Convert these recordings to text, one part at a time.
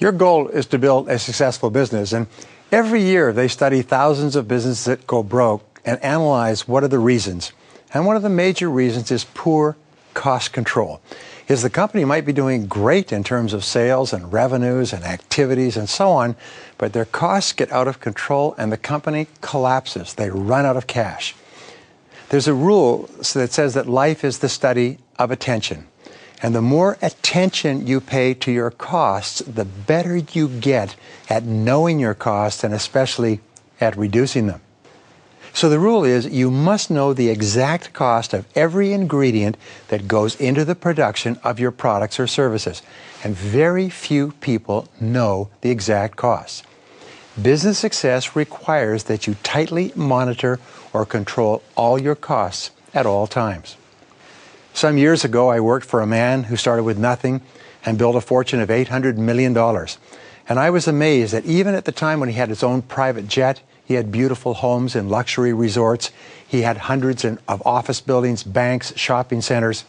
Your goal is to build a successful business, and every year they study thousands of businesses that go broke and analyze what are the reasons. And one of the major reasons is poor cost control. The company might be doing great in terms of sales and revenues and activities and so on, but their costs get out of control and the company collapses. They run out of cash. There's a rule that says that life is the study of attention. And the more attention you pay to your costs, the better you get at knowing your costs and especially at reducing them. So the rule is you must know the exact cost of every ingredient that goes into the production of your products or services. And very few people know the exact costs. Business success requires that you tightly monitor or control all your costs at all times. Some years ago, I worked for a man who started with nothing and built a fortune of $800 million. And I was amazed that even at the time when he had his own private jet, he had beautiful homes and luxury resorts, he had hundreds of office buildings, banks, shopping centers,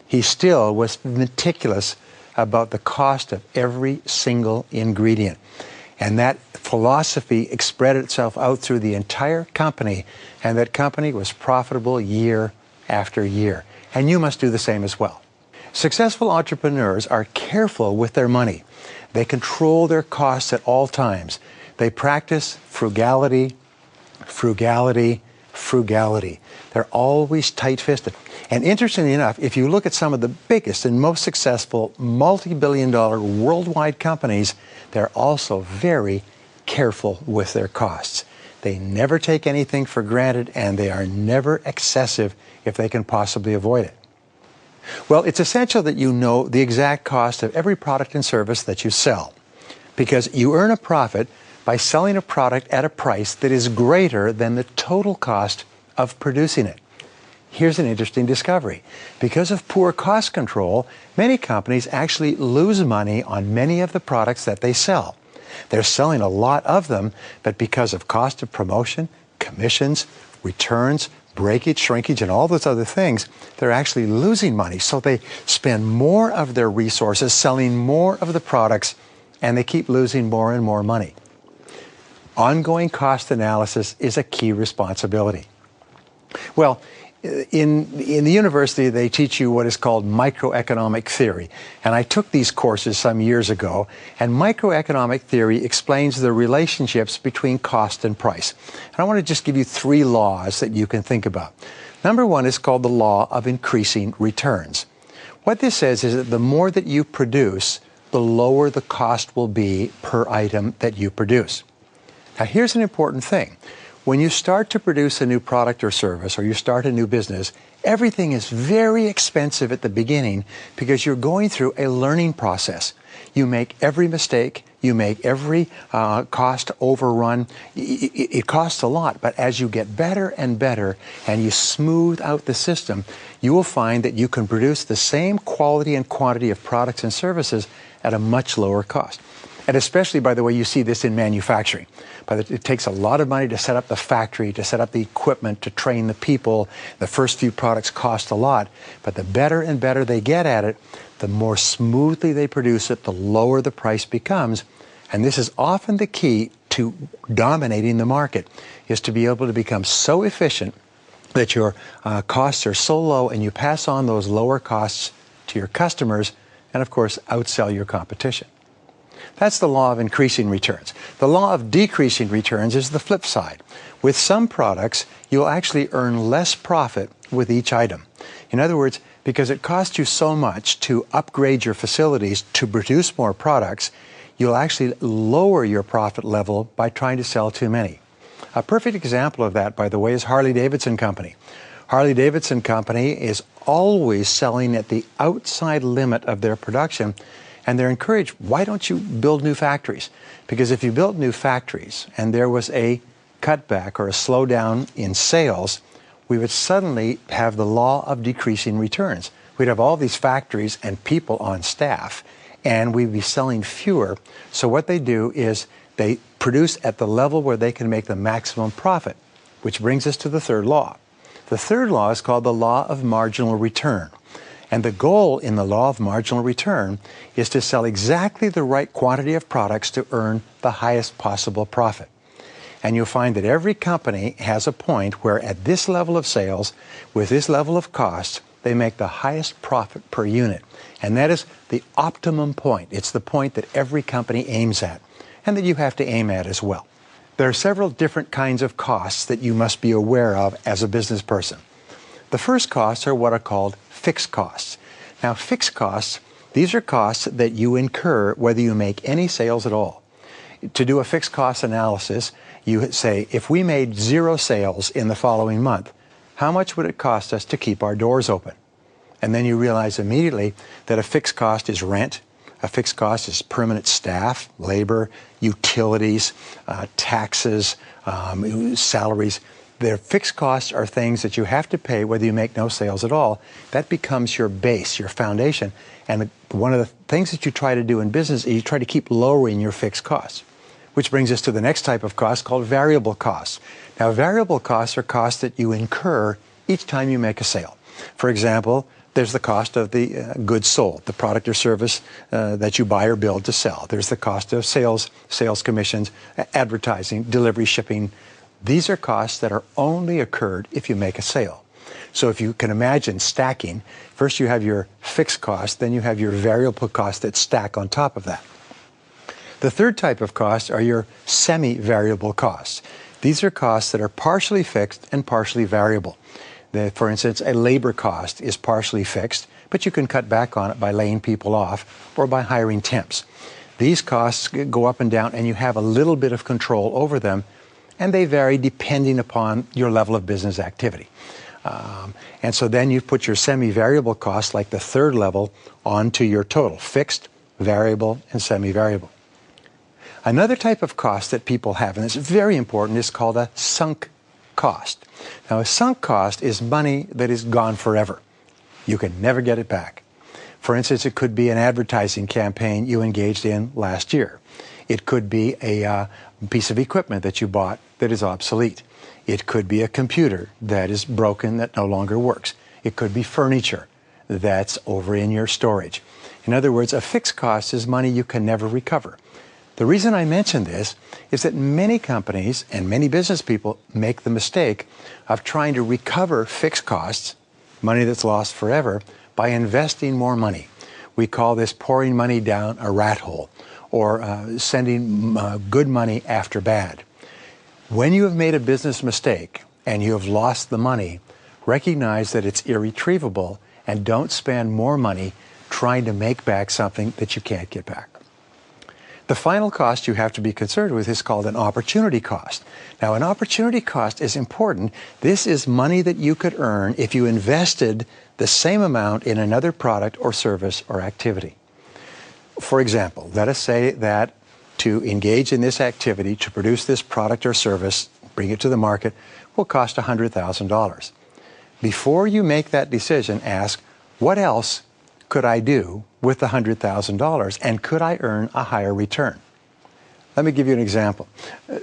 he still was meticulous about the cost of every single ingredient. And that philosophy spread itself out through the entire company, and that company was profitable year after year. And you must do the same as well. Successful entrepreneurs are careful with their money. They control their costs at all times. They practice frugality, frugality, frugality. They're always tight-fisted. And interestingly enough, if you look at some of the biggest and most successful multi-billion-dollar worldwide companies, they're also very careful with their costs. They never take anything for granted, and they are never excessive if they can possibly avoid it. Well, it's essential that you know the exact cost of every product and service that you sell, because you earn a profit by selling a product at a price that is greater than the total cost of producing it. Here's an interesting discovery. Because of poor cost control, many companies actually lose money on many of the products that they sell. They're selling a lot of them, but because of cost of promotion, commissions, returns, breakage, shrinkage, and all those other things, they're actually losing money. So they spend more of their resources selling more of the products, and they keep losing more and more money. Ongoing cost analysis is a key responsibility. Well, in the university, they teach you what is called microeconomic theory. And I took these courses some years ago, and microeconomic theory explains the relationships between cost and price. And I want to just give you 3 laws that you can think about. Number 1 is called the law of increasing returns. What this says is that the more that you produce, the lower the cost will be per item that you produce. Now, here's an important thing. When you start to produce a new product or service, or you start a new business, everything is very expensive at the beginning because you're going through a learning process. You make every mistake, you make every cost overrun. It costs a lot, but as you get better and better and you smooth out the system, you will find that you can produce the same quality and quantity of products and services at a much lower cost. And especially, by the way, you see this in manufacturing. But it takes a lot of money to set up the factory, to set up the equipment, to train the people. The first few products cost a lot. But the better and better they get at it, the more smoothly they produce it, the lower the price becomes. And this is often the key to dominating the market, is to be able to become so efficient that your costs are so low and you pass on those lower costs to your customers and, of course, outsell your competition. That's the law of increasing returns. The law of decreasing returns is the flip side. With some products, you'll actually earn less profit with each item. In other words, because it costs you so much to upgrade your facilities to produce more products, you'll actually lower your profit level by trying to sell too many. A perfect example of that, by the way, is Harley-Davidson Company. Harley-Davidson Company is always selling at the outside limit of their production, and they're encouraged, why don't you build new factories? Because if you built new factories and there was a cutback or a slowdown in sales, we would suddenly have the law of decreasing returns. We'd have all these factories and people on staff, and we'd be selling fewer. So what they do is they produce at the level where they can make the maximum profit, which brings us to the 3rd law. The 3rd law is called the law of marginal return. And the goal in the law of marginal return is to sell exactly the right quantity of products to earn the highest possible profit. And you'll find that every company has a point where at this level of sales, with this level of cost, they make the highest profit per unit. And that is the optimum point. It's the point that every company aims at, and that you have to aim at as well. There are several different kinds of costs that you must be aware of as a business person. The first costs are what are called fixed costs. Now, fixed costs, these are costs that you incur whether you make any sales at all. To do a fixed cost analysis, you say, if we made 0 sales in the following month, how much would it cost us to keep our doors open? And then you realize immediately that a fixed cost is rent, a fixed cost is permanent staff, labor, utilities, taxes, salaries. Their fixed costs are things that you have to pay whether you make no sales at all. That becomes your base, your foundation. And one of the things that you try to do in business is you try to keep lowering your fixed costs. Which brings us to the next type of cost called variable costs. Now, variable costs are costs that you incur each time you make a sale. For example, there's the cost of the goods sold, the product or service that you buy or build to sell. There's the cost of sales commissions, advertising, delivery, shipping. These are costs that are only incurred if you make a sale. So if you can imagine stacking, first you have your fixed cost, then you have your variable costs that stack on top of that. The third type of costs are your semi-variable costs. These are costs that are partially fixed and partially variable. For instance, a labor cost is partially fixed, but you can cut back on it by laying people off or by hiring temps. These costs go up and down, and you have a little bit of control over them, and they vary depending upon your level of business activity. And so then you put your semi-variable costs, like the third level, onto your total, fixed, variable, and semi-variable. Another type of cost that people have, and it's very important, is called a sunk cost. Now, a sunk cost is money that is gone forever. You can never get it back. For instance, it could be an advertising campaign you engaged in last year. It could be a piece of equipment that you bought that is obsolete. It could be a computer that is broken that no longer works. It could be furniture that's over in your storage. In other words, a fixed cost is money you can never recover. The reason I mention this is that many companies and many business people make the mistake of trying to recover fixed costs, money that's lost forever, by investing more money. We call this pouring money down a rat hole, or sending good money after bad. When you have made a business mistake and you have lost the money, recognize that it's irretrievable and don't spend more money trying to make back something that you can't get back. The final cost you have to be concerned with is called an opportunity cost. Now, an opportunity cost is important. This is money that you could earn if you invested the same amount in another product or service or activity. For example, let us say that to engage in this activity, to produce this product or service, bring it to the market, will cost $100,000. Before you make that decision, ask, what else could I do with the $100,000, and could I earn a higher return? Let me give you an example.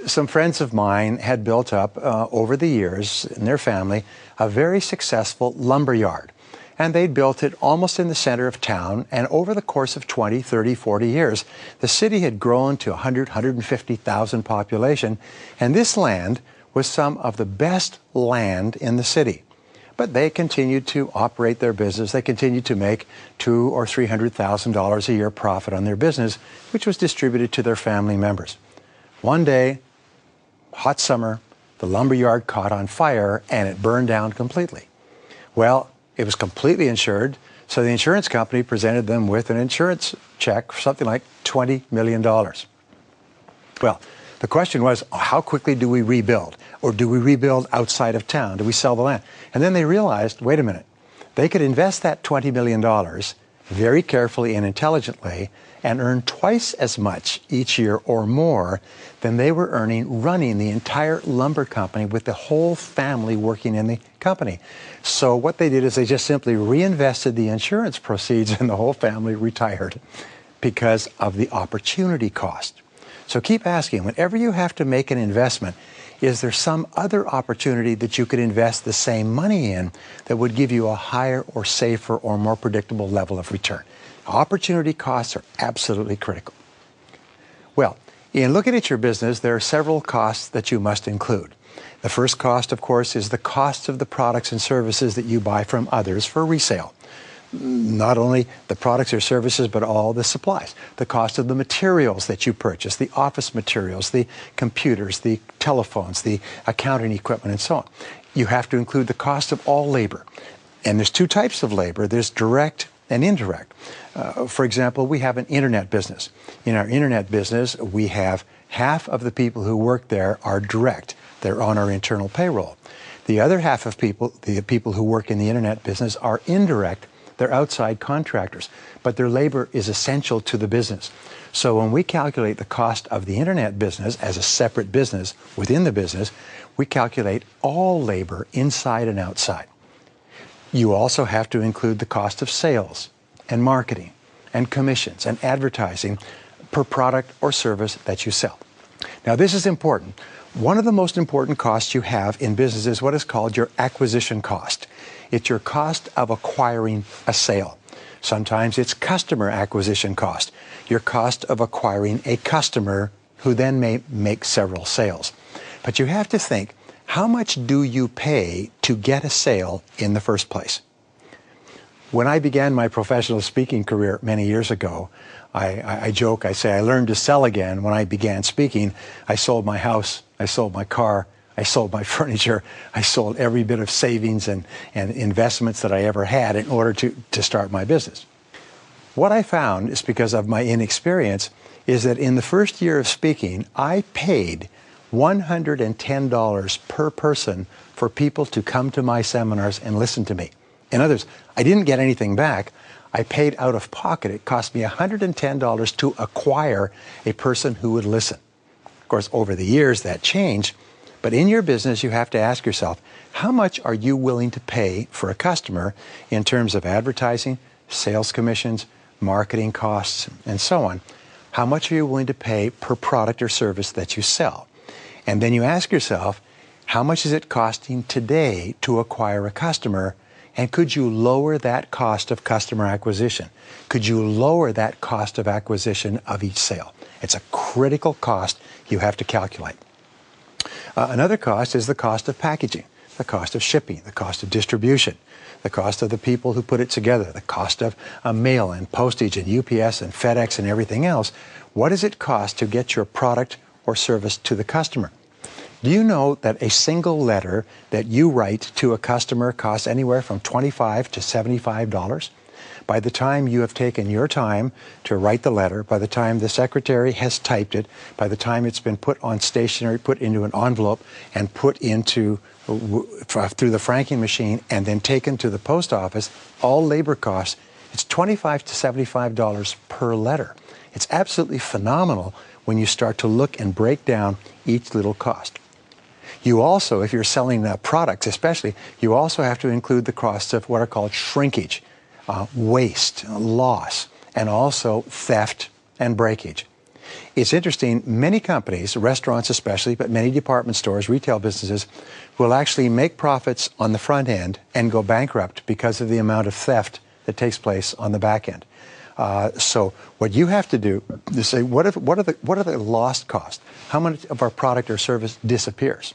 Some friends of mine had built up over the years in their family a very successful lumber yard. And they'd built it almost in the center of town, and over the course of 20, 30, 40 years, the city had grown to 100, 150,000 population, and this land was some of the best land in the city. But they continued to operate their business. They continued to make $200,000 or $300,000 a year profit on their business, which was distributed to their family members. One day, hot summer, the lumber yard caught on fire and it burned down completely. Well, it was completely insured, so the insurance company presented them with an insurance check for something like $20 million. Well, the question was, how quickly do we rebuild? Or do we rebuild outside of town? Do we sell the land? And then they realized, wait a minute, they could invest that $20 million very carefully and intelligently and earn twice as much each year or more than they were earning running the entire lumber company with the whole family working in the company. So what they did is they just simply reinvested the insurance proceeds and the whole family retired because of the opportunity cost. So keep asking, whenever you have to make an investment, is there some other opportunity that you could invest the same money in that would give you a higher or safer or more predictable level of return? Opportunity costs are absolutely critical. Well, in looking at your business, there are several costs that you must include. The first cost, of course, is the cost of the products and services that you buy from others for resale. Not only the products or services, but all the supplies. The cost of the materials that you purchase, the office materials, the computers, the telephones, the accounting equipment, and so on. You have to include the cost of all labor. And there's two types of labor. There's direct and indirect. For example, we have an internet business. In our internet business, we have half of the people who work there are direct. They're on our internal payroll. The other half of people, the people who work in the internet business, are indirect. They're outside contractors, but their labor is essential to the business. So when we calculate the cost of the internet business as a separate business within the business, we calculate all labor inside and outside. You also have to include the cost of sales and marketing and commissions and advertising per product or service that you sell. Now, this is important. One of the most important costs you have in business is what is called your acquisition cost. It's your cost of acquiring a sale. Sometimes it's customer acquisition cost, your cost of acquiring a customer who then may make several sales. But you have to think, how much do you pay to get a sale in the first place? When I began my professional speaking career many years ago, I joke, I say I learned to sell again when I began speaking. I sold my house, I sold my car, I sold my furniture, I sold every bit of savings and investments that I ever had in order to start my business. What I found is, because of my inexperience, is that in the first year of speaking, I paid $110 per person for people to come to my seminars and listen to me. In other words, I didn't get anything back. I paid out of pocket. It cost me $110 to acquire a person who would listen. Of course, over the years that changed, but in your business you have to ask yourself, how much are you willing to pay for a customer in terms of advertising, sales commissions, marketing costs, and so on? How much are you willing to pay per product or service that you sell? And then you ask yourself, how much is it costing today to acquire a customer? And could you lower that cost of customer acquisition? Could you lower that cost of acquisition of each sale? It's a critical cost you have to calculate. Another cost is the cost of packaging, the cost of shipping, the cost of distribution, the cost of the people who put it together, the cost of mail and postage and UPS and FedEx and everything else. What does it cost to get your product or service to the customer? Do you know that a single letter that you write to a customer costs anywhere from $25 to $75? By the time you have taken your time to write the letter, by the time the secretary has typed it, by the time it's been put on stationery, put into an envelope, and put into through the franking machine, and then taken to the post office, all labor costs, it's $25 to $75 per letter. It's absolutely phenomenal when you start to look and break down each little cost. You also, if you're selling products especially, you also have to include the costs of what are called shrinkage, waste, loss, and also theft and breakage. It's interesting, many companies, restaurants especially, but many department stores, retail businesses, will actually make profits on the front end and go bankrupt because of the amount of theft that takes place on the back end. So what you have to do is say, what are the lost costs? How much of our product or service disappears?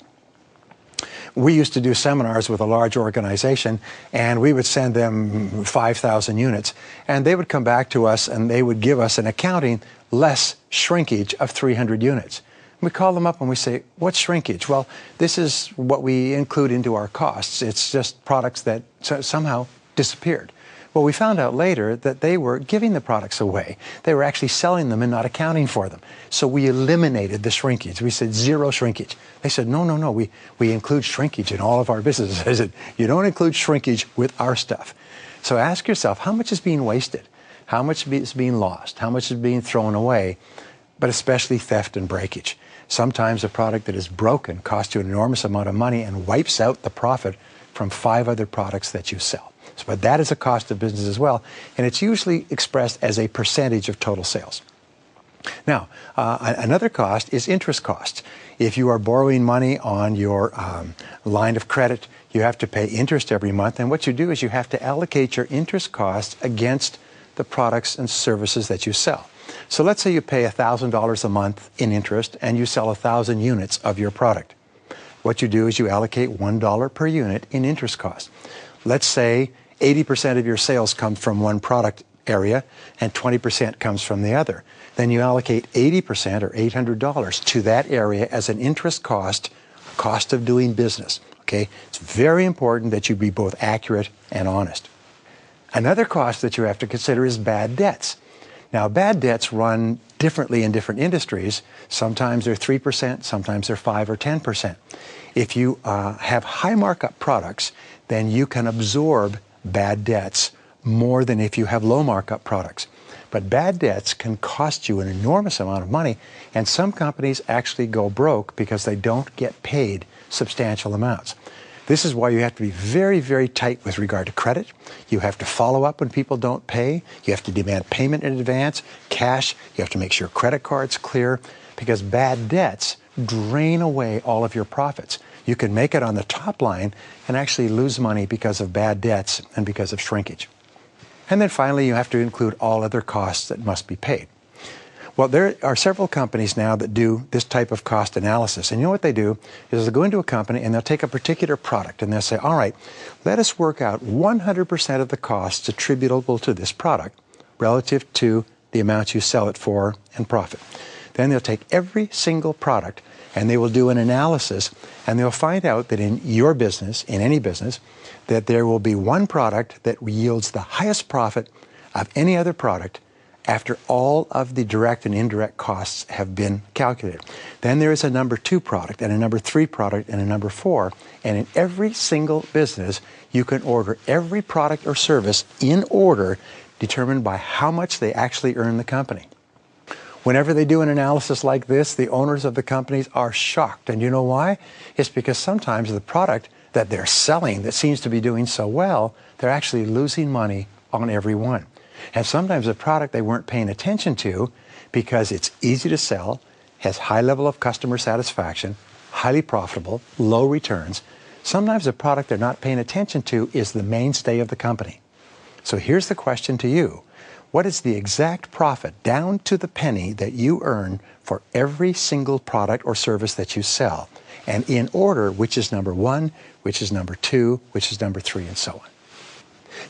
We used to do seminars with a large organization, and we would send them 5,000 units, and they would come back to us and they would give us an accounting less shrinkage of 300 units. We call them up and we say, what's shrinkage? Well, this is what we include into our costs. It's just products that somehow disappeared. Well, we found out later that they were giving the products away. They were actually selling them and not accounting for them. So we eliminated the shrinkage. We said zero shrinkage. They said, no, we include shrinkage in all of our businesses. I said, you don't include shrinkage with our stuff. So ask yourself, how much is being wasted? How much is being lost? How much is being thrown away? But especially theft and breakage. Sometimes a product that is broken costs you an enormous amount of money and wipes out the profit from 5 other products that you sell. But that is a cost of business as well, and it's usually expressed as a percentage of total sales. Now, another cost is interest costs. If you are borrowing money on your line of credit, you have to pay interest every month. And what you do is you have to allocate your interest costs against the products and services that you sell. So let's say you pay $1,000 a month in interest and you sell 1,000 units of your product. What you do is you allocate $1 per unit in interest costs. Let's say 80% of your sales come from one product area and 20% comes from the other. Then you allocate 80% or $800 to that area as an interest cost of doing business. Okay? It's very important that you be both accurate and honest. Another cost that you have to consider is bad debts. Now, bad debts run differently in different industries. Sometimes they're 3%, sometimes they're 5 or 10%. If you have high markup products, then you can absorb bad debts more than if you have low markup products. But bad debts can cost you an enormous amount of money, and some companies actually go broke because they don't get paid substantial amounts. This is why you have to be very, very tight with regard to credit. You have to follow up when people don't pay. You have to demand payment in advance, cash. You have to make sure credit cards clear, because bad debts drain away all of your profits. You can make it on the top line and actually lose money because of bad debts and because of shrinkage. And then finally, you have to include all other costs that must be paid. Well, there are several companies now that do this type of cost analysis. And you know what they do is they'll go into a company and they'll take a particular product and they'll say, all right, let us work out 100% of the costs attributable to this product relative to the amount you sell it for and profit. Then they'll take every single product and they will do an analysis, and they'll find out that in your business, in any business, that there will be one product that yields the highest profit of any other product after all of the direct and indirect costs have been calculated. Then there is a number 2 product and a number 3 product and a number 4. And in every single business, you can order every product or service in order determined by how much they actually earn the company. Whenever they do an analysis like this, the owners of the companies are shocked. And you know why? It's because sometimes the product that they're selling that seems to be doing so well, they're actually losing money on every one. And sometimes a product they weren't paying attention to because it's easy to sell, has high level of customer satisfaction, highly profitable, low returns. Sometimes a product they're not paying attention to is the mainstay of the company. So here's the question to you. What is the exact profit down to the penny that you earn for every single product or service that you sell? And in order, which is number 1, which is number 2, which is number 3, and so on.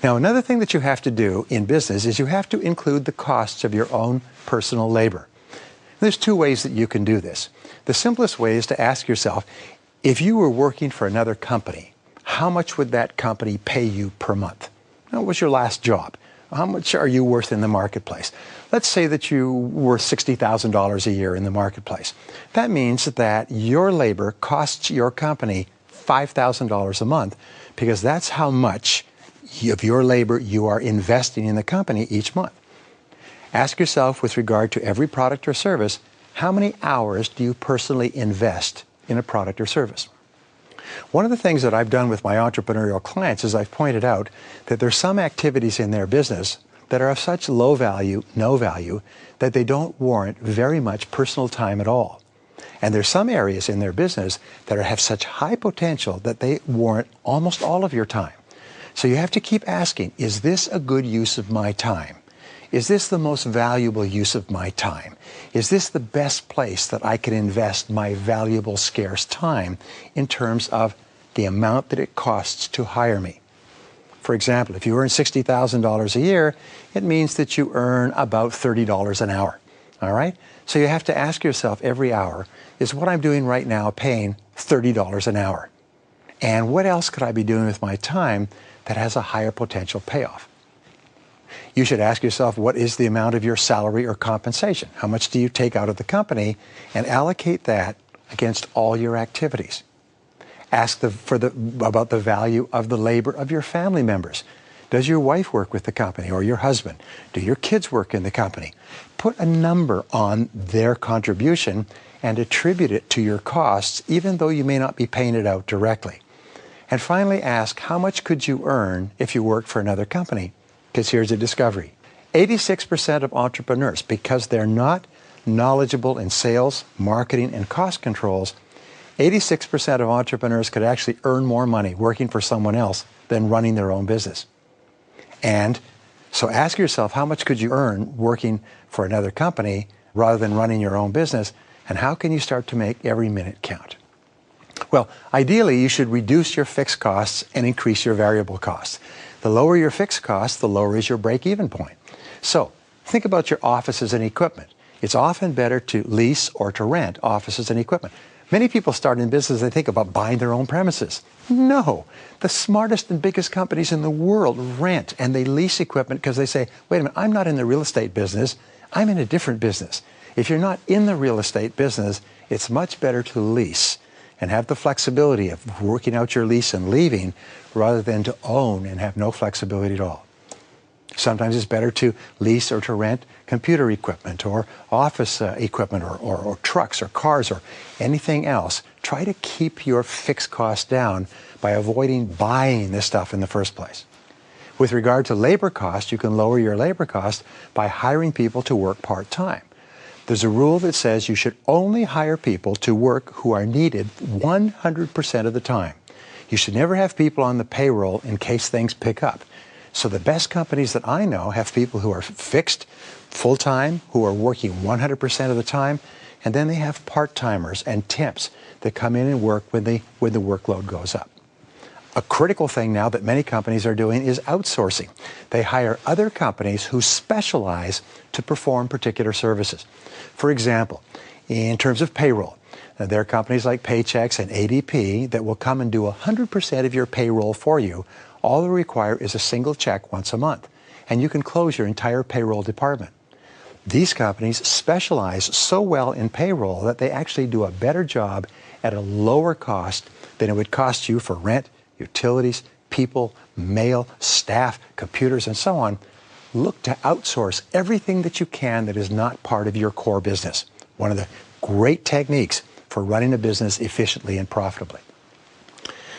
Now, another thing that you have to do in business is you have to include the costs of your own personal labor. There's 2 ways that you can do this. The simplest way is to ask yourself, if you were working for another company, how much would that company pay you per month? What was your last job? How much are you worth in the marketplace? Let's say that you were $60,000 a year in the marketplace. That means that your labor costs your company $5,000 a month, because that's how much of your labor you are investing in the company each month. Ask yourself, with regard to every product or service, how many hours do you personally invest in a product or service? One of the things that I've done with my entrepreneurial clients is I've pointed out that there's some activities in their business that are of such low value, no value, that they don't warrant very much personal time at all. And there's some areas in their business that have such high potential that they warrant almost all of your time. So you have to keep asking, is this a good use of my time? Is this the most valuable use of my time? Is this the best place that I can invest my valuable, scarce time in terms of the amount that it costs to hire me? For example, if you earn $60,000 a year, it means that you earn about $30 an hour. All right? So you have to ask yourself every hour, is what I'm doing right now paying $30 an hour? And what else could I be doing with my time that has a higher potential payoff? You should ask yourself, what is the amount of your salary or compensation? How much do you take out of the company, and allocate that against all your activities? Ask about the value of the labor of your family members. Does your wife work with the company, or your husband? Do your kids work in the company? Put a number on their contribution and attribute it to your costs, even though you may not be paying it out directly. And finally, ask, how much could you earn if you worked for another company? Because here's a discovery. 86% of entrepreneurs, because they're not knowledgeable in sales, marketing, and cost controls, 86% of entrepreneurs could actually earn more money working for someone else than running their own business. And so ask yourself, how much could you earn working for another company rather than running your own business? And how can you start to make every minute count? Well, ideally, you should reduce your fixed costs and increase your variable costs. The lower your fixed costs, the lower is your break-even point. So think about your offices and equipment. It's often better to lease or to rent offices and equipment. Many people start in business, they think about buying their own premises. No, the smartest and biggest companies in the world rent and they lease equipment because they say, wait a minute, I'm not in the real estate business, I'm in a different business. If you're not in the real estate business, it's much better to lease and have the flexibility of working out your lease and leaving rather than to own and have no flexibility at all. Sometimes it's better to lease or to rent computer equipment or office equipment or trucks or cars or anything else. Try to keep your fixed costs down by avoiding buying this stuff in the first place. With regard to labor costs, you can lower your labor costs by hiring people to work part-time. There's a rule that says you should only hire people to work who are needed 100% of the time. You should never have people on the payroll in case things pick up. So the best companies that I know have people who are fixed full-time, who are working 100% of the time, and then they have part-timers and temps that come in and work when the workload goes up. A critical thing now that many companies are doing is outsourcing. They hire other companies who specialize to perform particular services. For example, in terms of payroll, there are companies like Paychex and ADP that will come and do 100% of your payroll for you. All they require is a single check once a month, and you can close your entire payroll department. These companies specialize so well in payroll that they actually do a better job at a lower cost than it would cost you for rent, utilities, people, mail, staff, computers, and so on. Look to outsource everything that you can that is not part of your core business. One of the great techniques for running a business efficiently and profitably.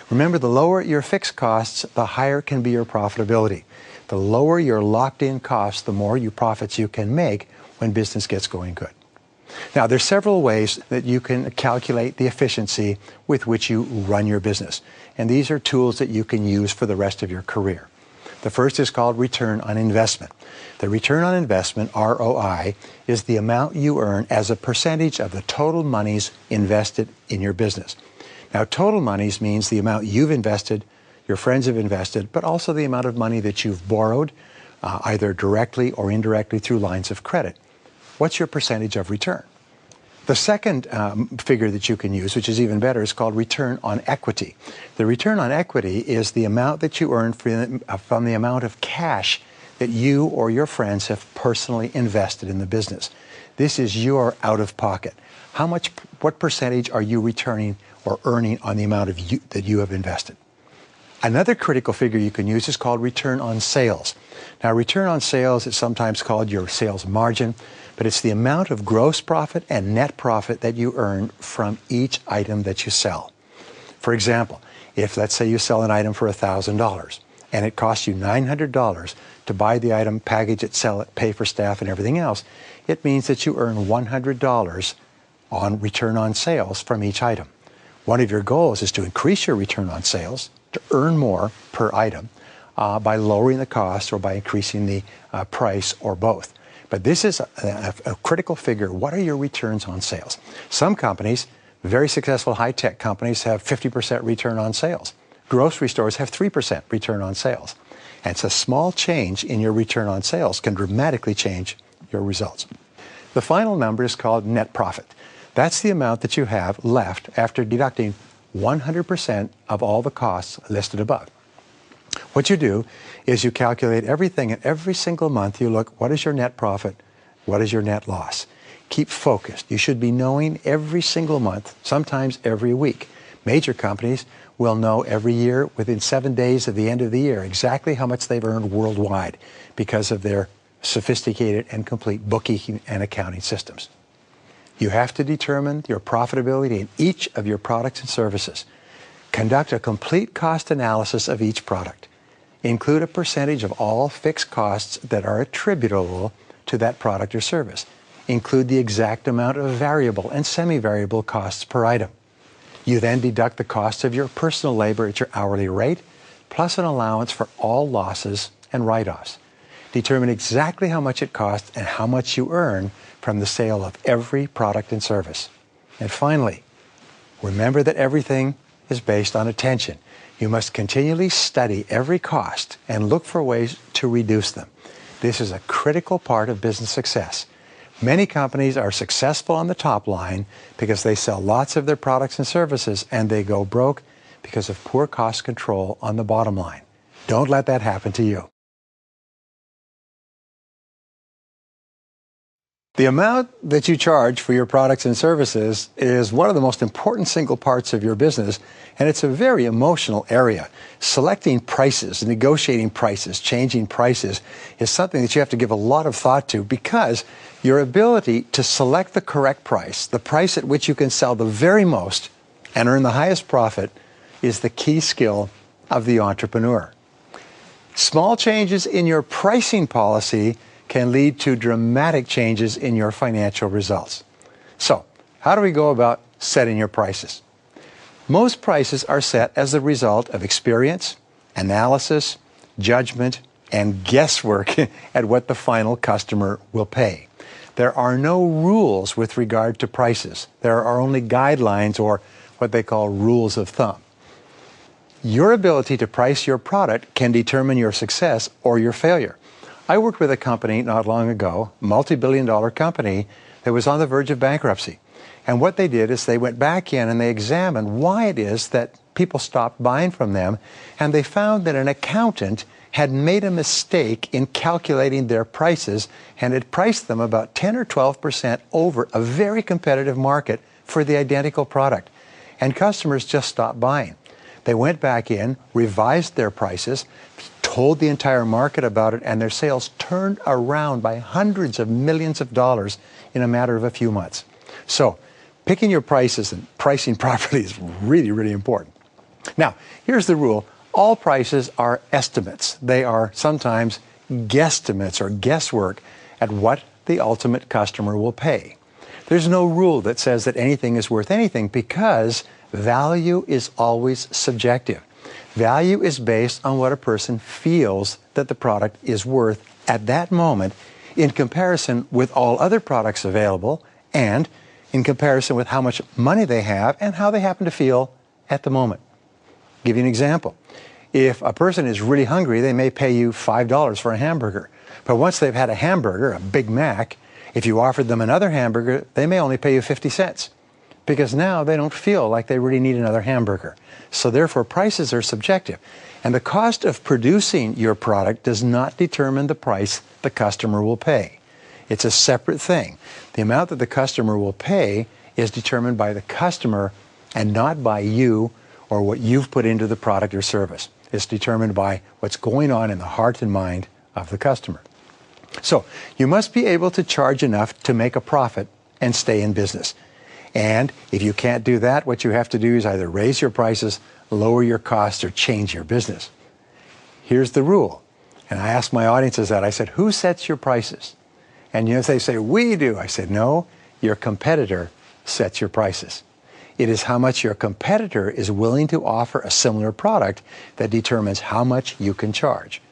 Remember, the lower your fixed costs, the higher can be your profitability. The lower your locked-in costs, the more profits you can make when business gets going good. Now, there's several ways that you can calculate the efficiency with which you run your business. And these are tools that you can use for the rest of your career. The first is called return on investment. The return on investment, ROI, is the amount you earn as a percentage of the total monies invested in your business. Now, total monies means the amount you've invested, your friends have invested, but also the amount of money that you've borrowed, either directly or indirectly through lines of credit. What's your percentage of return? The second figure that you can use, which is even better, is called return on equity. The return on equity is the amount that you earn from the amount of cash that you or your friends have personally invested in the business. This is your out-of-pocket. What percentage are you returning or earning on the amount that you have invested? Another critical figure you can use is called return on sales. Now, return on sales is sometimes called your sales margin, but it's the amount of gross profit and net profit that you earn from each item that you sell. For example, if let's say you sell an item for $1,000 and it costs you $900 to buy the item, package it, sell it, pay for staff and everything else, it means that you earn $100 on return on sales from each item. One of your goals is to increase your return on sales, to earn more per item by lowering the cost or by increasing the price or both. But this is a critical figure. What are your returns on sales? Some companies, very successful high-tech companies, have 50% return on sales. Grocery stores have 3% return on sales. And it's a small change in your return on sales can dramatically change your results. The final number is called net profit. That's the amount that you have left after deducting 100% of all the costs listed above. What you do is you calculate everything, and every single month you look, what is your net profit? What is your net loss? Keep focused. You should be knowing every single month, sometimes every week. Major companies will know every year, within 7 days of the end of the year, exactly how much they've earned worldwide because of their sophisticated and complete bookkeeping and accounting systems. You have to determine your profitability in each of your products and services. Conduct a complete cost analysis of each product. Include a percentage of all fixed costs that are attributable to that product or service. include the exact amount of variable and semi-variable costs per item. You then deduct the cost of your personal labor at your hourly rate, plus an allowance for all losses and write-offs. Determine exactly how much it costs and how much you earn from the sale of every product and service. And finally, remember that everything is based on attention. You must continually study every cost and look for ways to reduce them. This is a critical part of business success. Many companies are successful on the top line because they sell lots of their products and services, and they go broke because of poor cost control on the bottom line. Don't let that happen to you. The amount that you charge for your products and services is one of the most important single parts of your business, and it's a very emotional area. Selecting prices, negotiating prices, changing prices is something that you have to give a lot of thought to, because your ability to select the correct price, the price at which you can sell the very most and earn the highest profit, is the key skill of the entrepreneur. Small changes in your pricing policy can lead to dramatic changes in your financial results. So, how do we go about setting your prices? Most prices are set as the result of experience, analysis, judgment, and guesswork at what the final customer will pay. There are no rules with regard to prices. There are only guidelines, or what they call rules of thumb. Your ability to price your product can determine your success or your failure. I worked with a company not long ago, multi-billion-dollar company, that was on the verge of bankruptcy. And what they did is they went back in and they examined why it is that people stopped buying from them, and they found that an accountant had made a mistake in calculating their prices and had priced them about 10 or 12% over a very competitive market for the identical product. And customers just stopped buying. They went back in, revised their prices, told the entire market about it, and their sales turned around by hundreds of millions of dollars in a matter of a few months. So, picking your prices and pricing properly is really, really important. Now, here's the rule. All prices are estimates. They are sometimes guesstimates or guesswork at what the ultimate customer will pay. There's no rule that says that anything is worth anything, because value is always subjective. Value is based on what a person feels that the product is worth at that moment, in comparison with all other products available, and in comparison with how much money they have and how they happen to feel at the moment. I'll give you an example. If a person is really hungry, they may pay you $5 for a hamburger. But once they've had a hamburger, a Big Mac, if you offered them another hamburger, they may only pay you 50 cents. Because now they don't feel like they really need another hamburger. So therefore, prices are subjective. And the cost of producing your product does not determine the price the customer will pay. It's a separate thing. The amount that the customer will pay is determined by the customer and not by you or what you've put into the product or service. It's determined by what's going on in the heart and mind of the customer. So you must be able to charge enough to make a profit and stay in business. And if you can't do that, what you have to do is either raise your prices, lower your costs, or change your business. Here's the rule. And I asked my audiences that. I said, who sets your prices? And they say, we do. I said, no, your competitor sets your prices. It is how much your competitor is willing to offer a similar product that determines how much you can charge.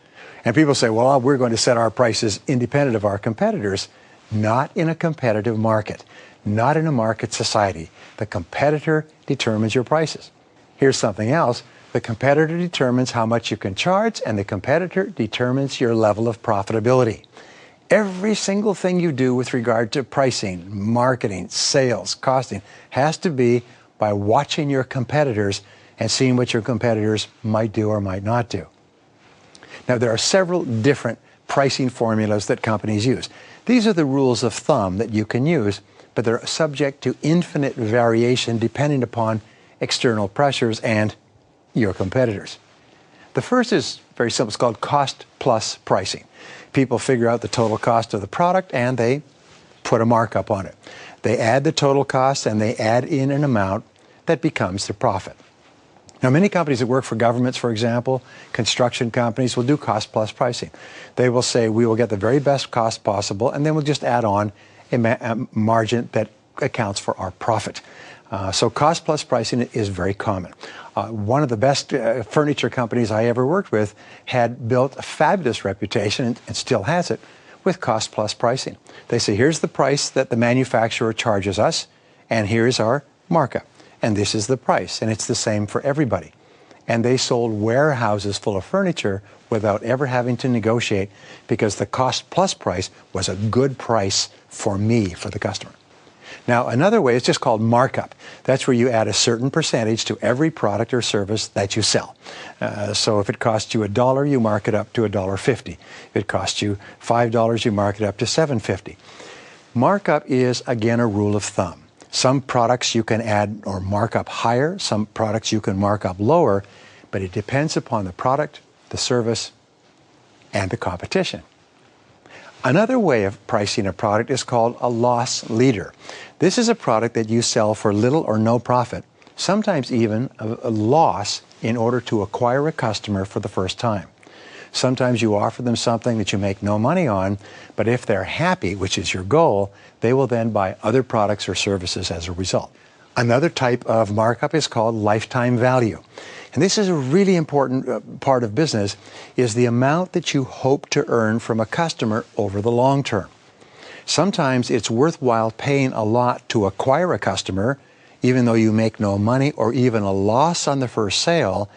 And people say, well, we're going to set our prices independent of our competitors. Not in a competitive market. Not in a market society. The competitor determines your prices. Here's something else. The competitor determines how much you can charge, and the competitor determines your level of profitability. Every single thing you do with regard to pricing, marketing, sales, costing has to be by watching your competitors and seeing what your competitors might do or might not do. Now, there are several different pricing formulas that companies use. These are the rules of thumb that you can use, but they're subject to infinite variation depending upon external pressures and your competitors. The first is very simple. It's called cost plus pricing. People figure out the total cost of the product and they put a markup on it. They add the total cost and they add in an amount that becomes the profit. Now, many companies that work for governments, for example, construction companies, will do cost plus pricing. They will say, we will get the very best cost possible, and then we'll just add on a margin that accounts for our profit. So cost plus pricing is very common. One of the best furniture companies I ever worked with had built a fabulous reputation, and still has it, with cost plus pricing. They say, here's the price that the manufacturer charges us, and here's our markup. And this is the price, and it's the same for everybody. And they sold warehouses full of furniture without ever having to negotiate, because the cost plus price was a good price for me, for the customer. Now, another way is just called markup. That's where you add a certain percentage to every product or service that you sell. So if it costs you $1, you mark it up to $1.50. If it costs you $5, you mark it up to $7.50. Markup is, again, a rule of thumb. Some products you can add or mark up higher, some products you can mark up lower, but it depends upon the product, the service, and the competition. Another way of pricing a product is called a loss leader. This is a product that you sell for little or no profit, sometimes even a loss, in order to acquire a customer for the first time. Sometimes you offer them something that you make no money on, but if they're happy, which is your goal, they will then buy other products or services as a result. Another type of markup is called lifetime value. And this is a really important part of business, is the amount that you hope to earn from a customer over the long term. Sometimes it's worthwhile paying a lot to acquire a customer, even though you make no money or even a loss on the first sale,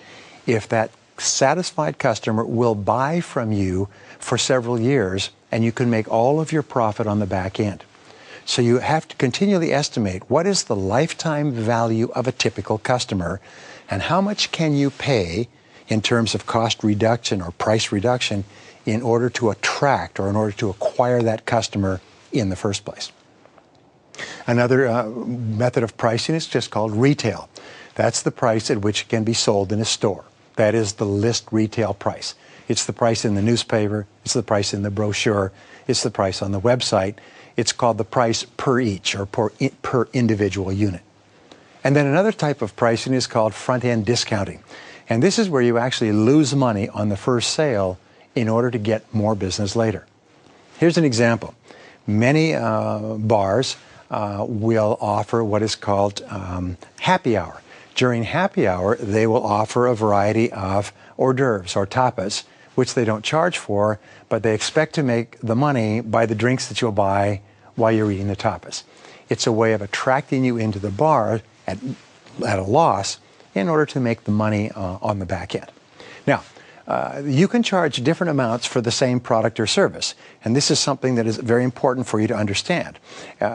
if that satisfied customer will buy from you for several years, and you can make all of your profit on the back end. So you have to continually estimate what is the lifetime value of a typical customer, and how much can you pay in terms of cost reduction or price reduction in order to attract or in order to acquire that customer in the first place. Another method of pricing is just called retail. That's the price at which it can be sold in a store. That is the list retail price. It's the price in the newspaper, it's the price in the brochure, it's the price on the website. It's called the price per each, or per individual unit. And then another type of pricing is called front-end discounting. And this is where you actually lose money on the first sale in order to get more business later. Here's an example. Many bars will offer what is called happy hour. During happy hour, they will offer a variety of hors d'oeuvres or tapas, which they don't charge for, but they expect to make the money by the drinks that you'll buy while you're eating the tapas. It's a way of attracting you into the bar at a loss in order to make the money on the back end. Now, you can charge different amounts for the same product or service, and this is something that is very important for you to understand.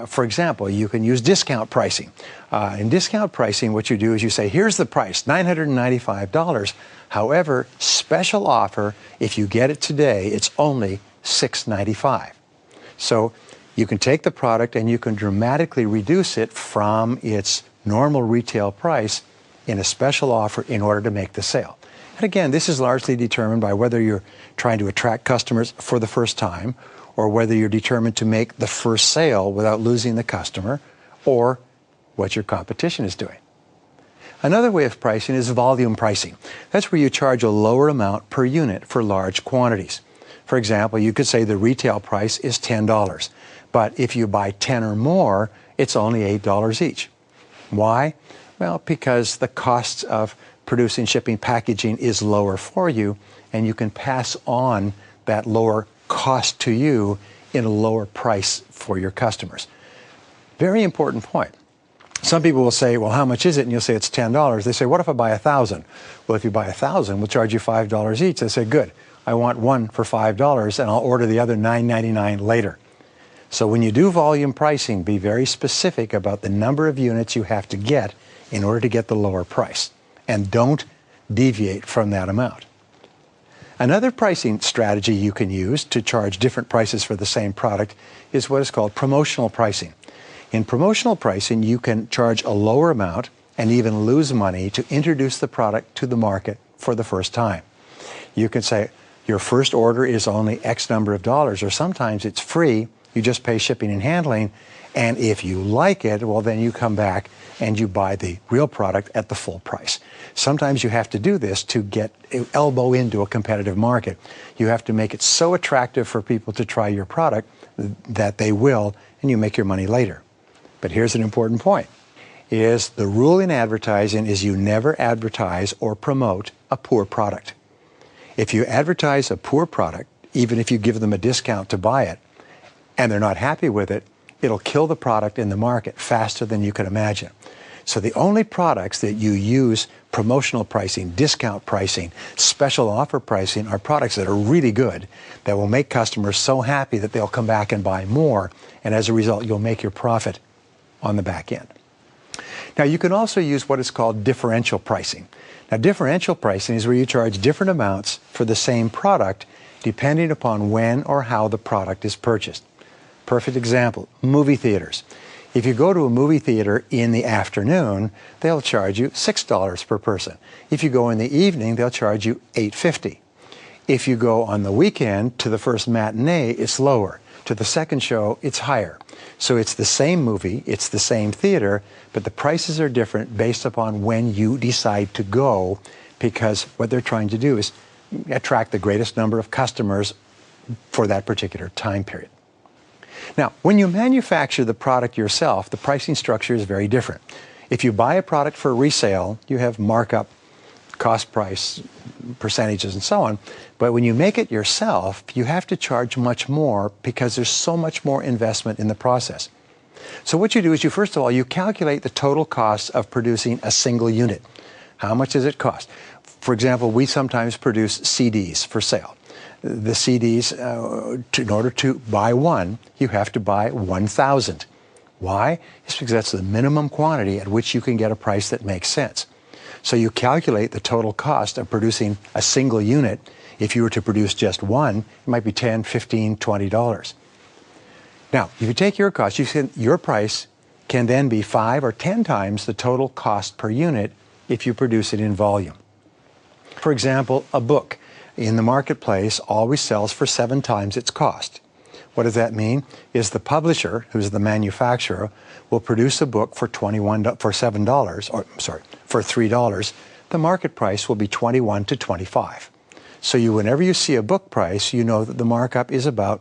For example, you can use discount pricing. In discount pricing, what you do is you say, here's the price, $995. However, special offer, if you get it today, it's only $695. So you can take the product and you can dramatically reduce it from its normal retail price in a special offer in order to make the sale. And again, this is largely determined by whether you're trying to attract customers for the first time, or whether you're determined to make the first sale without losing the customer, or what your competition is doing. Another way of pricing is volume pricing. That's where you charge a lower amount per unit for large quantities. For example, you could say the retail price is $10, but if you buy 10 or more, it's only $8 each. Why? Well, because the costs of producing, shipping, packaging is lower for you, and you can pass on that lower cost to you in a lower price for your customers. Very important point. Some people will say, well, how much is it? And you'll say it's $10. They say, what if I buy 1,000? Well, if you buy 1,000, we'll charge you $5 each. They say, good, I want one for $5, and I'll order the other $9.99 later. So when you do volume pricing, be very specific about the number of units you have to get in order to get the lower price, and don't deviate from that amount. Another pricing strategy you can use to charge different prices for the same product is what is called promotional pricing. In promotional pricing, you can charge a lower amount and even lose money to introduce the product to the market for the first time. You can say your first order is only X number of dollars, or sometimes it's free, you just pay shipping and handling, And if you like it, well, then you come back and you buy the real product at the full price. Sometimes you have to do this to get elbow into a competitive market. You have to make it so attractive for people to try your product that they will, and you make your money later. But here's an important point, is the rule in advertising is you never advertise or promote a poor product. If you advertise a poor product, even if you give them a discount to buy it, and they're not happy with it, it'll kill the product in the market faster than you can imagine. So the only products that you use promotional pricing, discount pricing, special offer pricing are products that are really good, that will make customers so happy that they'll come back and buy more, and as a result, you'll make your profit on the back end. Now, you can also use what is called differential pricing. Now, differential pricing is where you charge different amounts for the same product depending upon when or how the product is purchased. Perfect example, movie theaters. If you go to a movie theater in the afternoon, they'll charge you $6 per person. If you go in the evening, they'll charge you $8.50. If you go on the weekend to the first matinee, it's lower. To the second show, it's higher. So it's the same movie, it's the same theater, but the prices are different based upon when you decide to go, because what they're trying to do is attract the greatest number of customers for that particular time period. Now, when you manufacture the product yourself, the pricing structure is very different. If you buy a product for resale, you have markup, cost price, percentages, and so on. But when you make it yourself, you have to charge much more because there's so much more investment in the process. So what you do is first of all, you calculate the total cost of producing a single unit. How much does it cost? For example, we sometimes produce CDs for sale. The CDs, in order to buy one, you have to buy 1,000. Why? It's because that's the minimum quantity at which you can get a price that makes sense. So you calculate the total cost of producing a single unit. If you were to produce just one, it might be $10, $15, $20. Now, if you take your cost, your price can then be 5 or 10 times the total cost per unit if you produce it in volume. For example, a book in the marketplace always sells for 7 times its cost. What does that mean? Is the publisher, who's the manufacturer, will produce a book for $7, or sorry, for $3. The market price will be $21 to $25. So whenever you see a book price, you know that the markup is about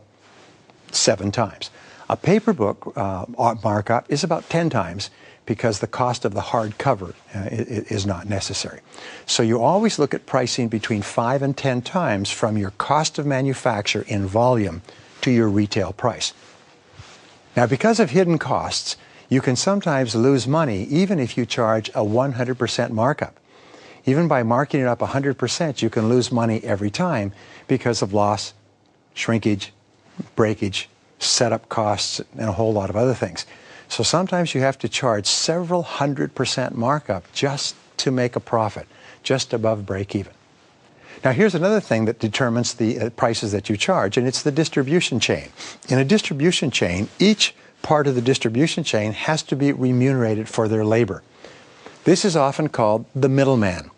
7 times. A paper book markup is about 10 times because the cost of the hard cover is not necessary. So you always look at pricing between 5 and 10 times from your cost of manufacture in volume to your retail price. Now, because of hidden costs, you can sometimes lose money even if you charge a 100% markup. Even by marking it up 100%, you can lose money every time because of loss, shrinkage, breakage, setup costs, and a whole lot of other things. So sometimes you have to charge several 100% markup just to make a profit, just above break even. Now, here's another thing that determines the prices that you charge, and it's the distribution chain. In a distribution chain, each part of the distribution chain has to be remunerated for their labor. This is often called the middleman,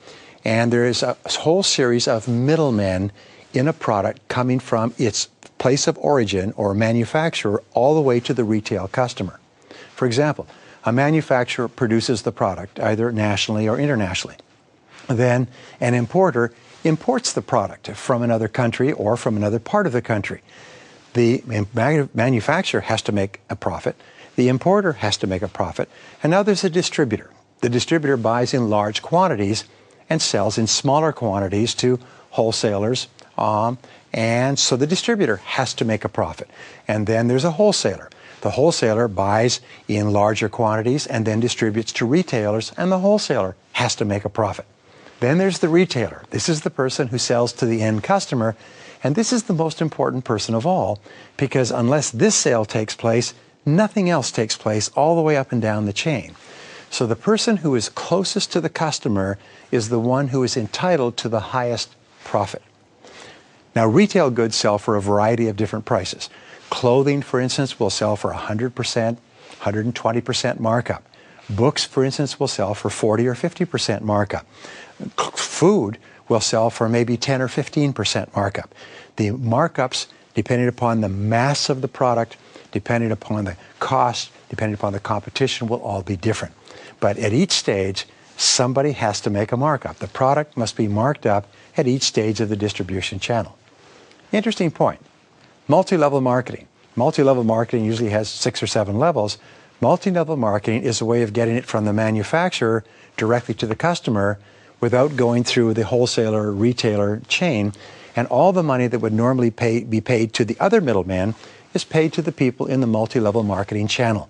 and there is a whole series of middlemen in a product coming from its place of origin or manufacturer all the way to the retail customer. For example, a manufacturer produces the product either nationally or internationally. Then an importer imports the product from another country or from another part of the country. The manufacturer has to make a profit, the importer has to make a profit, and now there's a distributor. The distributor buys in large quantities and sells in smaller quantities to wholesalers, and so the distributor has to make a profit. And then there's a wholesaler. The wholesaler buys in larger quantities and then distributes to retailers, and the wholesaler has to make a profit. Then there's the retailer. This is the person who sells to the end customer, and this is the most important person of all, because unless this sale takes place, nothing else takes place all the way up and down the chain. So the person who is closest to the customer is the one who is entitled to the highest profit. Now, retail goods sell for a variety of different prices. Clothing, for instance, will sell for 100%, 120% markup. Books, for instance, will sell for 40 or 50% markup. Food will sell for maybe 10 or 15% markup. The markups, depending upon the mass of the product, depending upon the cost, depending upon the competition, will all be different. But at each stage, somebody has to make a markup. The product must be marked up at each stage of the distribution channel. Interesting point. Multi-level marketing. Multi-level marketing usually has 6 or 7 levels. Multi-level marketing is a way of getting it from the manufacturer directly to the customer without going through the wholesaler or retailer chain, and all the money that would normally be paid to the other middleman is paid to the people in the multi-level marketing channel.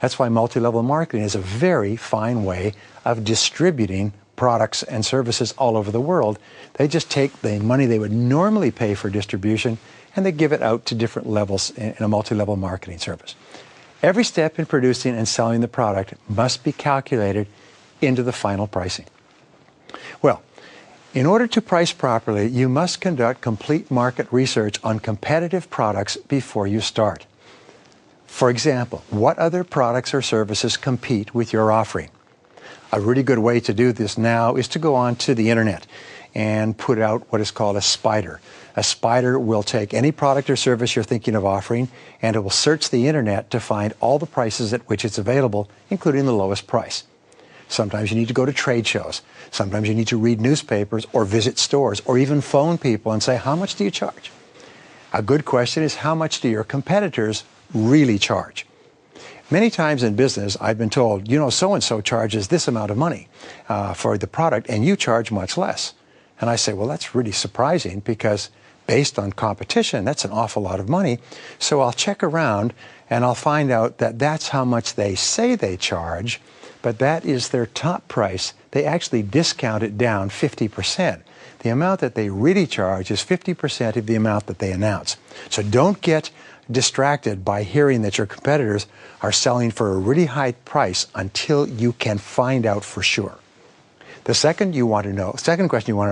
That's why multi-level marketing is a very fine way of distributing products and services all over the world. They just take the money they would normally pay for distribution and they give it out to different levels in a multi-level marketing service. Every step in producing and selling the product must be calculated into the final pricing. Well, in order to price properly, you must conduct complete market research on competitive products before you start. For example, what other products or services compete with your offering? A really good way to do this now is to go on to the internet and put out what is called a spider. A spider will take any product or service you're thinking of offering, and it will search the internet to find all the prices at which it's available, including the lowest price. Sometimes you need to go to trade shows. Sometimes you need to read newspapers or visit stores or even phone people and say, how much do you charge? A good question is, how much do your competitors really charge? Many times in business, I've been told, you know, so-and-so charges this amount of money for the product and you charge much less. And I say, well, that's really surprising because based on competition, that's an awful lot of money. So I'll check around and I'll find out that that's how much they say they charge, but that is their top price. They actually discount it down 50%. The amount that they really charge is 50% of the amount that they announce. So don't get distracted by hearing that your competitors are selling for a really high price until you can find out for sure. The second question you want to know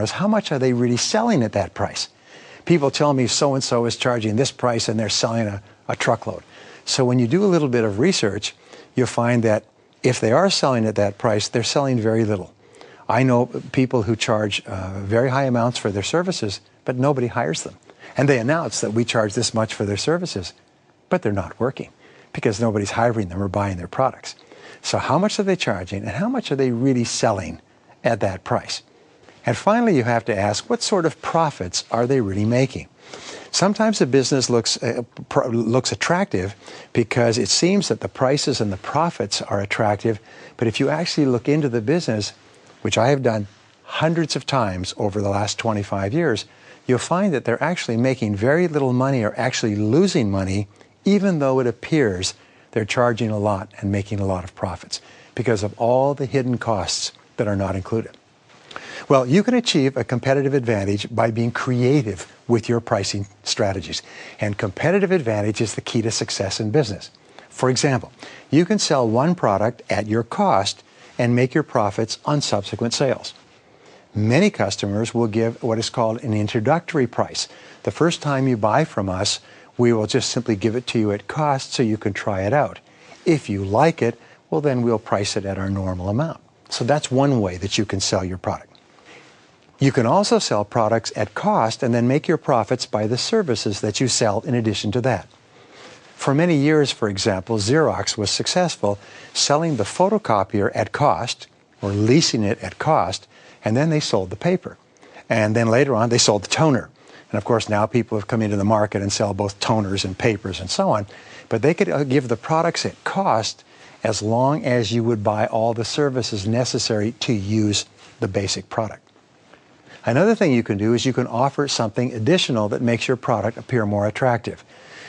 is, how much are they really selling at that price? People tell me so-and-so is charging this price and they're selling a truckload. So when you do a little bit of research, you'll find that if they are selling at that price, they're selling very little. I know people who charge very high amounts for their services, but nobody hires them. And they announce that we charge this much for their services, but they're not working because nobody's hiring them or buying their products. So how much are they charging and how much are they really selling at that price? And finally, you have to ask, what sort of profits are they really making? Sometimes a business looks attractive because it seems that the prices and the profits are attractive, but if you actually look into the business, which I have done hundreds of times over the last 25 years, you'll find that they're actually making very little money or actually losing money, even though it appears they're charging a lot and making a lot of profits because of all the hidden costs that are not included. Well, you can achieve a competitive advantage by being creative with your pricing strategies. And competitive advantage is the key to success in business. For example, you can sell one product at your cost and make your profits on subsequent sales. Many customers will give what is called an introductory price. The first time you buy from us, we will just simply give it to you at cost so you can try it out. If you like it, well, then we'll price it at our normal amount. So that's one way that you can sell your product. You can also sell products at cost and then make your profits by the services that you sell in addition to that. For many years, for example, Xerox was successful selling the photocopier at cost or leasing it at cost, and then they sold the paper. And then later on, they sold the toner. And of course, now people have come into the market and sell both toners and papers and so on. But they could give the products at cost as long as you would buy all the services necessary to use the basic product. Another thing you can do is you can offer something additional that makes your product appear more attractive.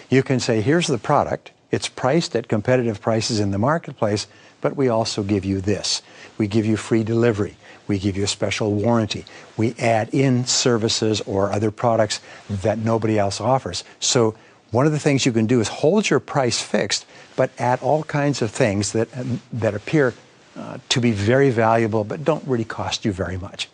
You can say, here's the product. It's priced at competitive prices in the marketplace, but we also give you this. We give you free delivery. We give you a special warranty. We add in services or other products that nobody else offers. So one of the things you can do is hold your price fixed, but add all kinds of things that appear to be very valuable, but don't really cost you very much.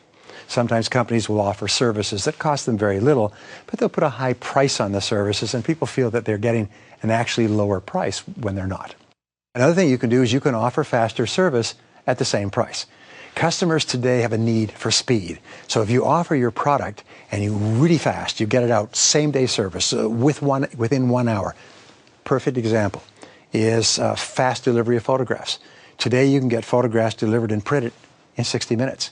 Sometimes companies will offer services that cost them very little, but they'll put a high price on the services, and people feel that they're getting an actually lower price when they're not. Another thing you can do is you can offer faster service at the same price. Customers today have a need for speed. So if you offer your product and you really fast, you get it out same-day service within 1 hour, perfect example is fast delivery of photographs. Today you can get photographs delivered and printed in 60 minutes,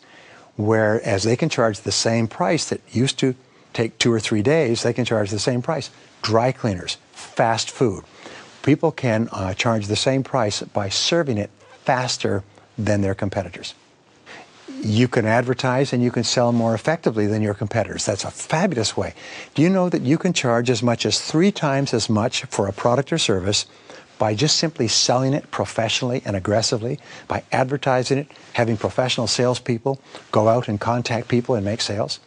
whereas they can charge the same price that used to take 2 or 3 days, they can charge the same price. Dry cleaners, fast food. People can charge the same price by serving it faster than their competitors. You can advertise and you can sell more effectively than your competitors. That's a fabulous way. Do you know that you can charge as much as 3 times as much for a product or service by just simply selling it professionally and aggressively, by advertising it, having professional salespeople go out and contact people and make sales?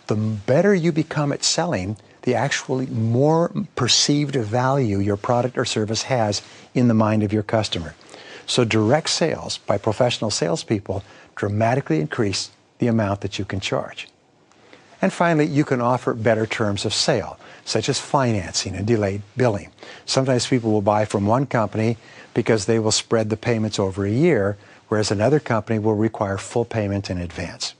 The better you become at selling, the actually more perceived value your product or service has in the mind of your customer. So direct sales by professional salespeople dramatically increase the amount that you can charge. And finally, you can offer better terms of sale, such as financing and delayed billing. Sometimes people will buy from one company because they will spread the payments over a year, whereas another company will require full payment in advance.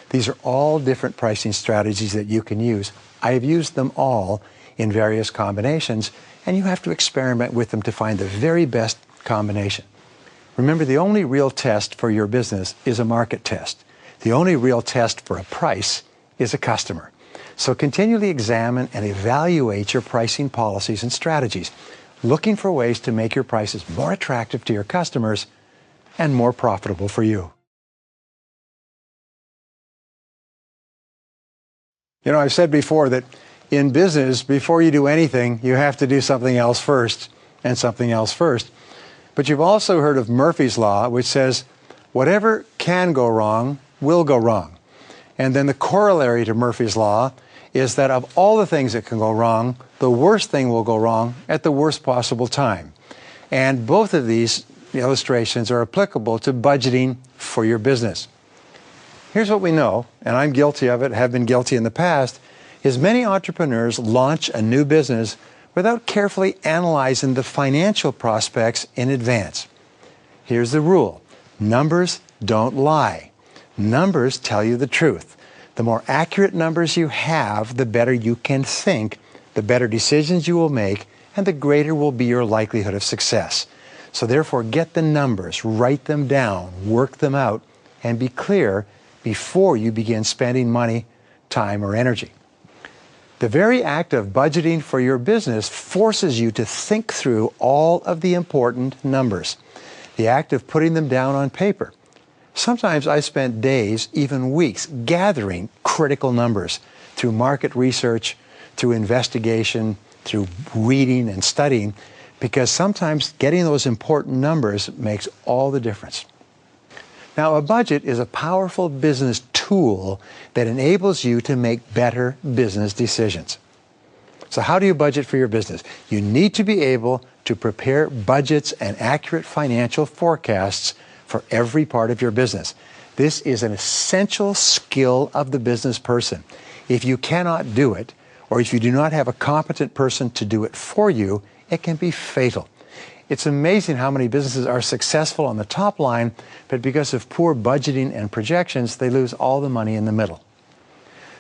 These are all different pricing strategies that you can use. I have used them all in various combinations, and you have to experiment with them to find the very best combination. Remember, the only real test for your business is a market test. The only real test for a price is a customer. So continually examine and evaluate your pricing policies and strategies, looking for ways to make your prices more attractive to your customers and more profitable for you. You know, I've said before that in business, before you do anything, you have to do something else first and something else first. But you've also heard of Murphy's Law, which says whatever can go wrong will go wrong. And then the corollary to Murphy's Law is that of all the things that can go wrong, the worst thing will go wrong at the worst possible time. And both of these illustrations are applicable to budgeting for your business. Here's what we know, and I'm guilty of it, have been guilty in the past, is many entrepreneurs launch a new business without carefully analyzing the financial prospects in advance. Here's the rule. Numbers don't lie. Numbers tell you the truth. The more accurate numbers you have, the better you can think, the better decisions you will make, and the greater will be your likelihood of success. So therefore, get the numbers, write them down, work them out, and be clear before you begin spending money, time, or energy. The very act of budgeting for your business forces you to think through all of the important numbers. The act of putting them down on paper. Sometimes I spent days, even weeks, gathering critical numbers through market research, through investigation, through reading and studying, because sometimes getting those important numbers makes all the difference. Now, a budget is a powerful business tool that enables you to make better business decisions. So how do you budget for your business? You need to be able to prepare budgets and accurate financial forecasts for every part of your business. This is an essential skill of the business person. If you cannot do it, or if you do not have a competent person to do it for you, it can be fatal. It's amazing how many businesses are successful on the top line, but because of poor budgeting and projections, they lose all the money in the middle.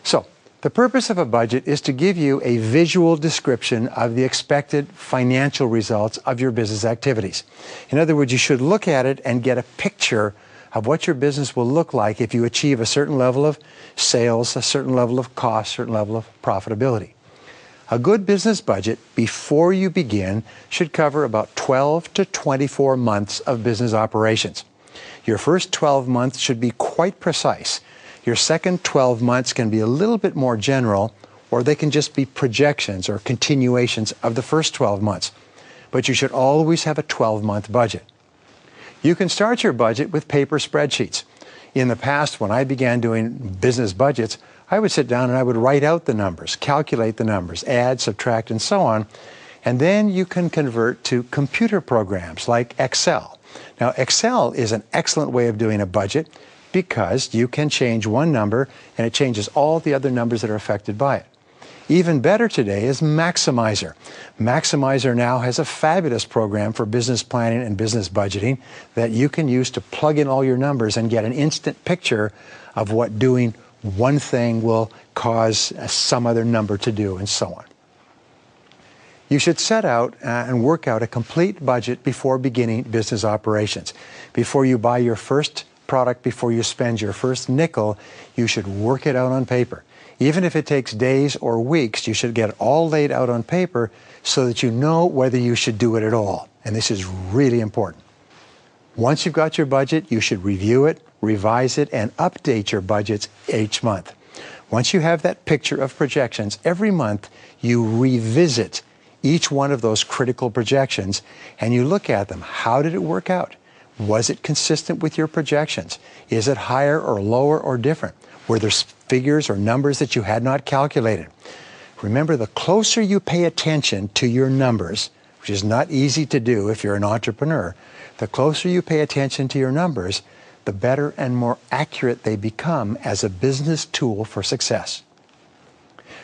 So, the purpose of a budget is to give you a visual description of the expected financial results of your business activities. In other words, you should look at it and get a picture of what your business will look like if you achieve a certain level of sales, a certain level of cost, a certain level of profitability. A good business budget before you begin should cover about 12 to 24 months of business operations. Your first 12 months should be quite precise. Your second 12 months can be a little bit more general, or they can just be projections or continuations of the first 12 months. But you should always have a 12-month budget. You can start your budget with paper spreadsheets. In the past, when I began doing business budgets, I would sit down and I would write out the numbers, calculate the numbers, add, subtract, and so on. And then you can convert to computer programs like Excel. Now, Excel is an excellent way of doing a budget because you can change one number and it changes all the other numbers that are affected by it. Even better today is Maximizer. Maximizer now has a fabulous program for business planning and business budgeting that you can use to plug in all your numbers and get an instant picture of what doing one thing will cause some other number to do, and so on. You should set out and work out a complete budget before beginning business operations. Before you buy your first product, before you spend your first nickel, you should work it out on paper. Even if it takes days or weeks, you should get it all laid out on paper so that you know whether you should do it at all. And this is really important. Once you've got your budget, you should review it, revise it, and update your budgets each month. Once you have that picture of projections, every month you revisit each one of those critical projections and you look at them. How did it work out? Was it consistent with your projections? Is it higher or lower or different? Were there figures or numbers that you had not calculated? Remember, the closer you pay attention to your numbers, which is not easy to do if you're an entrepreneur, the closer you pay attention to your numbers, the better and more accurate they become as a business tool for success.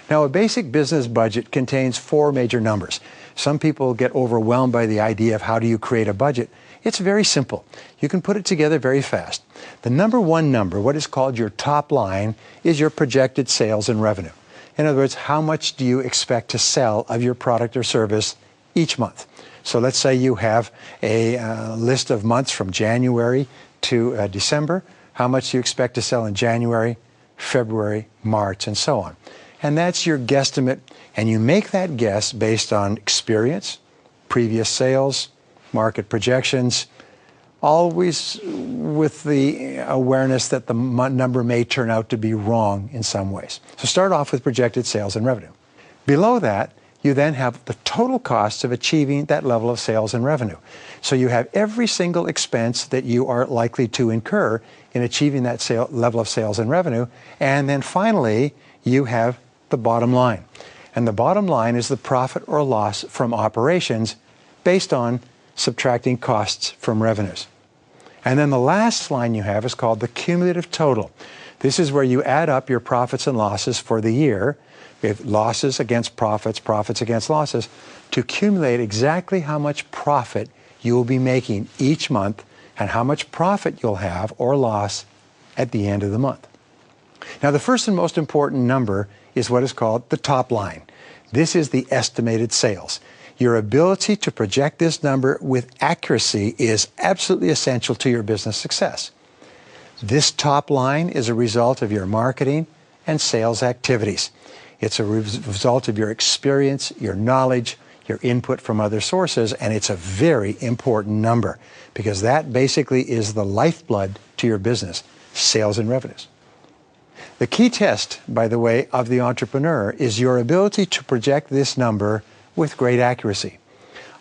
Now, a basic business budget contains 4 major numbers. Some people get overwhelmed by the idea of how do you create a budget. It's very simple. You can put it together very fast. The number 1 number, what is called your top line, is your projected sales and revenue. In other words, how much do you expect to sell of your product or service each month? So let's say you have a list of months from January to December. How much do you expect to sell in January, February, March, and so on? And that's your guesstimate, and you make that guess based on experience, previous sales, market projections, always with the awareness that the number may turn out to be wrong in some ways. So start off with projected sales and revenue. Below that, you then have the total costs of achieving that level of sales and revenue. So you have every single expense that you are likely to incur in achieving that level of sales and revenue. And then finally, you have the bottom line. And the bottom line is the profit or loss from operations based on subtracting costs from revenues. And then the last line you have is called the cumulative total. This is where you add up your profits and losses for the year, with losses against profits, profits against losses, to accumulate exactly how much profit you will be making each month and how much profit you'll have or loss at the end of the month. Now, the first and most important number is what is called the top line. This is the estimated sales. Your ability to project this number with accuracy is absolutely essential to your business success. This top line is a result of your marketing and sales activities. It's a result of your experience, your knowledge, your input from other sources, and it's a very important number because that basically is the lifeblood to your business, sales and revenues. The key test, by the way, of the entrepreneur is your ability to project this number with great accuracy.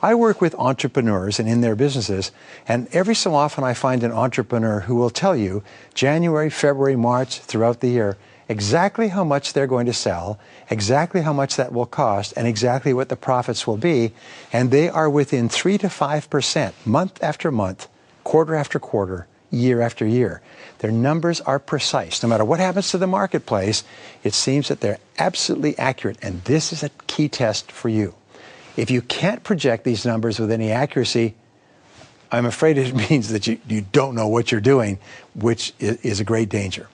I work with entrepreneurs and in their businesses, and every so often I find an entrepreneur who will tell you January, February, March, throughout the year, exactly how much they're going to sell, exactly how much that will cost, and exactly what the profits will be, and they are within 3 to 5% month after month, quarter after quarter, year after year. Their numbers are precise. No matter what happens to the marketplace, it seems that they're absolutely accurate, and this is a key test for you. If you can't project these numbers with any accuracy, I'm afraid it means that you don't know what you're doing, which is a great danger.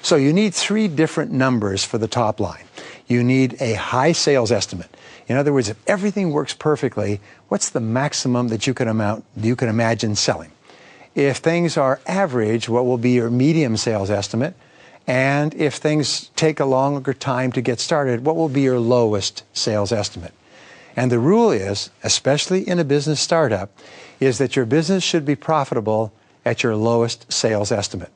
So you need 3 different numbers for the top line. You need a high sales estimate. In other words, if everything works perfectly, what's the maximum that you can imagine selling? If things are average, what will be your medium sales estimate? And if things take a longer time to get started, what will be your lowest sales estimate? And the rule is, especially in a business startup, is that your business should be profitable at your lowest sales estimate.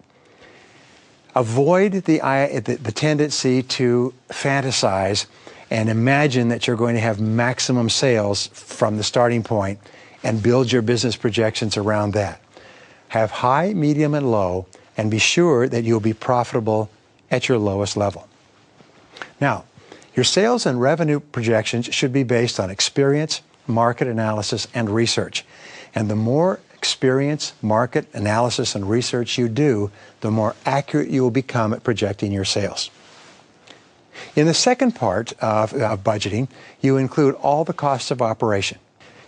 Avoid the tendency to fantasize and imagine that you're going to have maximum sales from the starting point and build your business projections around that. Have high, medium, and low, and be sure that you'll be profitable at your lowest level. Now, your sales and revenue projections should be based on experience, market analysis, and research. And the more experience, market analysis, and research you do, the more accurate you will become at projecting your sales. In the second part of budgeting, you include all the costs of operation.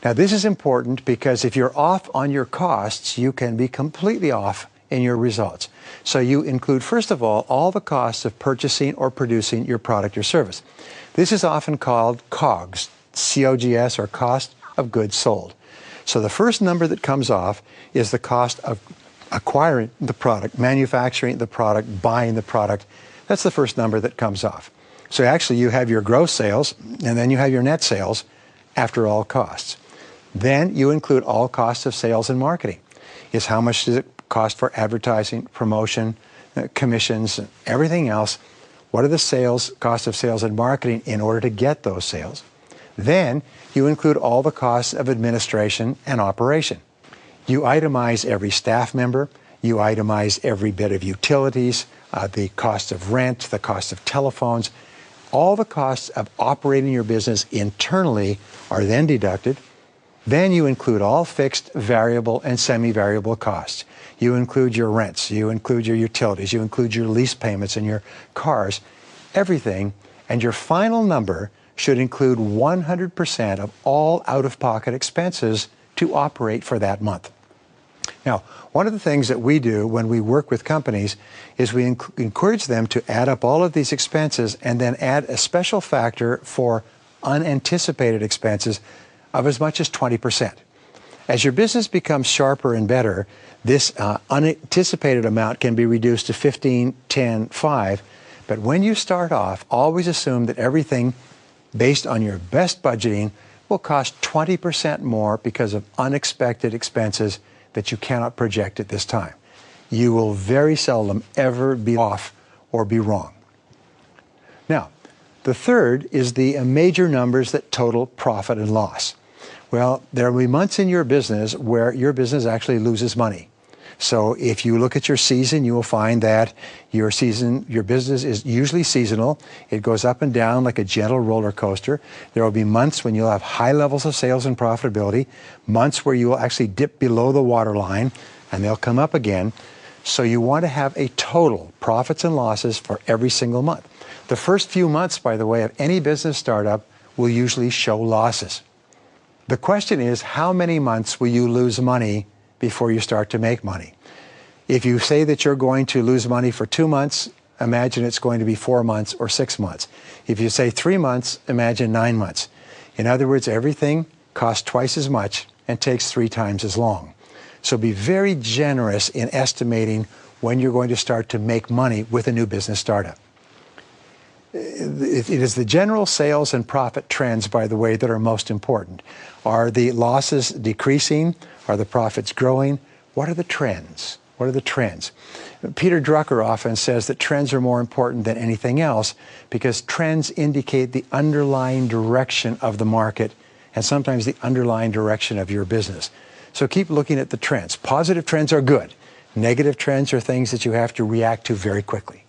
Now, this is important because if you're off on your costs, you can be completely off in your results. So you include, first of all the costs of purchasing or producing your product or service. This is often called COGS, COGS, or cost of goods sold. So the first number that comes off is the cost of acquiring the product, manufacturing the product, buying the product. That's the first number that comes off. So actually you have your gross sales, and then you have your net sales after all costs. Then you include all costs of sales and marketing. Is how much does it cost for advertising, promotion, commissions, and everything else. What are the cost of sales and marketing in order to get those sales? Then you include all the costs of administration and operation. You itemize every staff member. You itemize every bit of utilities, the cost of rent, the cost of telephones. All the costs of operating your business internally are then deducted. Then you include all fixed, variable, and semi-variable costs. You include your rents, you include your utilities, you include your lease payments and your cars, everything, and your final number should include 100% of all out-of-pocket expenses to operate for that month. Now, one of the things that we do when we work with companies is we encourage them to add up all of these expenses and then add a special factor for unanticipated expenses of as much as 20%. As your business becomes sharper and better, this unanticipated amount can be reduced to 15, 10, 5. But when you start off, always assume that everything based on your best budgeting will cost 20% more because of unexpected expenses that you cannot project at this time. You will very seldom ever be off or be wrong. Now, the third is the major numbers that total profit and loss. Well, there will be months in your business where your business actually loses money. So if you look at your season, you will find that your business is usually seasonal. It goes up and down like a gentle roller coaster. There will be months when you'll have high levels of sales and profitability, months where you will actually dip below the waterline, and they'll come up again. So you want to have a total profits and losses for every single month. The first few months, by the way, of any business startup will usually show losses. The question is, how many months will you lose money before you start to make money? If you say that you're going to lose money for 2 months, imagine it's going to be 4 months or 6 months. If you say 3 months, imagine 9 months. In other words, everything costs twice as much and takes 3 times as long. So be very generous in estimating when you're going to start to make money with a new business startup. It is the general sales and profit trends, by the way, that are most important. Are the losses decreasing? Are the profits growing? What are the trends? What are the trends? Peter Drucker often says that trends are more important than anything else because trends indicate the underlying direction of the market and sometimes the underlying direction of your business. So keep looking at the trends. Positive trends are good. Negative trends are things that you have to react to very quickly.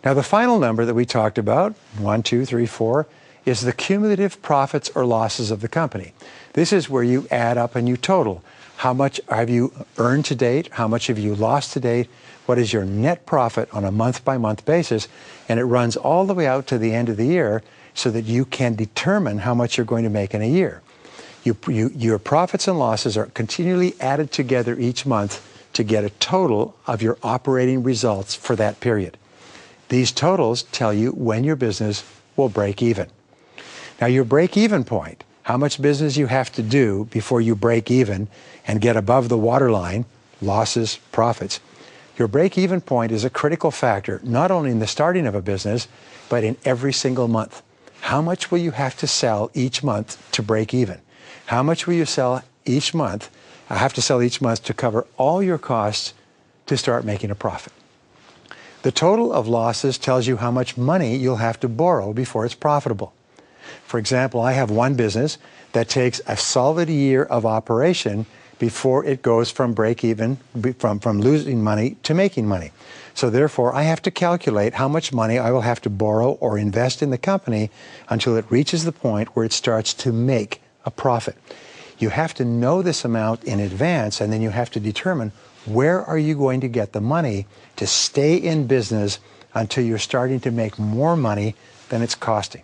Now, the final number that we talked about, 1, 2, 3, 4, is the cumulative profits or losses of the company. This is where you add up and you total. How much have you earned to date? How much have you lost to date? What is your net profit on a month-by-month basis? And it runs all the way out to the end of the year so that you can determine how much you're going to make in a year. Your profits and losses are continually added together each month to get a total of your operating results for that period. These totals tell you when your business will break even. Now, your break-even point, how much business you have to do before you break even and get above the waterline, losses, profits. Your break-even point is a critical factor, not only in the starting of a business, but in every single month. How much will you have to sell each month to break even? How much will you sell each month? Have to sell each month to cover all your costs to start making a profit. The total of losses tells you how much money you'll have to borrow before it's profitable. For example, I have one business that takes a solid year of operation before it goes from break even, from losing money to making money. So therefore, I have to calculate how much money I will have to borrow or invest in the company until it reaches the point where it starts to make a profit. You have to know this amount in advance, and then you have to determine where are you going to get the money to stay in business until you're starting to make more money than it's costing.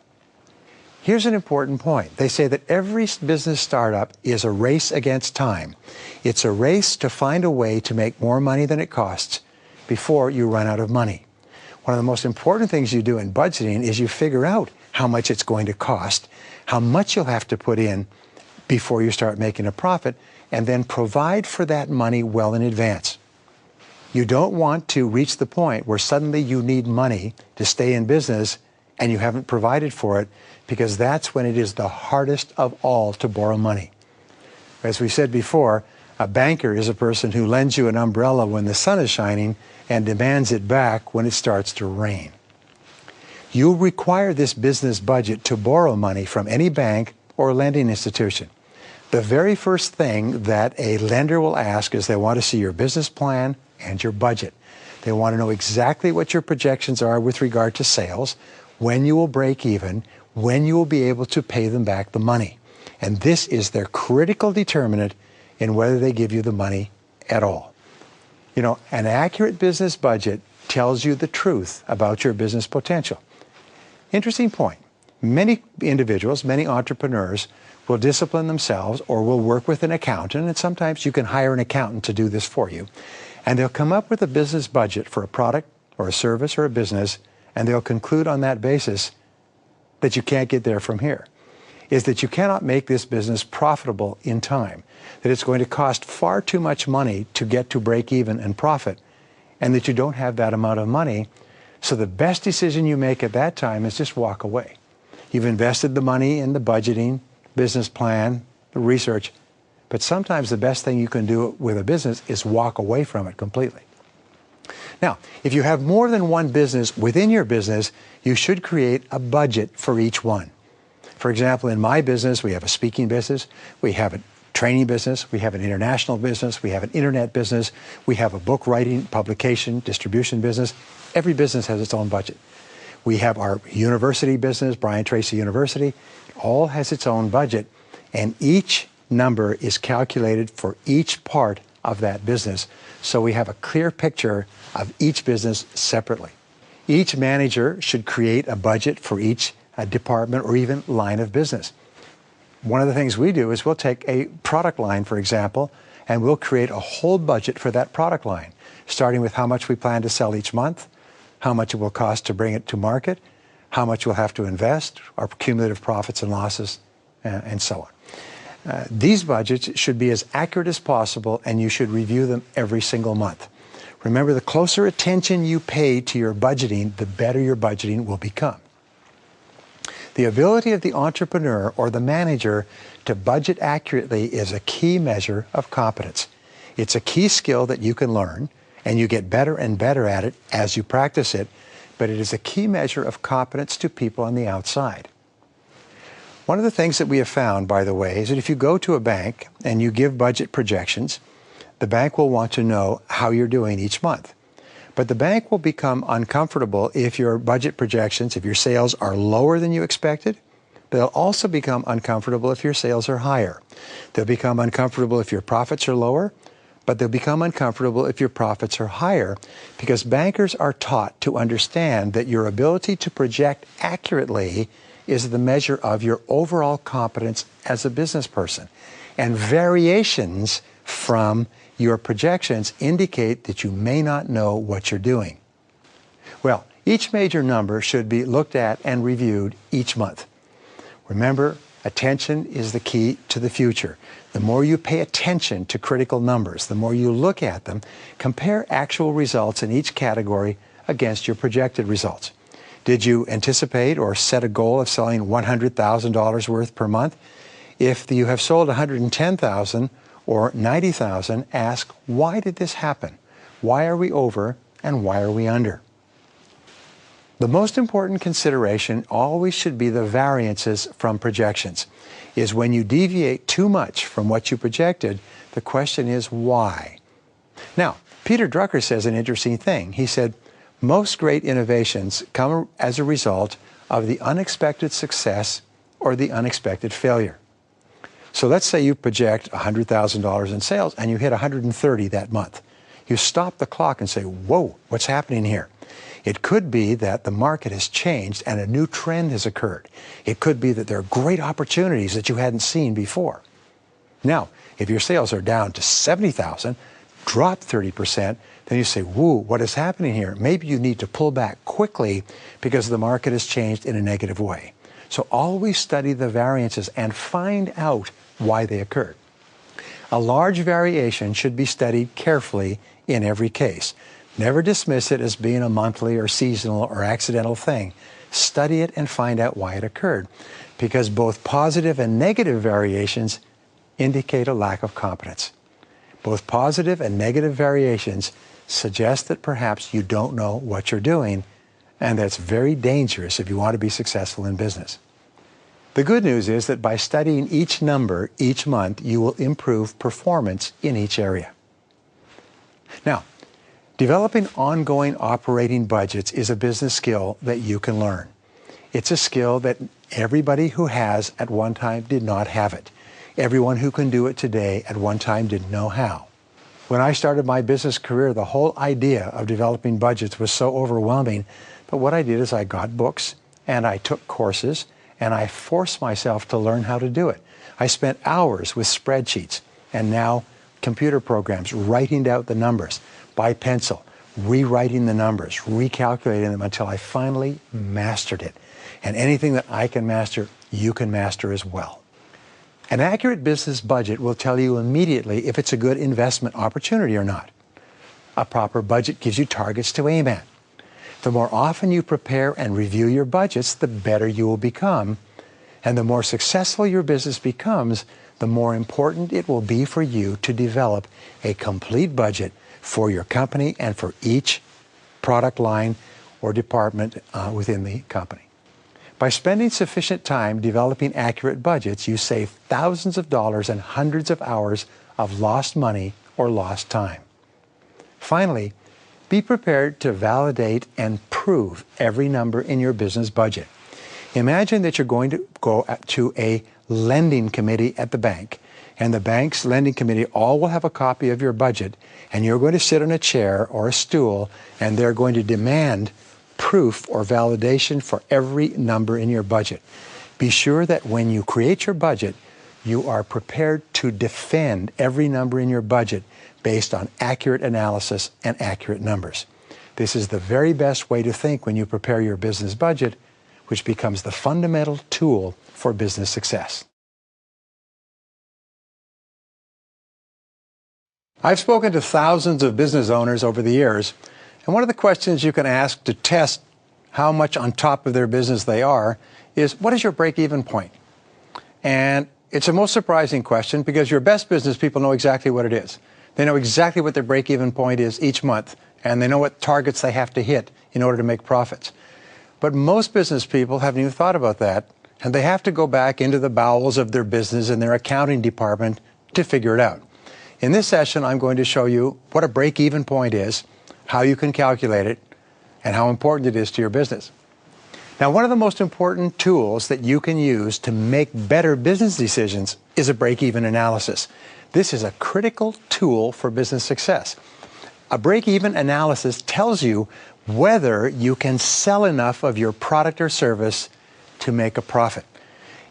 Here's an important point. They say that every business startup is a race against time. It's a race to find a way to make more money than it costs before you run out of money. One of the most important things you do in budgeting is you figure out how much it's going to cost, how much you'll have to put in before you start making a profit, and then provide for that money well in advance. You don't want to reach the point where suddenly you need money to stay in business and you haven't provided for it, because that's when it is the hardest of all to borrow money. As we said before, a banker is a person who lends you an umbrella when the sun is shining and demands it back when it starts to rain. You'll require this business budget to borrow money from any bank or lending institution. The very first thing that a lender will ask is they want to see your business plan and your budget. They want to know exactly what your projections are with regard to sales, when you will break even, when you will be able to pay them back the money. And this is their critical determinant in whether they give you the money at all. You know, an accurate business budget tells you the truth about your business potential. Interesting point. Many individuals, many entrepreneurs will discipline themselves or will work with an accountant, and sometimes you can hire an accountant to do this for you. And they'll come up with a business budget for a product or a service or a business, and they'll conclude on that basis that you can't get there from here. Is that you cannot make this business profitable in time, that it's going to cost far too much money to get to break even and profit, and that you don't have that amount of money. So the best decision you make at that time is just walk away. You've invested the money in the budgeting, business plan, the research, but sometimes the best thing you can do with a business is walk away from it completely. Now, if you have more than one business within your business, you should create a budget for each one. For example, in my business, we have a speaking business, we have a training business, we have an international business, we have an internet business, we have a book writing, publication, distribution business. Every business has its own budget. We have our university business, Brian Tracy University, all has its own budget, and each number is calculated for each part of that business, so we have a clear picture of each business separately. Each manager should create a budget for each department or even line of business. One of the things we do is we'll take a product line, for example, and we'll create a whole budget for that product line, starting with how much we plan to sell each month, how much it will cost to bring it to market, how much we'll have to invest, our cumulative profits and losses, and so on. These budgets should be as accurate as possible, and you should review them every single month. Remember, the closer attention you pay to your budgeting, the better your budgeting will become. The ability of the entrepreneur or the manager to budget accurately is a key measure of competence. It's a key skill that you can learn, and you get better and better at it as you practice it, but it is a key measure of competence to people on the outside. One of the things that we have found, by the way, is that if you go to a bank and you give budget projections, the bank will want to know how you're doing each month. But the bank will become uncomfortable if your budget projections, if your sales are lower than you expected. They'll also become uncomfortable if your sales are higher. They'll become uncomfortable if your profits are lower, but they'll become uncomfortable if your profits are higher, because bankers are taught to understand that your ability to project accurately is the measure of your overall competence as a business person. And variations from your projections indicate that you may not know what you're doing. Well, each major number should be looked at and reviewed each month. Remember, attention is the key to the future. The more you pay attention to critical numbers, the more you look at them, compare actual results in each category against your projected results. Did you anticipate or set a goal of selling $100,000 worth per month? If you have sold $110,000 or $90,000, ask, why did this happen? Why are we over and why are we under? The most important consideration always should be the variances from projections. Is when you deviate too much from what you projected, the question is why? Now, Peter Drucker says an interesting thing. He said, most great innovations come as a result of the unexpected success or the unexpected failure. So let's say you project $100,000 in sales and you hit 130 that month. You stop the clock and say, whoa, what's happening here? It could be that the market has changed and a new trend has occurred. It could be that there are great opportunities that you hadn't seen before. Now, if your sales are down to 70,000, drop 30%, then you say, whoa, what is happening here? Maybe you need to pull back quickly because the market has changed in a negative way. So always study the variances and find out why they occurred. A large variation should be studied carefully in every case. Never dismiss it as being a monthly or seasonal or accidental thing. Study it and find out why it occurred, because both positive and negative variations indicate a lack of competence. Both positive and negative variations suggest that perhaps you don't know what you're doing, and that's very dangerous if you want to be successful in business. The good news is that by studying each number each month, you will improve performance in each area. Now, developing ongoing operating budgets is a business skill that you can learn. It's a skill that everybody who has at one time did not have it. Everyone who can do it today at one time didn't know how. When I started my business career, the whole idea of developing budgets was so overwhelming, but what I did is I got books and I took courses and I forced myself to learn how to do it. I spent hours with spreadsheets and now computer programs writing out the numbers by pencil, rewriting the numbers, recalculating them until I finally mastered it. And anything that I can master, you can master as well. An accurate business budget will tell you immediately if it's a good investment opportunity or not. A proper budget gives you targets to aim at. The more often you prepare and review your budgets, the better you will become. And the more successful your business becomes, the more important it will be for you to develop a complete budget for your company and for each product line or department within the company. By spending sufficient time developing accurate budgets, you save thousands of dollars and hundreds of hours of lost money or lost time. Finally, be prepared to validate and prove every number in your business budget. Imagine that you're going to go to a lending committee at the bank, and the bank's lending committee all will have a copy of your budget, and you're going to sit on a chair or a stool, and they're going to demand proof or validation for every number in your budget. Be sure that when you create your budget, you are prepared to defend every number in your budget based on accurate analysis and accurate numbers. This is the very best way to think when you prepare your business budget, which becomes the fundamental tool for business success. I've spoken to thousands of business owners over the years, and one of the questions you can ask to test how much on top of their business they are is, what is your break-even point? And it's a most surprising question because your best business people know exactly what it is. They know exactly what their break-even point is each month, and they know what targets they have to hit in order to make profits. But most business people haven't even thought about that, and they have to go back into the bowels of their business and their accounting department to figure it out. In this session, I'm going to show you what a break-even point is, how you can calculate it, and how important it is to your business. Now, one of the most important tools that you can use to make better business decisions is a break-even analysis. This is a critical tool for business success. A break-even analysis tells you whether you can sell enough of your product or service to make a profit.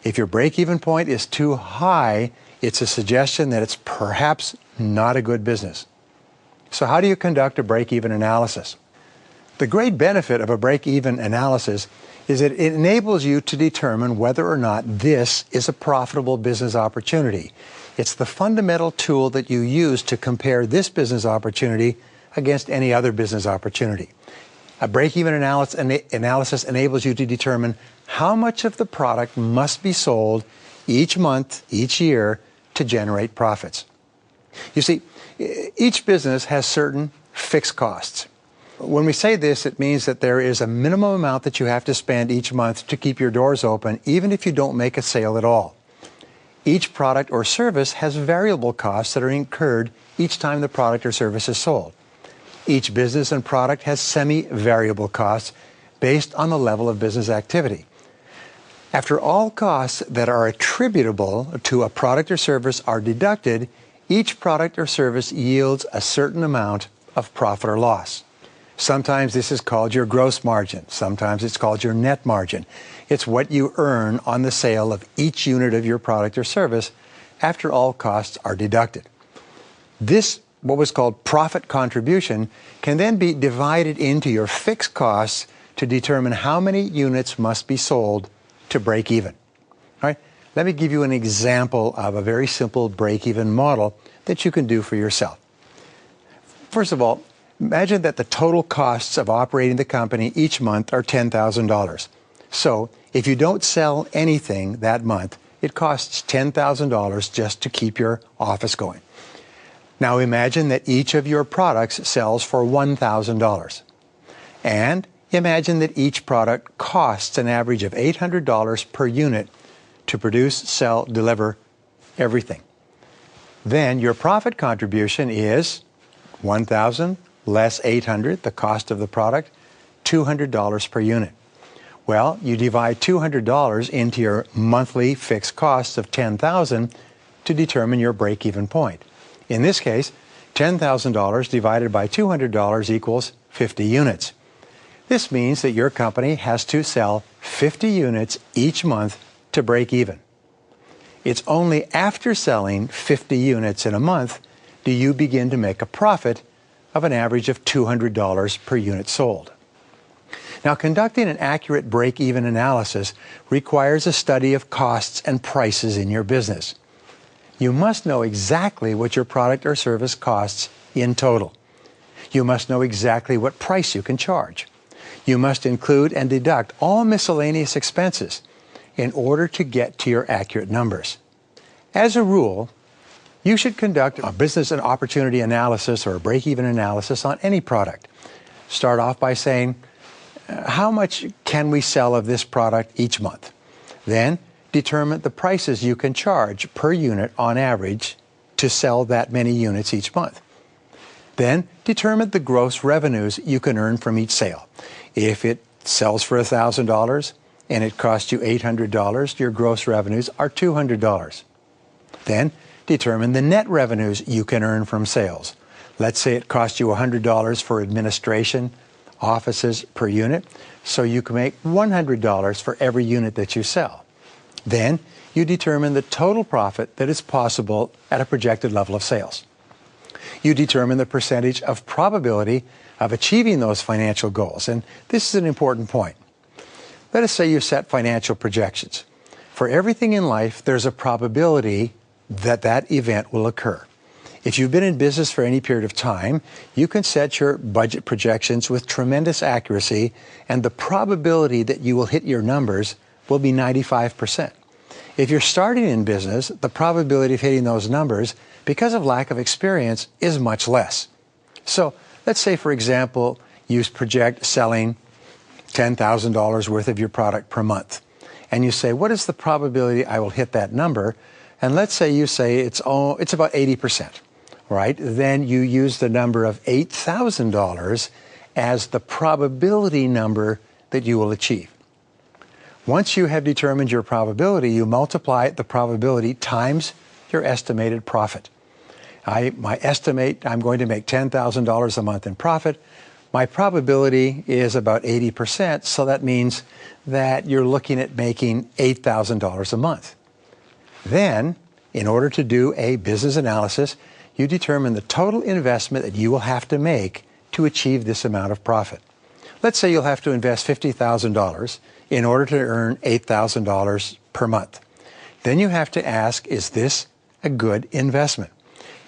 If your break-even point is too high, it's a suggestion that it's perhaps not a good business. So how do you conduct a break-even analysis? The great benefit of a break-even analysis is that it enables you to determine whether or not this is a profitable business opportunity. It's the fundamental tool that you use to compare this business opportunity against any other business opportunity. A break-even analysis enables you to determine how much of the product must be sold each month, each year, to generate profits. You see, each business has certain fixed costs. When we say this, it means that there is a minimum amount that you have to spend each month to keep your doors open, even if you don't make a sale at all. Each product or service has variable costs that are incurred each time the product or service is sold. Each business and product has semi-variable costs based on the level of business activity. After all costs that are attributable to a product or service are deducted, each product or service yields a certain amount of profit or loss. Sometimes this is called your gross margin. Sometimes it's called your net margin. It's what you earn on the sale of each unit of your product or service after all costs are deducted. This, what was called profit contribution, can then be divided into your fixed costs to determine how many units must be sold to break even. All right, let me give you an example of a very simple break-even model that you can do for yourself. First of all, imagine that the total costs of operating the company each month are $10,000. So if you don't sell anything that month, it costs $10,000 just to keep your office going. Now imagine that each of your products sells for $1,000. And imagine that each product costs an average of $800 per unit to produce, sell, deliver everything. Then your profit contribution is $1,000 less $800, the cost of the product, $200 per unit. Well, you divide $200 into your monthly fixed costs of $10,000 to determine your break-even point. In this case, $10,000 divided by $200 equals 50 units. This means that your company has to sell 50 units each month to break even. It's only after selling 50 units in a month do you begin to make a profit of an average of $200 per unit sold. Now, conducting an accurate break-even analysis requires a study of costs and prices in your business. You must know exactly what your product or service costs in total. You must know exactly what price you can charge. You must include and deduct all miscellaneous expenses in order to get to your accurate numbers. As a rule, you should conduct a business and opportunity analysis or a break-even analysis on any product. Start off by saying, how much can we sell of this product each month? Then determine the prices you can charge per unit on average to sell that many units each month. Then determine the gross revenues you can earn from each sale. If it sells for $1,000 and it costs you $800, your gross revenues are $200. Then determine the net revenues you can earn from sales. Let's say it costs you $100 for administration, offices per unit, so you can make $100 for every unit that you sell. Then you determine the total profit that is possible at a projected level of sales. You determine the percentage of probability of achieving those financial goals, and this is an important point. Let us say you set financial projections. For everything in life, there's a probability that that event will occur. If you've been in business for any period of time, you can set your budget projections with tremendous accuracy, and the probability that you will hit your numbers will be 95%. If you're starting in business, the probability of hitting those numbers, because of lack of experience, is much less. So let's say, for example, you project selling $10,000 worth of your product per month. And you say, what is the probability I will hit that number? And let's say you say it's about 80%. Right? Then you use the number of $8,000 as the probability number that you will achieve. Once you have determined your probability, you multiply the probability times your estimated profit. I estimate I'm going to make $10,000 a month in profit. My probability is about 80%, so that means that you're looking at making $8,000 a month. Then, in order to do a business analysis, you determine the total investment that you will have to make to achieve this amount of profit. Let's say you'll have to invest $50,000 in order to earn $8,000 per month. Then you have to ask, is this a good investment?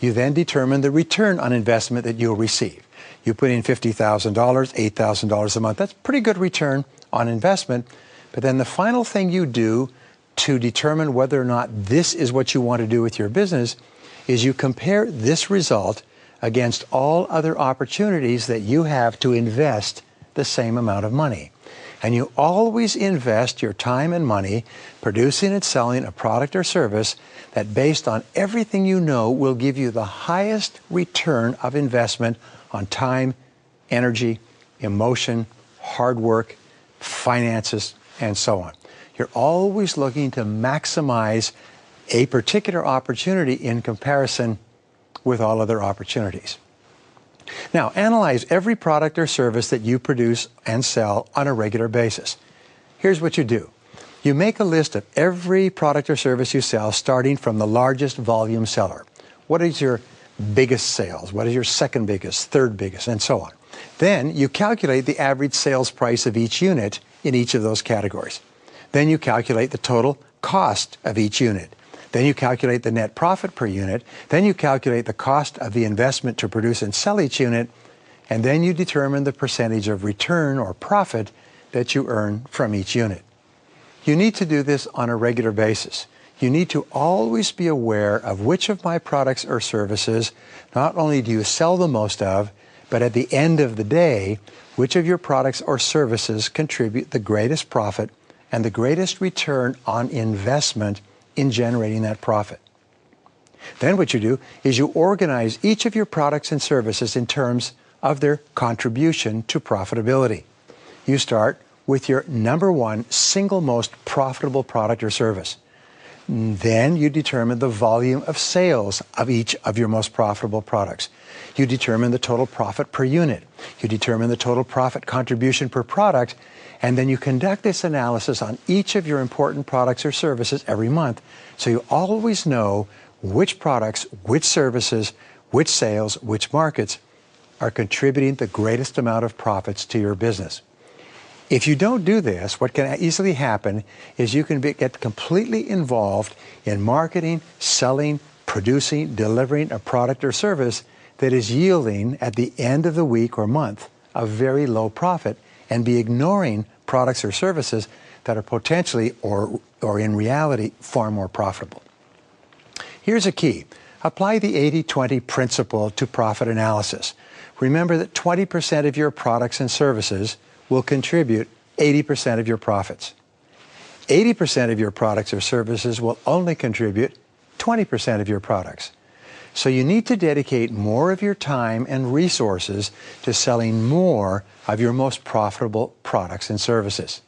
You then determine the return on investment that you'll receive. You put in $50,000, $8,000 a month. That's a pretty good return on investment. But then the final thing you do to determine whether or not this is what you want to do with your business is you compare this result against all other opportunities that you have to invest the same amount of money. And you always invest your time and money producing and selling a product or service that, based on everything you know, will give you the highest return of investment on time, energy, emotion, hard work, finances, and so on. You're always looking to maximize a particular opportunity in comparison with all other opportunities. Now, analyze every product or service that you produce and sell on a regular basis. Here's what you do. You make a list of every product or service you sell, starting from the largest volume seller. What is your biggest sales? What is your second biggest, third biggest, and so on. Then you calculate the average sales price of each unit in each of those categories. Then you calculate the total cost of each unit. Then you calculate the net profit per unit. Then you calculate the cost of the investment to produce and sell each unit. And then you determine the percentage of return or profit that you earn from each unit. You need to do this on a regular basis. You need to always be aware of which of my products or services not only do you sell the most of, but at the end of the day, which of your products or services contribute the greatest profit and the greatest return on investment in generating that profit. Then what you do is you organize each of your products and services in terms of their contribution to profitability. You start with your number one single most profitable product or service. Then you determine the volume of sales of each of your most profitable products. You determine the total profit per unit. You determine the total profit contribution per product, and then you conduct this analysis on each of your important products or services every month, so you always know which products, which services, which sales, which markets are contributing the greatest amount of profits to your business. If you don't do this, what can easily happen is you can get completely involved in marketing, selling, producing, delivering a product or service that is yielding at the end of the week or month a very low profit, and be ignoring products or services that are potentially or in reality far more profitable. Here's a key. Apply the 80-20 principle to profit analysis. Remember that 20% of your products and services will contribute 80% of your profits. 80% of your products or services will only contribute 20% of your products. So you need to dedicate more of your time and resources to selling more of your most profitable products and services.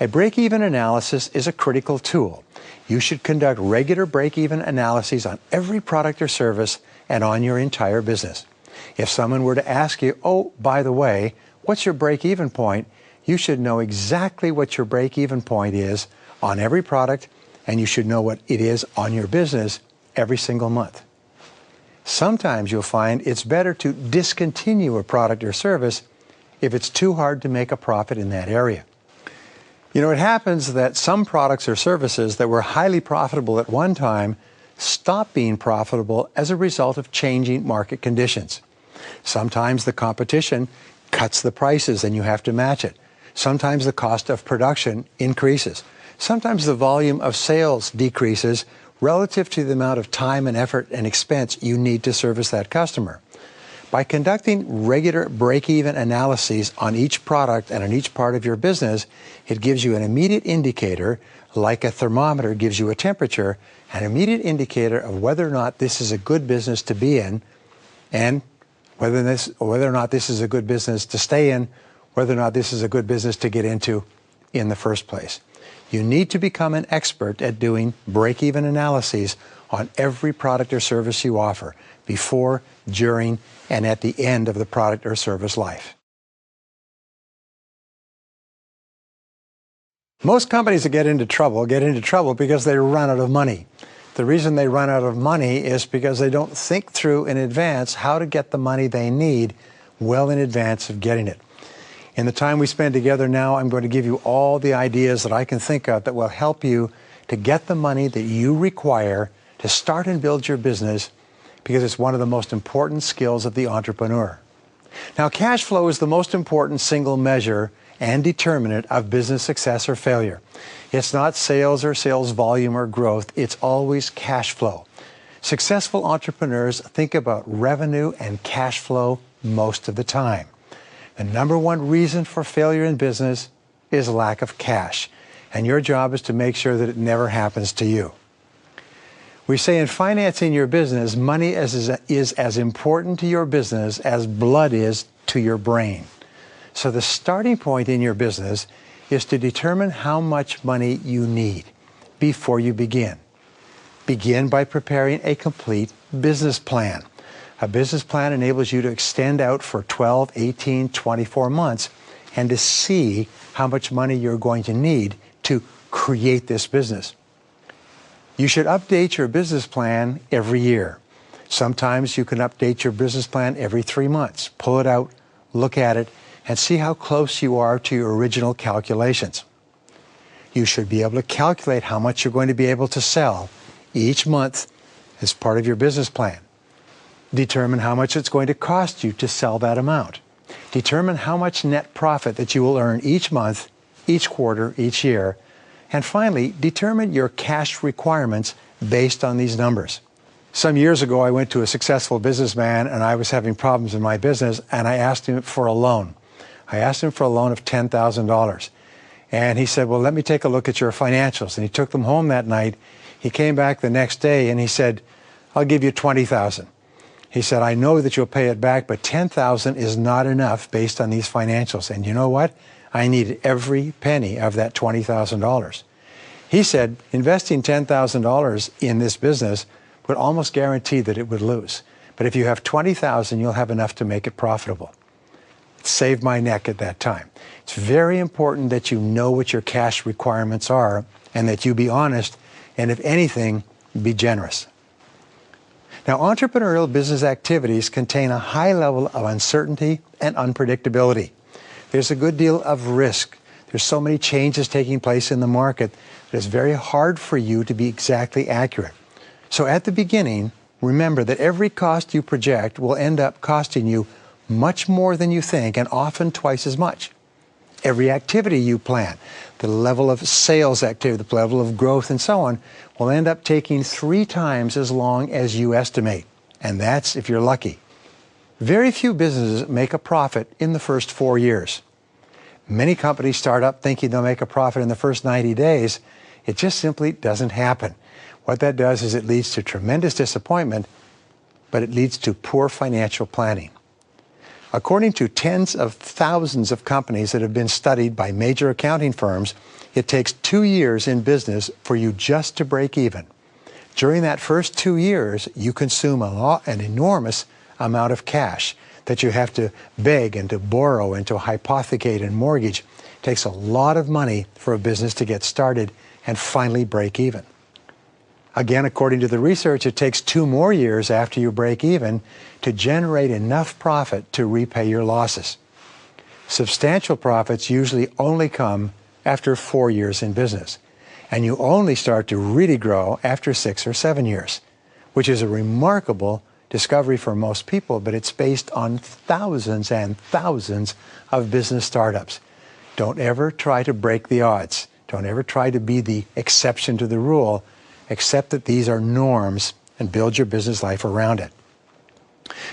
A break-even analysis is a critical tool. You should conduct regular break-even analyses on every product or service and on your entire business. If someone were to ask you, oh, by the way, what's your break-even point? You should know exactly what your break-even point is on every product, and you should know what it is on your business every single month. Sometimes you'll find it's better to discontinue a product or service if it's too hard to make a profit in that area. You know, it happens that some products or services that were highly profitable at one time stop being profitable as a result of changing market conditions. Sometimes the competition cuts the prices and you have to match it. Sometimes the cost of production increases. Sometimes the volume of sales decreases relative to the amount of time and effort and expense you need to service that customer. By conducting regular break-even analyses on each product and on each part of your business, it gives you an immediate indicator, like a thermometer gives you a temperature, an immediate indicator of whether or not this is a good business to be in, and whether or not this is a good business to stay in, whether or not this is a good business to get into in the first place. You need to become an expert at doing break-even analyses on every product or service you offer, before, during, and at the end of the product or service life. Most companies that get into trouble because they run out of money. The reason they run out of money is because they don't think through in advance how to get the money they need well in advance of getting it. In the time we spend together now, I'm going to give you all the ideas that I can think of that will help you to get the money that you require to start and build your business, because it's one of the most important skills of the entrepreneur. Now, cash flow is the most important single measure and determinant of business success or failure. It's not sales or sales volume or growth, it's always cash flow. Successful entrepreneurs think about revenue and cash flow most of the time. The number one reason for failure in business is lack of cash, and your job is to make sure that it never happens to you. We say in financing your business, money is as important to your business as blood is to your brain. So the starting point in your business is to determine how much money you need before you begin. Begin by preparing a complete business plan. A business plan enables you to extend out for 12, 18, 24 months and to see how much money you're going to need to create this business. You should update your business plan every year. Sometimes you can update your business plan every 3 months. Pull it out, look at it, and see how close you are to your original calculations. You should be able to calculate how much you're going to be able to sell each month as part of your business plan. Determine how much it's going to cost you to sell that amount. Determine how much net profit that you will earn each month, each quarter, each year. And finally, determine your cash requirements based on these numbers. Some years ago, I went to a successful businessman and I was having problems in my business, and I asked him for a loan. I asked him for a loan of $10,000. And he said, well, let me take a look at your financials. And he took them home that night. He came back the next day and he said, I'll give you $20,000. He said, I know that you'll pay it back, but $10,000 is not enough based on these financials. And you know what? I needed every penny of that $20,000. He said, investing $10,000 in this business would almost guarantee that it would lose. But if you have $20,000, you'll have enough to make it profitable. It saved my neck at that time. It's very important that you know what your cash requirements are and that you be honest, and if anything, be generous. Now, entrepreneurial business activities contain a high level of uncertainty and unpredictability. There's a good deal of risk. There's so many changes taking place in the market that it's very hard for you to be exactly accurate. So at the beginning, remember that every cost you project will end up costing you much more than you think, and often twice as much. Every activity you plan, the level of sales activity, the level of growth, and so on, will end up taking 3 times as long as you estimate. And that's if you're lucky. Very few businesses make a profit in the first 4 years. Many companies start up thinking they'll make a profit in the first 90 days. It just simply doesn't happen. What that does is it leads to tremendous disappointment, but it leads to poor financial planning. According to tens of thousands of companies that have been studied by major accounting firms, it takes 2 years in business for you just to break even. During that first 2 years, you consume an enormous amount of cash that you have to beg and to borrow and to hypothecate and mortgage. It takes a lot of money for a business to get started and finally break even. Again, according to the research, it takes 2 more years after you break even to generate enough profit to repay your losses. Substantial profits usually only come after 4 years in business, and you only start to really grow after 6 or 7 years, which is a remarkable discovery for most people, but it's based on thousands and thousands of business startups. Don't ever try to break the odds. Don't ever try to be the exception to the rule. Accept that these are norms and build your business life around it.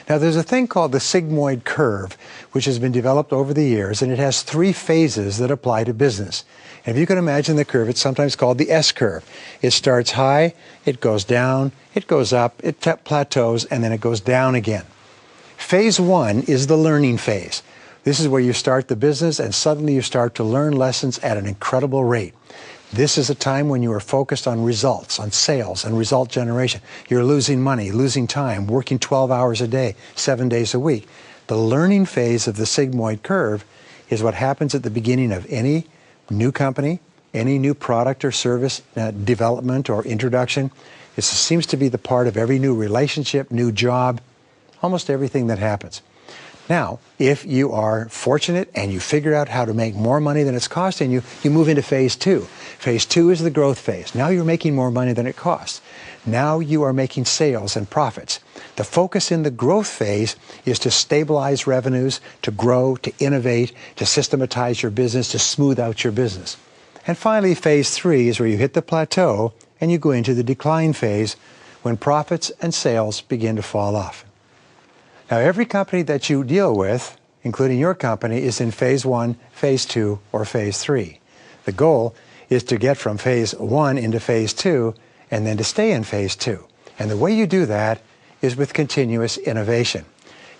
Now, there's a thing called the sigmoid curve, which has been developed over the years, and it has 3 phases that apply to business. And if you can imagine the curve, it's sometimes called the S curve. It starts high, it goes down, it goes up, it plateaus, and then it goes down again. Phase 1 is the learning phase. This is where you start the business and suddenly you start to learn lessons at an incredible rate. This is a time when you are focused on results, on sales, and result generation. You're losing money, losing time, working 12 hours a day, 7 days a week. The learning phase of the sigmoid curve is what happens at the beginning of any new company, any new product or service development or introduction. It seems to be the part of every new relationship, new job, almost everything that happens. Now, if you are fortunate and you figure out how to make more money than it's costing you, you move into phase 2. Phase 2 is the growth phase. Now you're making more money than it costs. Now you are making sales and profits. The focus in the growth phase is to stabilize revenues, to grow, to innovate, to systematize your business, to smooth out your business. And finally, phase 3 is where you hit the plateau and you go into the decline phase when profits and sales begin to fall off. Now, every company that you deal with, including your company, is in phase 1, phase 2, or phase 3. The goal is to get from phase 1 into phase 2 and then to stay in phase 2. And the way you do that is with continuous innovation.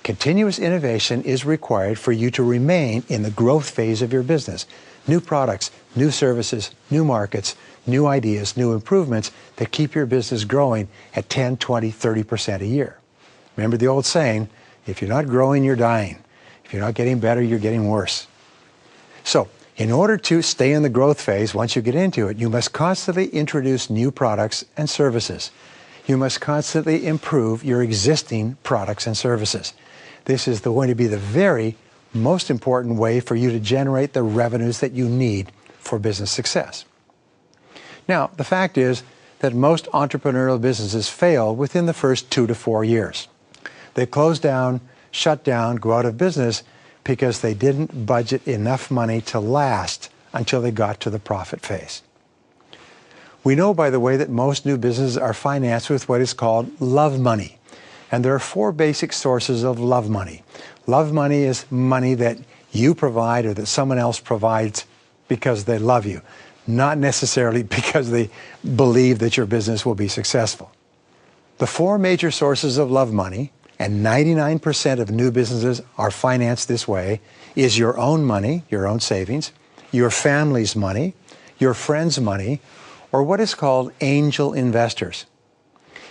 Continuous innovation is required for you to remain in the growth phase of your business. New products, new services, new markets, new ideas, new improvements that keep your business growing at 10, 20, 30% a year. Remember the old saying, if you're not growing, you're dying. If you're not getting better, you're getting worse. So, in order to stay in the growth phase, once you get into it, you must constantly introduce new products and services. You must constantly improve your existing products and services. This is going to be the very most important way for you to generate the revenues that you need for business success. Now, the fact is that most entrepreneurial businesses fail within the first 2 to 4 years. They close down, shut down, go out of business because they didn't budget enough money to last until they got to the profit phase. We know, by the way, that most new businesses are financed with what is called love money. And there are 4 basic sources of love money. Love money is money that you provide or that someone else provides because they love you, not necessarily because they believe that your business will be successful. The 4 major sources of love money, and 99% of new businesses are financed this way, is your own money, your own savings, your family's money, your friends' money, or what is called angel investors.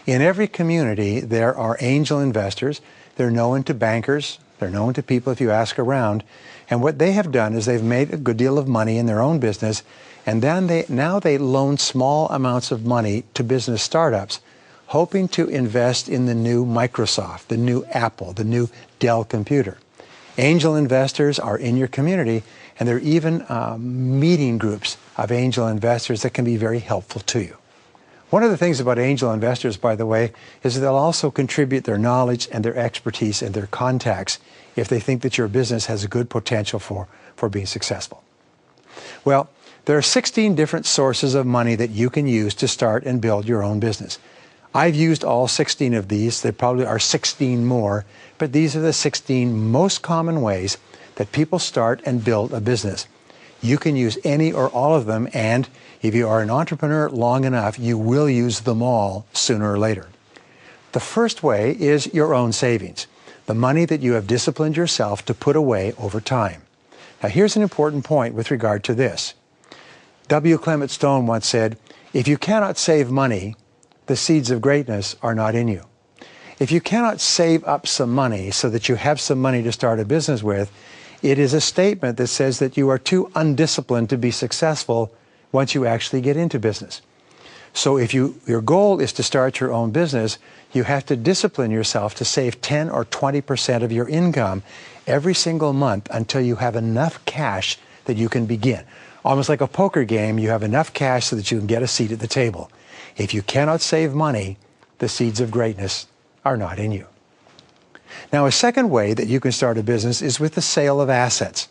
In every community, there are angel investors. They're known to bankers. They're known to people if you ask around. And what they have done is they've made a good deal of money in their own business, and then now they loan small amounts of money to business startups, hoping to invest in the new Microsoft, the new Apple, the new Dell computer. Angel investors are in your community, and there are even meeting groups of angel investors that can be very helpful to you. One of the things about angel investors, by the way, is that they'll also contribute their knowledge and their expertise and their contacts if they think that your business has a good potential for being successful. Well, there are 16 different sources of money that you can use to start and build your own business. I've used all 16 of these. There probably are 16 more, but these are the 16 most common ways that people start and build a business. You can use any or all of them, and if you are an entrepreneur long enough, you will use them all sooner or later. The first way is your own savings, the money that you have disciplined yourself to put away over time. Now, here's an important point with regard to this. W. Clement Stone once said, "If you cannot save money, the seeds of greatness are not in you." If you cannot save up some money so that you have some money to start a business with, it is a statement that says that you are too undisciplined to be successful once you actually get into business. So if your goal is to start your own business, you have to discipline yourself to save 10 or 20% of your income every single month until you have enough cash that you can begin. Almost like a poker game, you have enough cash so that you can get a seat at the table. If you cannot save money, the seeds of greatness are not in you. Now, a second way that you can start a business is with the sale of assets.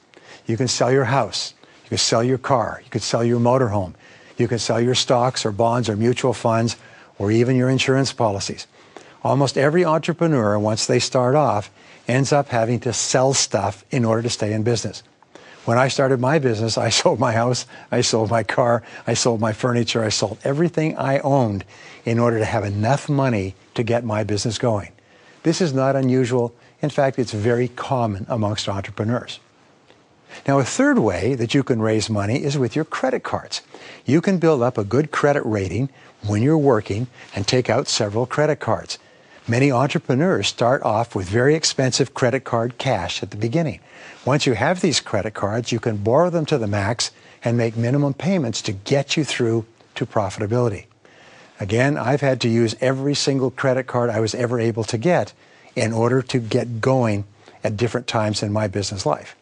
You can sell your house. You can sell your car. You can sell your motorhome. You can sell your stocks or bonds or mutual funds or even your insurance policies. Almost every entrepreneur, once they start off, ends up having to sell stuff in order to stay in business. When I started my business, I sold my house, I sold my car, I sold my furniture, I sold everything I owned in order to have enough money to get my business going. This is not unusual. In fact, it's very common amongst entrepreneurs. Now, a third way that you can raise money is with your credit cards. You can build up a good credit rating when you're working and take out several credit cards. Many entrepreneurs start off with very expensive credit card cash at the beginning. Once you have these credit cards, you can borrow them to the max and make minimum payments to get you through to profitability. Again, I've had to use every single credit card I was ever able to get in order to get going at different times in my business life.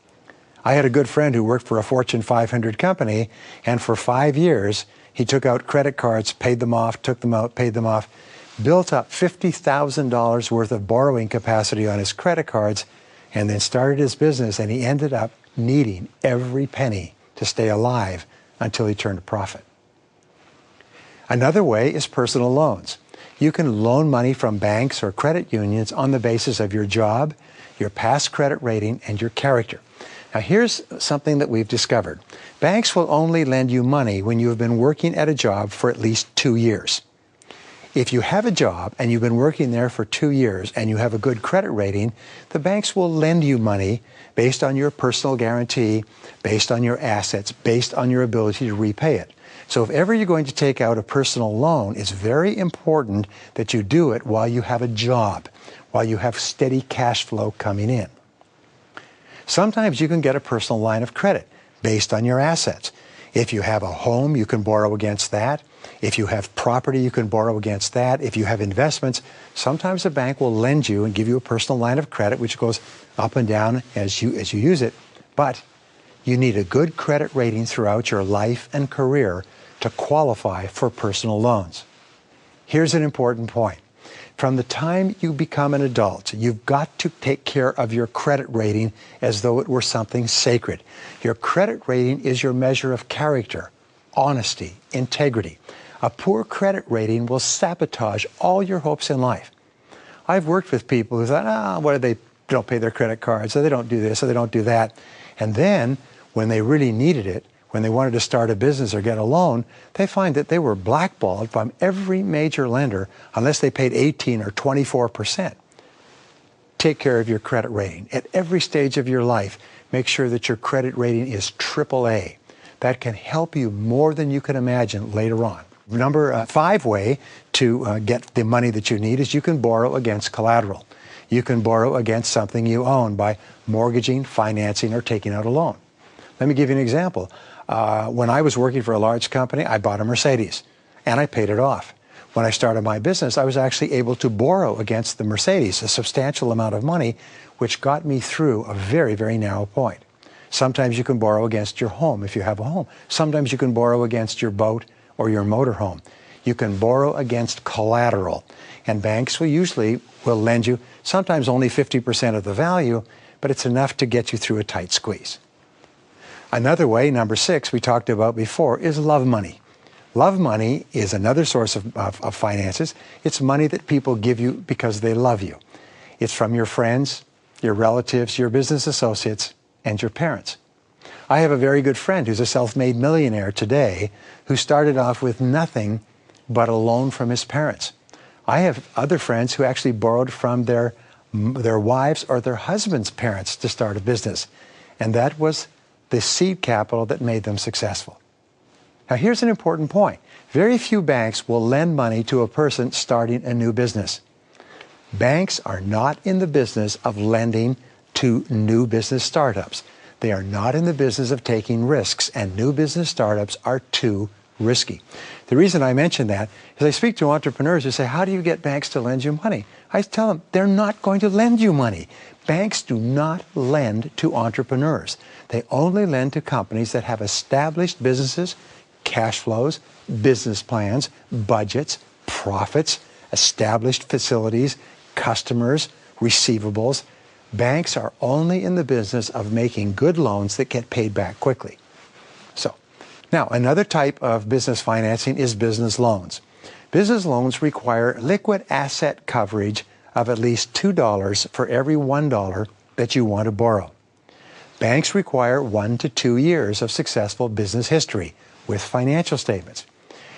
I had a good friend who worked for a Fortune 500 company, and for 5 years, he took out credit cards, paid them off, took them out, paid them off, built up $50,000 worth of borrowing capacity on his credit cards, and then started his business, and he ended up needing every penny to stay alive until he turned a profit. Another way is personal loans. You can loan money from banks or credit unions on the basis of your job, your past credit rating, and your character. Now, here's something that we've discovered. Banks will only lend you money when you have been working at a job for at least 2 years. If you have a job and you've been working there for 2 years and you have a good credit rating, the banks will lend you money based on your personal guarantee, based on your assets, based on your ability to repay it. So if ever you're going to take out a personal loan, it's very important that you do it while you have a job, while you have steady cash flow coming in. Sometimes you can get a personal line of credit based on your assets. If you have a home, you can borrow against that. If you have property, you can borrow against that. If you have investments, sometimes a bank will lend you and give you a personal line of credit, which goes up and down as you use it. But you need a good credit rating throughout your life and career to qualify for personal loans. Here's an important point. From the time you become an adult, you've got to take care of your credit rating as though it were something sacred. Your credit rating is your measure of character, honesty, integrity. A poor credit rating will sabotage all your hopes in life. I've worked with people who thought, they don't pay their credit cards, or they don't do this, or they don't do that. And then, when they really needed it, when they wanted to start a business or get a loan, they find that they were blackballed from every major lender unless they paid 18 or 24%. Take care of your credit rating. At every stage of your life, make sure that your credit rating is AAA. That can help you more than you can imagine later on. Number 5 way to get the money that you need is you can borrow against collateral. You can borrow against something you own by mortgaging, financing, or taking out a loan. Let me give you an example. When I was working for a large company, I bought a Mercedes, and I paid it off. When I started my business, I was actually able to borrow against the Mercedes a substantial amount of money, which got me through a very, very narrow point. Sometimes you can borrow against your home if you have a home. Sometimes you can borrow against your boat or your motorhome. You can borrow against collateral, and banks will lend you sometimes only 50% of the value, but it's enough to get you through a tight squeeze. Another way, number 6, we talked about before, is love money. Love money is another source of finances. It's money that people give you because they love you. It's from your friends, your relatives, your business associates, and your parents. I have a very good friend who's a self-made millionaire today who started off with nothing but a loan from his parents. I have other friends who actually borrowed from their wives or their husbands' parents to start a business. And that was the seed capital that made them successful. Now here's an important point. Very few banks will lend money to a person starting a new business. Banks are not in the business of lending to new business startups. They are not in the business of taking risks, and new business startups are too risky. The reason I mention that is I speak to entrepreneurs who say, how do you get banks to lend you money? I tell them, they're not going to lend you money. Banks do not lend to entrepreneurs. They only lend to companies that have established businesses, cash flows, business plans, budgets, profits, established facilities, customers, receivables. Banks are only in the business of making good loans that get paid back quickly. Now, another type of business financing is business loans. Business loans require liquid asset coverage of at least $2 for every $1 that you want to borrow. Banks require 1 to 2 years of successful business history with financial statements.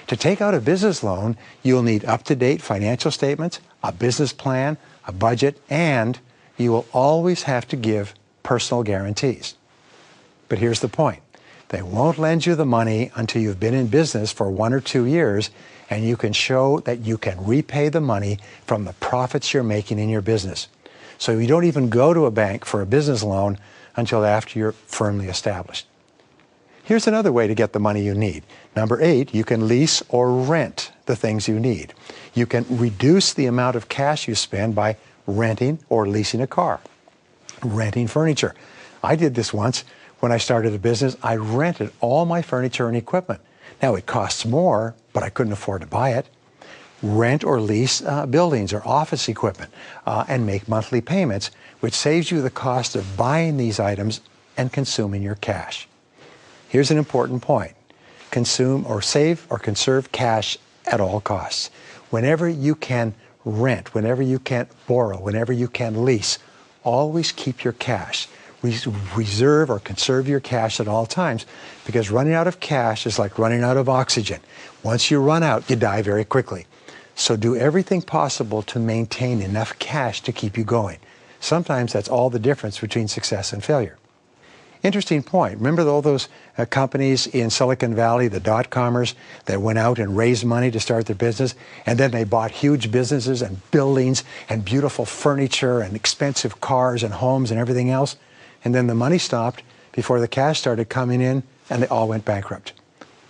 To take out a business loan, you'll need up-to-date financial statements, a business plan, a budget, and you will always have to give personal guarantees. But here's the point. They won't lend you the money until you've been in business for 1 or 2 years and you can show that you can repay the money from the profits you're making in your business. So you don't even go to a bank for a business loan until after you're firmly established. Here's another way to get the money you need. Number 8, you can lease or rent the things you need. You can reduce the amount of cash you spend by renting or leasing a car, renting furniture. I did this once. When I started a business, I rented all my furniture and equipment. Now, it costs more, but I couldn't afford to buy it. Rent or lease buildings or office equipment and make monthly payments, which saves you the cost of buying these items and consuming your cash. Here's an important point. Consume or save or conserve cash at all costs. Whenever you can rent, whenever you can borrow, whenever you can lease, always keep your cash. Reserve or conserve your cash at all times, because running out of cash is like running out of oxygen. Once you run out, you die very quickly. So do everything possible to maintain enough cash to keep you going. Sometimes that's all the difference between success and failure. Interesting point. Remember all those companies in Silicon Valley, the dot-commers, that went out and raised money to start their business, and then they bought huge businesses and buildings and beautiful furniture and expensive cars and homes and everything else? And then the money stopped before the cash started coming in, and they all went bankrupt.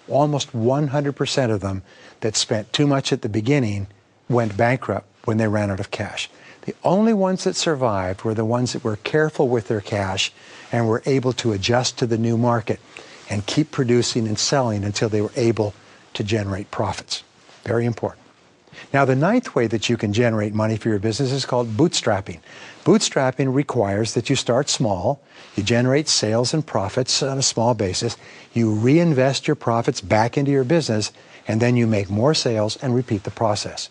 Almost 100% of them that spent too much at the beginning went bankrupt when they ran out of cash. The only ones that survived were the ones that were careful with their cash and were able to adjust to the new market and keep producing and selling until they were able to generate profits. Very important. Now, the ninth way that you can generate money for your business is called bootstrapping. Bootstrapping requires that you start small, you generate sales and profits on a small basis, you reinvest your profits back into your business, and then you make more sales and repeat the process.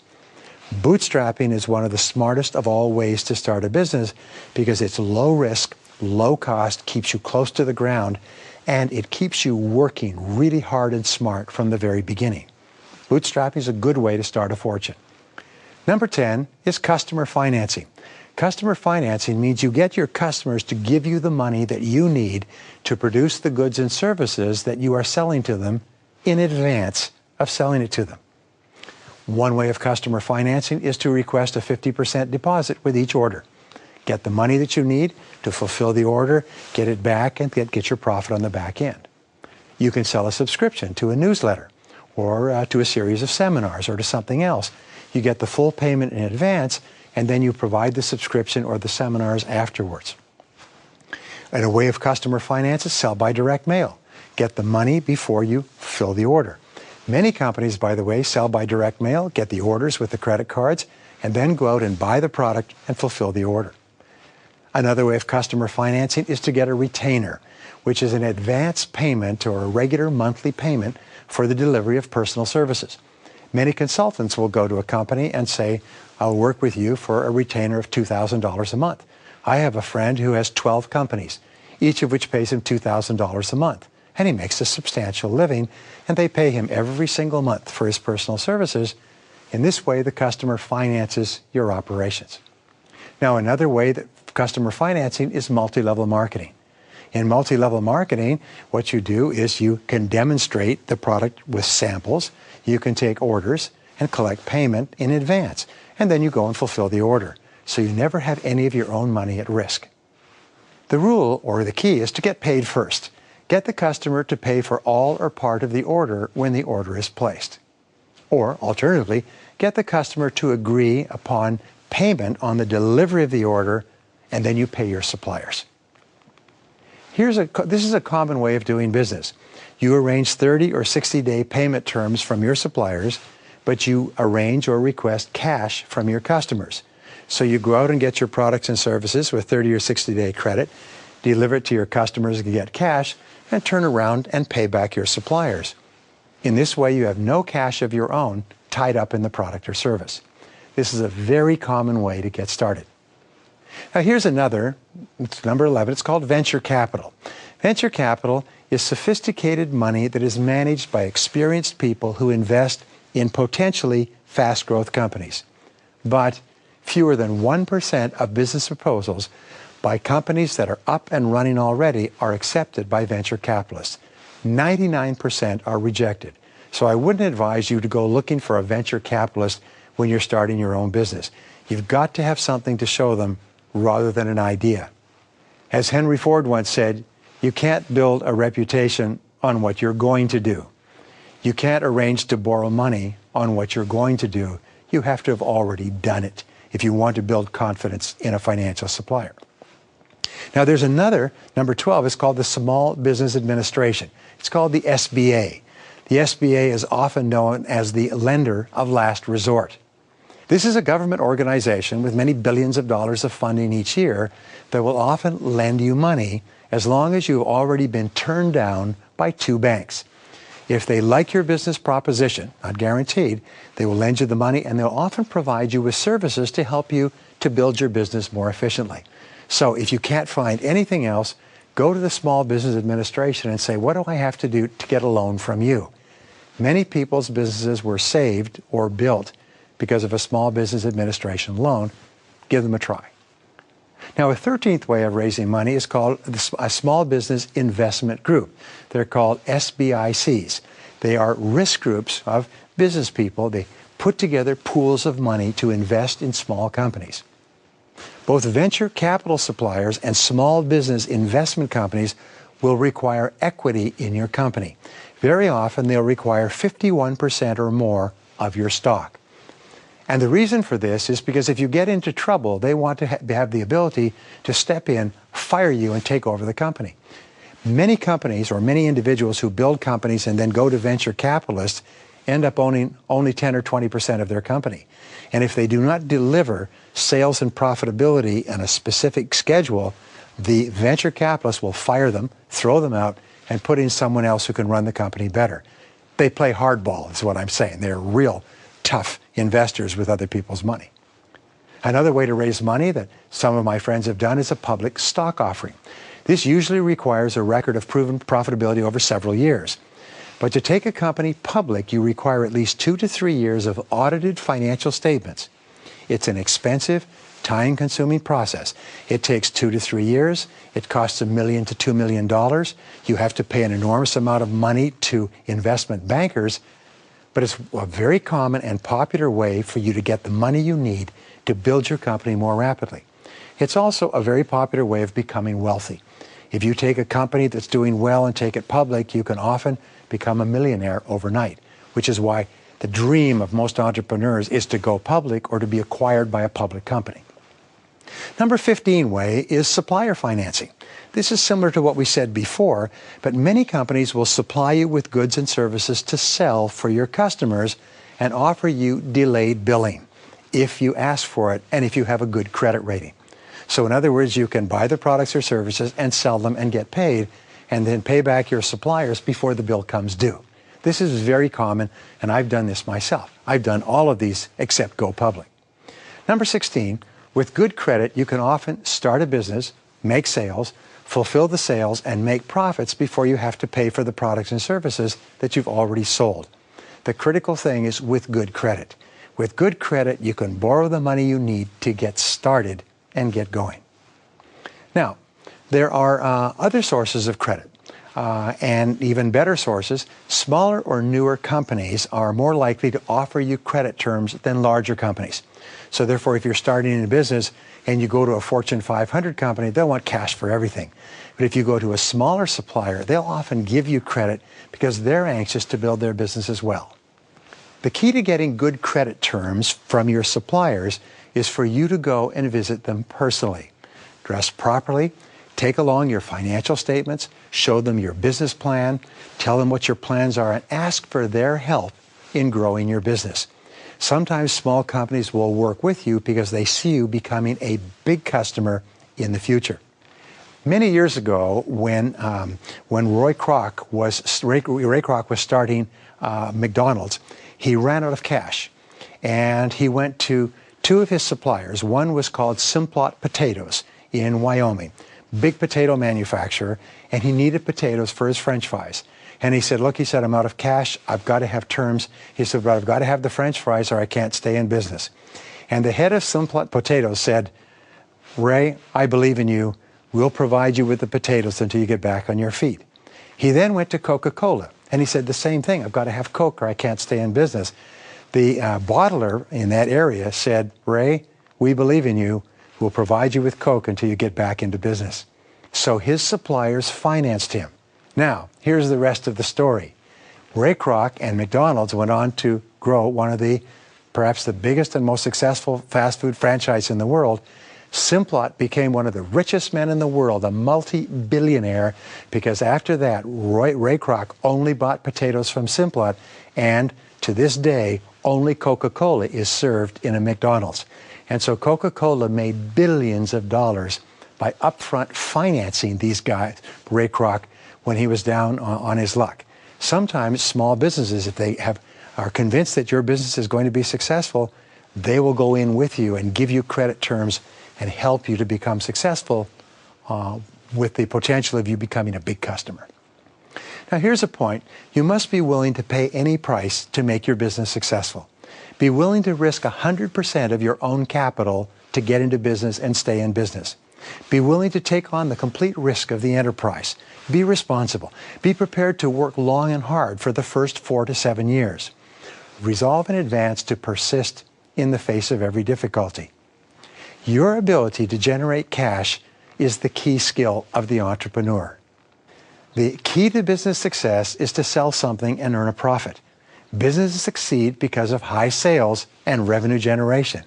Bootstrapping is one of the smartest of all ways to start a business because it's low risk, low cost, keeps you close to the ground, and it keeps you working really hard and smart from the very beginning. Bootstrapping is a good way to start a fortune. Number 10 is customer financing. Customer financing means you get your customers to give you the money that you need to produce the goods and services that you are selling to them in advance of selling it to them. One way of customer financing is to request a 50% deposit with each order. Get the money that you need to fulfill the order, get it back, and get your profit on the back end. You can sell a subscription to a newsletter or to a series of seminars or to something else. You get the full payment in advance, and then you provide the subscription or the seminars afterwards. And a way of customer finance is sell by direct mail. Get the money before you fill the order. Many companies, by the way, sell by direct mail, get the orders with the credit cards, and then go out and buy the product and fulfill the order. Another way of customer financing is to get a retainer, which is an advance payment or a regular monthly payment for the delivery of personal services. Many consultants will go to a company and say, I'll work with you for a retainer of $2,000 a month. I have a friend who has 12 companies, each of which pays him $2,000 a month. And he makes a substantial living, and they pay him every single month for his personal services. In this way, the customer finances your operations. Now, another way that customer financing is multi-level marketing. In multi-level marketing, what you do is you can demonstrate the product with samples, you can take orders and collect payment in advance, and then you go and fulfill the order. So you never have any of your own money at risk. The rule, or the key, is to get paid first. Get the customer to pay for all or part of the order when the order is placed. Or, alternatively, get the customer to agree upon payment on the delivery of the order, and then you pay your suppliers. This is a common way of doing business. You arrange 30 or 60-day payment terms from your suppliers, but you arrange or request cash from your customers. So you go out and get your products and services with 30 or 60-day credit, deliver it to your customers and get cash, and turn around and pay back your suppliers. In this way, you have no cash of your own tied up in the product or service. This is a very common way to get started. Now here's another, it's number 11, it's called venture capital. Venture capital is sophisticated money that is managed by experienced people who invest in potentially fast growth companies. But fewer than 1% of business proposals by companies that are up and running already are accepted by venture capitalists. 99% are rejected. So I wouldn't advise you to go looking for a venture capitalist when you're starting your own business. You've got to have something to show them rather than an idea. As Henry Ford once said, you can't build a reputation on what you're going to do. You can't arrange to borrow money on what you're going to do. You have to have already done it if you want to build confidence in a financial supplier. Now there's another, number 12, it's called the Small Business Administration. It's called the SBA. The SBA is often known as the lender of last resort. This is a government organization with many billions of dollars of funding each year that will often lend you money as long as you've already been turned down by 2 banks. If they like your business proposition, not guaranteed, they will lend you the money, and they'll often provide you with services to help you to build your business more efficiently. So if you can't find anything else, go to the Small Business Administration and say, what do I have to do to get a loan from you? Many people's businesses were saved or built because of a Small Business Administration loan. Give them a try. Now, a 13th way of raising money is called a Small Business Investment Group. They're called SBICs. They are risk groups of business people. They put together pools of money to invest in small companies. Both venture capital suppliers and small business investment companies will require equity in your company. Very often, they'll require 51% or more of your stock. And the reason for this is because if you get into trouble, they want to have the ability to step in, fire you, and take over the company. Many companies or many individuals who build companies and then go to venture capitalists end up owning only 10 or 20% of their company. And if they do not deliver sales and profitability on a specific schedule, the venture capitalists will fire them, throw them out, and put in someone else who can run the company better. They play hardball, is what I'm saying. They're real tough investors with other people's money. Another way to raise money that some of my friends have done is a public stock offering. This usually requires a record of proven profitability over several years. But to take a company public, you require at least 2 to 3 years of audited financial statements. It's an expensive, time-consuming process. It takes 2 to 3 years. It costs $1 million to $2 million. You have to pay an enormous amount of money to investment bankers, but it's a very common and popular way for you to get the money you need to build your company more rapidly. It's also a very popular way of becoming wealthy. If you take a company that's doing well and take it public, you can often become a millionaire overnight, which is why the dream of most entrepreneurs is to go public or to be acquired by a public company. Number 15 way is supplier financing. This is similar to what we said before, but many companies will supply you with goods and services to sell for your customers and offer you delayed billing if you ask for it and if you have a good credit rating. So in other words, you can buy the products or services and sell them and get paid, and then pay back your suppliers before the bill comes due. This is very common, and I've done this myself. I've done all of these except go public. Number 16, with good credit, you can often start a business, make sales, fulfill the sales, and make profits before you have to pay for the products and services that you've already sold. The critical thing is with good credit. With good credit, you can borrow the money you need to get started and get going. Now, there are other sources of credit, and even better sources. Smaller or newer companies are more likely to offer you credit terms than larger companies. So therefore, if you're starting a business and you go to a Fortune 500 company, they'll want cash for everything. But if you go to a smaller supplier, they'll often give you credit because they're anxious to build their business as well. The key to getting good credit terms from your suppliers is for you to go and visit them personally. Dress properly, take along your financial statements, show them your business plan, tell them what your plans are, and ask for their help in growing your business. Sometimes small companies will work with you because they see you becoming a big customer in the future. Many years ago, when Ray Kroc was starting McDonald's, he ran out of cash, and he went to two of his suppliers. One was called Simplot Potatoes in Wyoming, big potato manufacturer, and he needed potatoes for his French fries. And he said, look, he said, I'm out of cash. I've got to have terms. He said, but I've got to have the French fries or I can't stay in business. And the head of Simplot Potatoes said, Ray, I believe in you. We'll provide you with the potatoes until you get back on your feet. He then went to Coca-Cola, and he said the same thing. I've got to have Coke or I can't stay in business. The bottler in that area said, Ray, we believe in you. We'll provide you with Coke until you get back into business. So his suppliers financed him. Now, here's the rest of the story. Ray Kroc and McDonald's went on to grow one of perhaps the biggest and most successful fast food franchise in the world. Simplot became one of the richest men in the world, a multi-billionaire, because after that, Ray Kroc only bought potatoes from Simplot, and to this day, only Coca-Cola is served in a McDonald's. And so Coca-Cola made billions of dollars by upfront financing these guys, Ray Kroc, when he was down on his luck. Sometimes small businesses, if they are convinced that your business is going to be successful, they will go in with you and give you credit terms and help you to become successful with the potential of you becoming a big customer. Now here's a point. You must be willing to pay any price to make your business successful. Be willing to risk 100% of your own capital to get into business and stay in business. Be willing to take on the complete risk of the enterprise. Be responsible. Be prepared to work long and hard for the first 4 to 7 years. Resolve in advance to persist in the face of every difficulty. Your ability to generate cash is the key skill of the entrepreneur. The key to business success is to sell something and earn a profit. Businesses succeed because of high sales and revenue generation.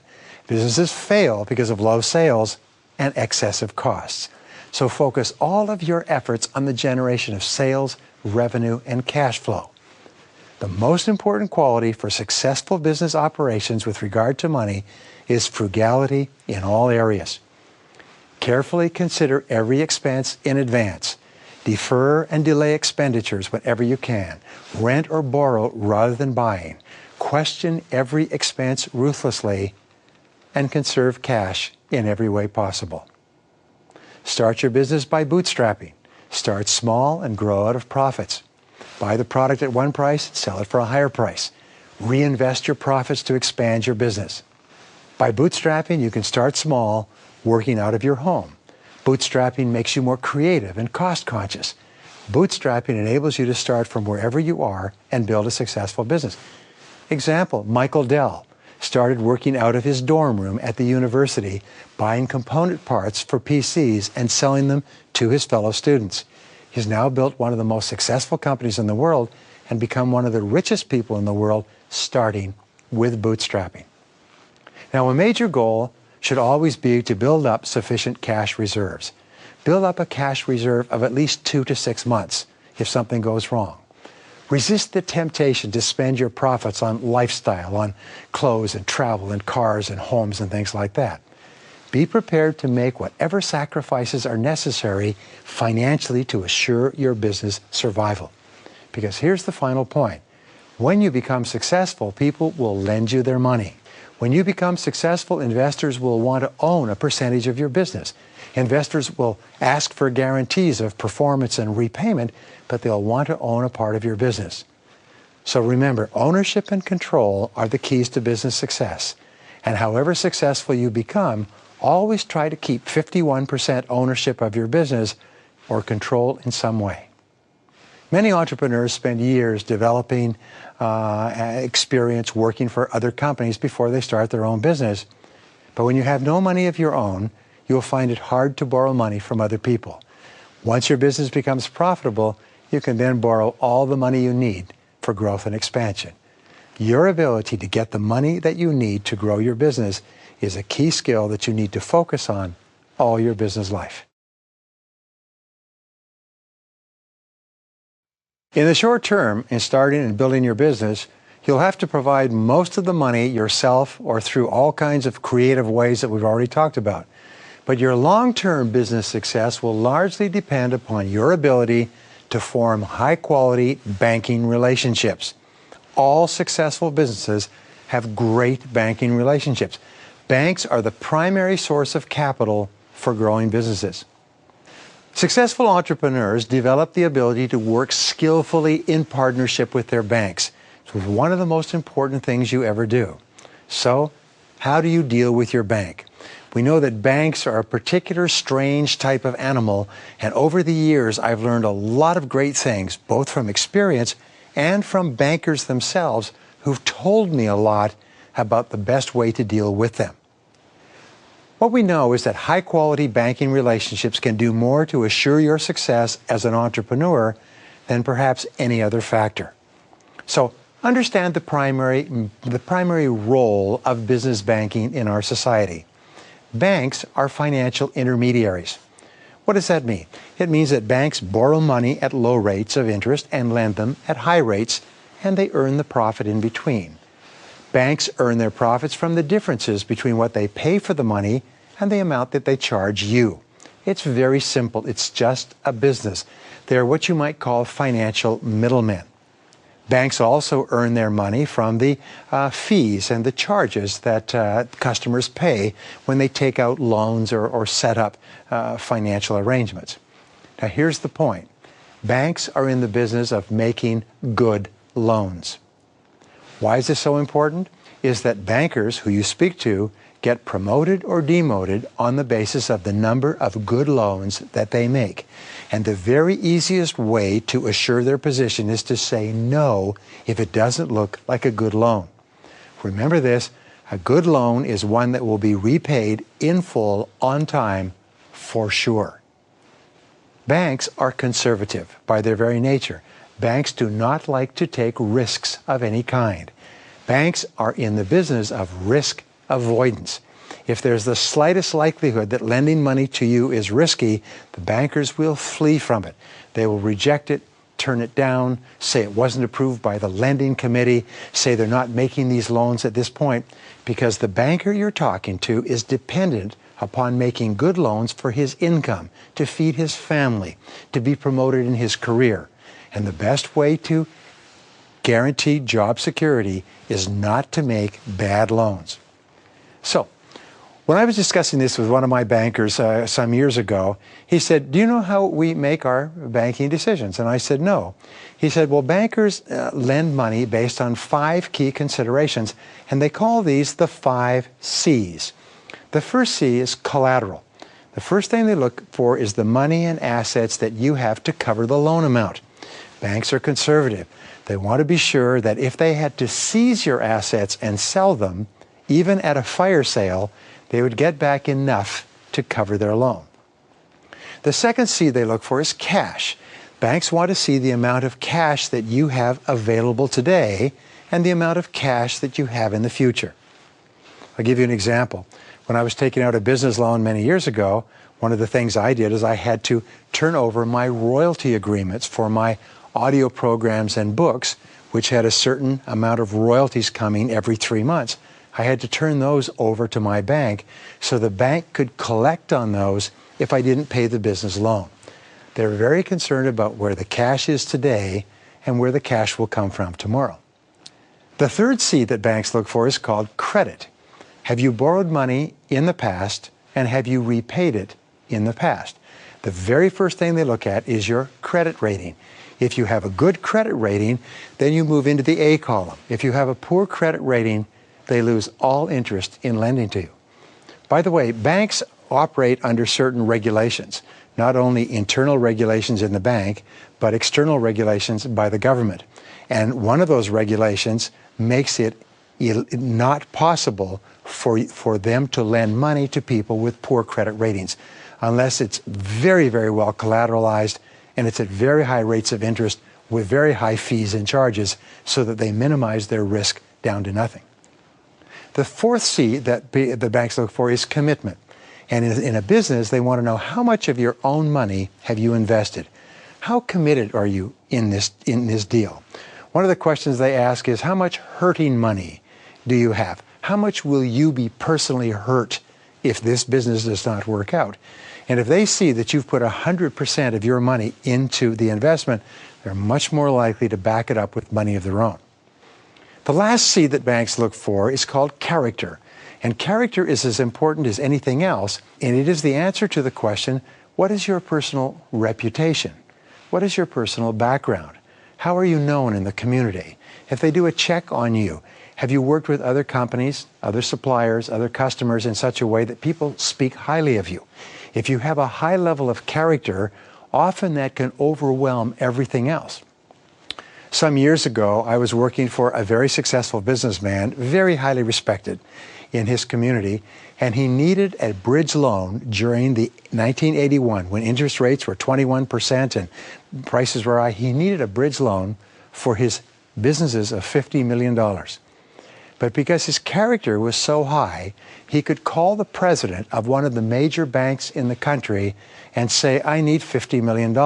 Businesses fail because of low sales and excessive costs. So focus all of your efforts on the generation of sales, revenue, and cash flow. The most important quality for successful business operations with regard to money is frugality in all areas. Carefully consider every expense in advance. Defer and delay expenditures whenever you can. Rent or borrow rather than buying. Question every expense ruthlessly, and conserve cash in every way possible. Start your business by bootstrapping. Start small and grow out of profits. Buy the product at one price, sell it for a higher price. Reinvest your profits to expand your business. By bootstrapping, you can start small, working out of your home. Bootstrapping makes you more creative and cost-conscious. Bootstrapping enables you to start from wherever you are and build a successful business. Example, Michael Dell started working out of his dorm room at the university, buying component parts for PCs and selling them to his fellow students. He's now built one of the most successful companies in the world and become one of the richest people in the world, starting with bootstrapping. Now, a major goal should always be to build up sufficient cash reserves. Build up a cash reserve of at least 2 to 6 months if something goes wrong. Resist the temptation to spend your profits on lifestyle, on clothes and travel and cars and homes and things like that. Be prepared to make whatever sacrifices are necessary financially to assure your business survival. Because here's the final point. When you become successful, people will lend you their money. When you become successful, investors will want to own a percentage of your business. Investors will ask for guarantees of performance and repayment, but they'll want to own a part of your business. So remember, ownership and control are the keys to business success. And however successful you become, always try to keep 51% ownership of your business or control in some way. Many entrepreneurs spend years developing experience working for other companies before they start their own business. But when you have no money of your own, you'll find it hard to borrow money from other people. Once your business becomes profitable, you can then borrow all the money you need for growth and expansion. Your ability to get the money that you need to grow your business is a key skill that you need to focus on all your business life. In the short term, in starting and building your business, you'll have to provide most of the money yourself or through all kinds of creative ways that we've already talked about. But your long-term business success will largely depend upon your ability to form high-quality banking relationships. All successful businesses have great banking relationships. Banks are the primary source of capital for growing businesses. Successful entrepreneurs develop the ability to work skillfully in partnership with their banks. It's one of the most important things you ever do. So, how do you deal with your bank? We know that banks are a particular strange type of animal, and over the years I've learned a lot of great things, both from experience and from bankers themselves who've told me a lot about the best way to deal with them. What we know is that high-quality banking relationships can do more to assure your success as an entrepreneur than perhaps any other factor. So understand the primary role of business banking in our society. Banks are financial intermediaries. What does that mean? It means that banks borrow money at low rates of interest and lend them at high rates, and they earn the profit in between. Banks earn their profits from the differences between what they pay for the money and the amount that they charge you. It's very simple. It's just a business. They're what you might call financial middlemen. Banks also earn their money from the fees and the charges that customers pay when they take out loans or set up financial arrangements. Now, here's the point. Banks are in the business of making good loans. Why is this so important? Is that bankers who you speak to get promoted or demoted on the basis of the number of good loans that they make. And the very easiest way to assure their position is to say no if it doesn't look like a good loan. Remember this, a good loan is one that will be repaid in full on time for sure. Banks are conservative by their very nature. Banks do not like to take risks of any kind. Banks are in the business of risk avoidance. If there's the slightest likelihood that lending money to you is risky, the bankers will flee from it. They will reject it turn it down, say it wasn't approved by the lending committee, say they're not making these loans at this point, because the banker you're talking to is dependent upon making good loans for his income, to feed his family, to be promoted in his career. And the best way to guarantee job security is not to make bad loans. So, when I was discussing this with one of my bankers some years ago, he said, "Do you know how we make our banking decisions?" And I said, "No." He said, "Well, bankers lend money based on 5 key considerations, and they call these the 5 C's. The first C is collateral. The first thing they look for is the money and assets that you have to cover the loan amount. Banks are conservative. They want to be sure that if they had to seize your assets and sell them, even at a fire sale, they would get back enough to cover their loan. The second C they look for is cash. Banks want to see the amount of cash that you have available today and the amount of cash that you have in the future. I'll give you an example. When I was taking out a business loan many years ago, one of the things I did is I had to turn over my royalty agreements for my audio programs and books, which had a certain amount of royalties coming every 3 months. I had to turn those over to my bank so the bank could collect on those if I didn't pay the business loan. They're very concerned about where the cash is today and where the cash will come from tomorrow. The third C that banks look for is called credit. Have you borrowed money in the past and have you repaid it in the past? The very first thing they look at is your credit rating. If you have a good credit rating, then you move into the A column. If you have a poor credit rating, they lose all interest in lending to you. By the way, banks operate under certain regulations, not only internal regulations in the bank, but external regulations by the government. And one of those regulations makes it not possible for them to lend money to people with poor credit ratings, unless it's very, very well collateralized and it's at very high rates of interest with very high fees and charges so that they minimize their risk down to nothing. The fourth C that the banks look for is commitment. And in a business, they want to know how much of your own money have you invested? How committed are you in this deal? One of the questions they ask is, how much hurting money do you have? How much will you be personally hurt if this business does not work out? And if they see that you've put 100% of your money into the investment, they're much more likely to back it up with money of their own. The last C that banks look for is called character. And character is as important as anything else, and it is the answer to the question, what is your personal reputation? What is your personal background? How are you known in the community? If they do a check on you, have you worked with other companies, other suppliers, other customers in such a way that people speak highly of you? If you have a high level of character, often that can overwhelm everything else. Some years ago, I was working for a very successful businessman, very highly respected in his community, and he needed a bridge loan during the 1981 when interest rates were 21% and prices were high. He needed a bridge loan for his businesses of $50 million. But because his character was so high, he could call the president of one of the major banks in the country and say, "I need $50 million.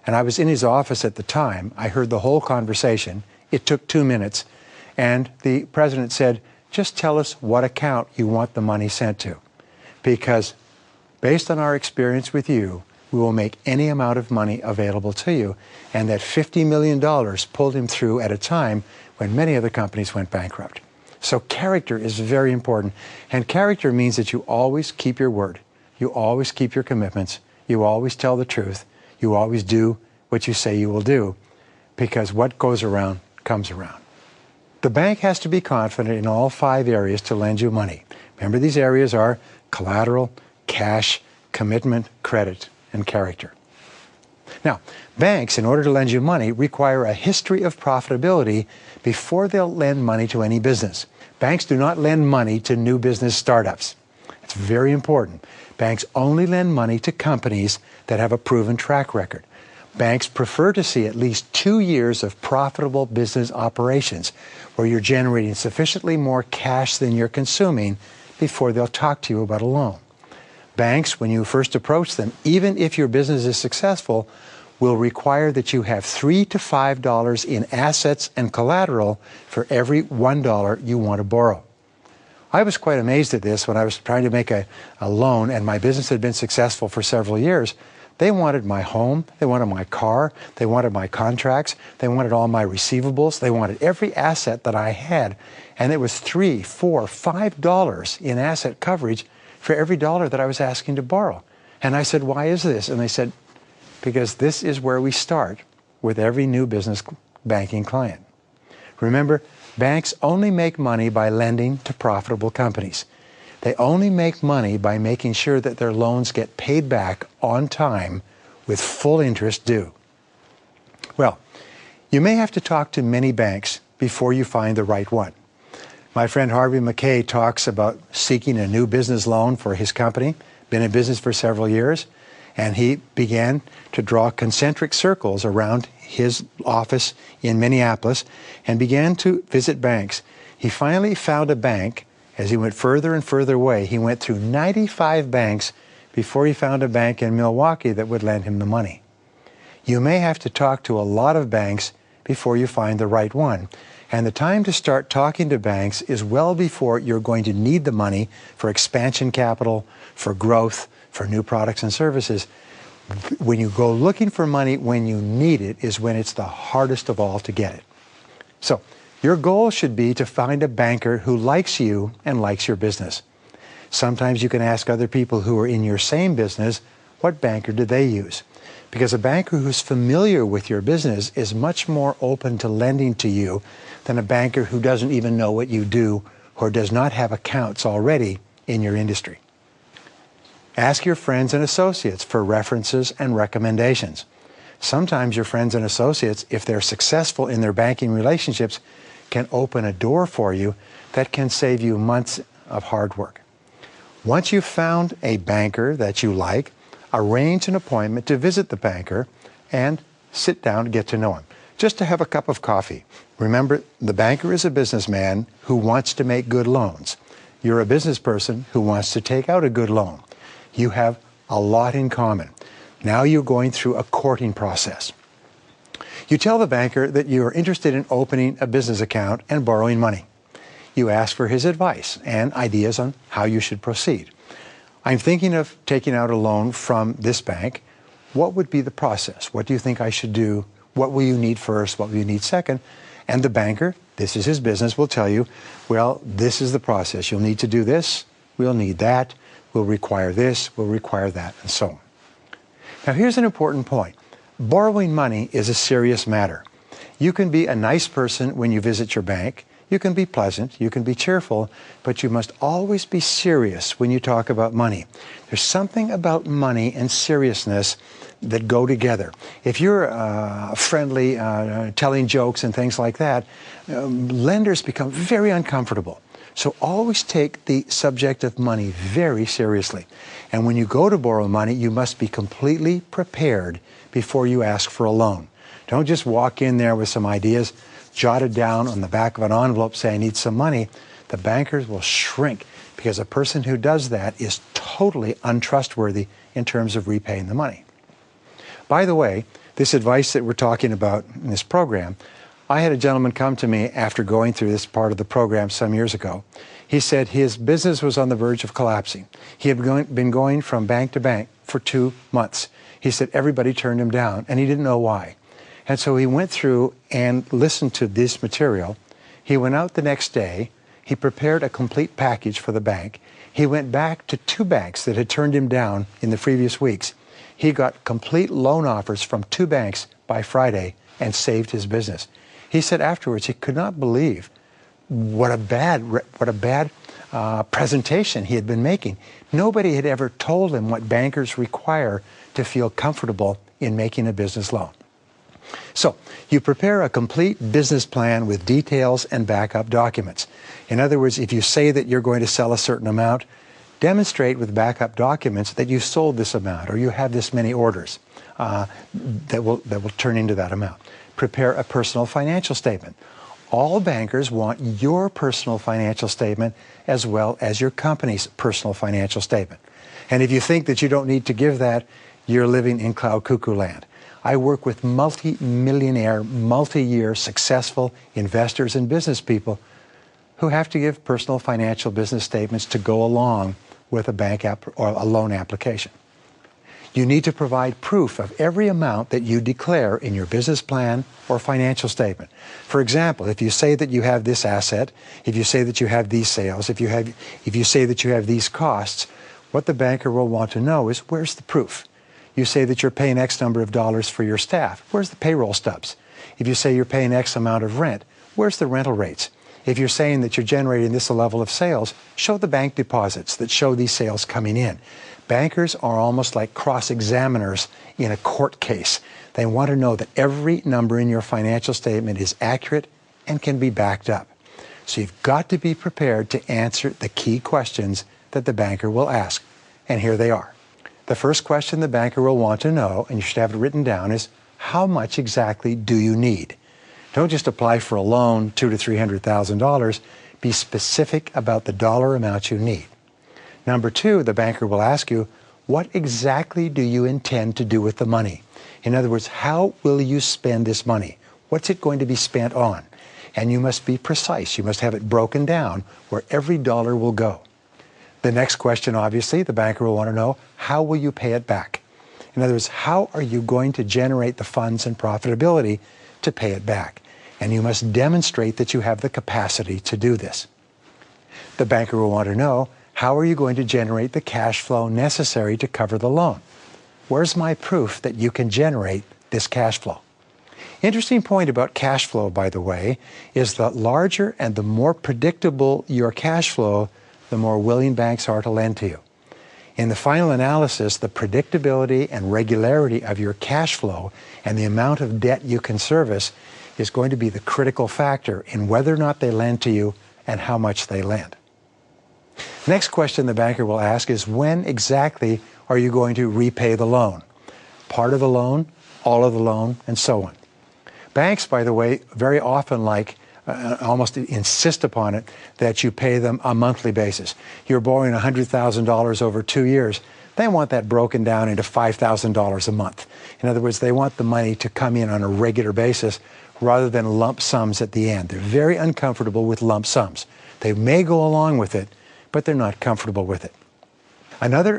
And I was in his office at the time. I heard the whole conversation. It took 2 minutes. And the president said, "Just tell us what account you want the money sent to. Because based on our experience with you, we will make any amount of money available to you." And that $50 million pulled him through at a time when many other companies went bankrupt. So character is very important. And character means that you always keep your word. You always keep your commitments. You always tell the truth. You always do what you say you will do, because what goes around comes around. The bank has to be confident in all 5 areas to lend you money. Remember, these areas are collateral, cash, commitment, credit, and character. Now, banks, in order to lend you money, require a history of profitability before they'll lend money to any business. Banks do not lend money to new business startups. It's very important. Banks only lend money to companies that have a proven track record. Banks prefer to see at least 2 years of profitable business operations where you're generating sufficiently more cash than you're consuming before they'll talk to you about a loan. Banks, when you first approach them, even if your business is successful, will require that you have $3 to $5 in assets and collateral for every $1 you want to borrow. I was quite amazed at this when I was trying to make a loan and my business had been successful for several years. They wanted my home, they wanted my car, they wanted my contracts, they wanted all my receivables, they wanted every asset that I had. And it was $3, $4, $5 in asset coverage for every dollar that I was asking to borrow. And I said, why is this? And they said, because this is where we start with every new business banking client. Remember, banks only make money by lending to profitable companies. They only make money by making sure that their loans get paid back on time with full interest due. Well, you may have to talk to many banks before you find the right one. My friend Harvey McKay talks about seeking a new business loan for his company, been in business for several years, and he began to draw concentric circles around his office in Minneapolis and began to visit banks. He finally found a bank. As he went further and further away, he went through 95 banks before he found a bank in Milwaukee that would lend him the money. You may have to talk to a lot of banks before you find the right one. And the time to start talking to banks is well before you're going to need the money for expansion capital, for growth, for new products and services. When you go looking for money when you need it is when it's the hardest of all to get it. So, your goal should be to find a banker who likes you and likes your business. Sometimes you can ask other people who are in your same business, what banker do they use? Because a banker who's familiar with your business is much more open to lending to you than a banker who doesn't even know what you do or does not have accounts already in your industry. Ask your friends and associates for references and recommendations. Sometimes your friends and associates, if they're successful in their banking relationships, can open a door for you that can save you months of hard work. Once you've found a banker that you like, arrange an appointment to visit the banker and sit down and get to know him, just to have a cup of coffee. Remember, the banker is a businessman who wants to make good loans. You're a business person who wants to take out a good loan. You have a lot in common. Now you're going through a courting process. You tell the banker that you are interested in opening a business account and borrowing money. You ask for his advice and ideas on how you should proceed. I'm thinking of taking out a loan from this bank. What would be the process? What do you think I should do? What will you need first? What will you need second? And the banker, this is his business, will tell you, well, this is the process. You'll need to do this. We'll need that. We'll require this. We'll require that, and so on. Now, here's an important point. Borrowing money is a serious matter. You can be a nice person when you visit your bank. You can be pleasant, you can be cheerful, but you must always be serious when you talk about money. There's something about money and seriousness that go together. If you're friendly, telling jokes and things like that, lenders become very uncomfortable. So always take the subject of money very seriously. And when you go to borrow money, you must be completely prepared before you ask for a loan. Don't just walk in there with some ideas jotted down on the back of an envelope saying, I need some money. The bankers will shrink because a person who does that is totally untrustworthy in terms of repaying the money. By the way, this advice that we're talking about in this program, I had a gentleman come to me after going through this part of the program some years ago. He said his business was on the verge of collapsing. He had been going from bank to bank for 2 months. He said everybody turned him down, and he didn't know why. And so he went through and listened to this material. He went out the next day. He prepared a complete package for the bank. He went back to 2 banks that had turned him down in the previous weeks. He got complete loan offers from 2 banks by Friday and saved his business. He said afterwards he could not believe what a bad presentation he had been making. Nobody had ever told him what bankers require to feel comfortable in making a business loan. So, you prepare a complete business plan with details and backup documents. In other words, if you say that you're going to sell a certain amount, demonstrate with backup documents that you sold this amount or you have this many orders that will turn into that amount. Prepare a personal financial statement. All bankers want your personal financial statement as well as your company's personal financial statement. And if you think that you don't need to give that, you're living in cloud cuckoo land. I work with multi-millionaire, multi-year successful investors and business people who have to give personal financial business statements to go along with a bank app or a loan application. You need to provide proof of every amount that you declare in your business plan or financial statement. For example, if you say that you have this asset, if you say that you have these sales, if you say that you have these costs, what the banker will want to know is, where's the proof? You say that you're paying X number of dollars for your staff. Where's the payroll stubs? If you say you're paying X amount of rent, where's the rental rates? If you're saying that you're generating this level of sales, show the bank deposits that show these sales coming in. Bankers are almost like cross-examiners in a court case. They want to know that every number in your financial statement is accurate and can be backed up. So you've got to be prepared to answer the key questions that the banker will ask. And here they are. The first question the banker will want to know, and you should have it written down, is how much exactly do you need? Don't just apply for a loan, $200,000 to $300,000. Be specific about the dollar amount you need. Number two, the banker will ask you, what exactly do you intend to do with the money? In other words, how will you spend this money? What's it going to be spent on? And you must be precise. You must have it broken down where every dollar will go. The next question, obviously, the banker will want to know, how will you pay it back? In other words, how are you going to generate the funds and profitability to pay it back? And you must demonstrate that you have the capacity to do this. The banker will want to know, how are you going to generate the cash flow necessary to cover the loan? Where's my proof that you can generate this cash flow? Interesting point about cash flow, by the way, is the larger and the more predictable your cash flow, the more willing banks are to lend to you. In the final analysis, the predictability and regularity of your cash flow and the amount of debt you can service is going to be the critical factor in whether or not they lend to you and how much they lend. Next question the banker will ask is, when exactly are you going to repay the loan? Part of the loan, all of the loan, and so on. Banks, by the way, very often almost insist upon it that you pay them a monthly basis. You're borrowing $100,000 over 2 years. They want that broken down into $5,000 a month. In other words, they want the money to come in on a regular basis rather than lump sums at the end. They're very uncomfortable with lump sums. They may go along with it, but they're not comfortable with it. Another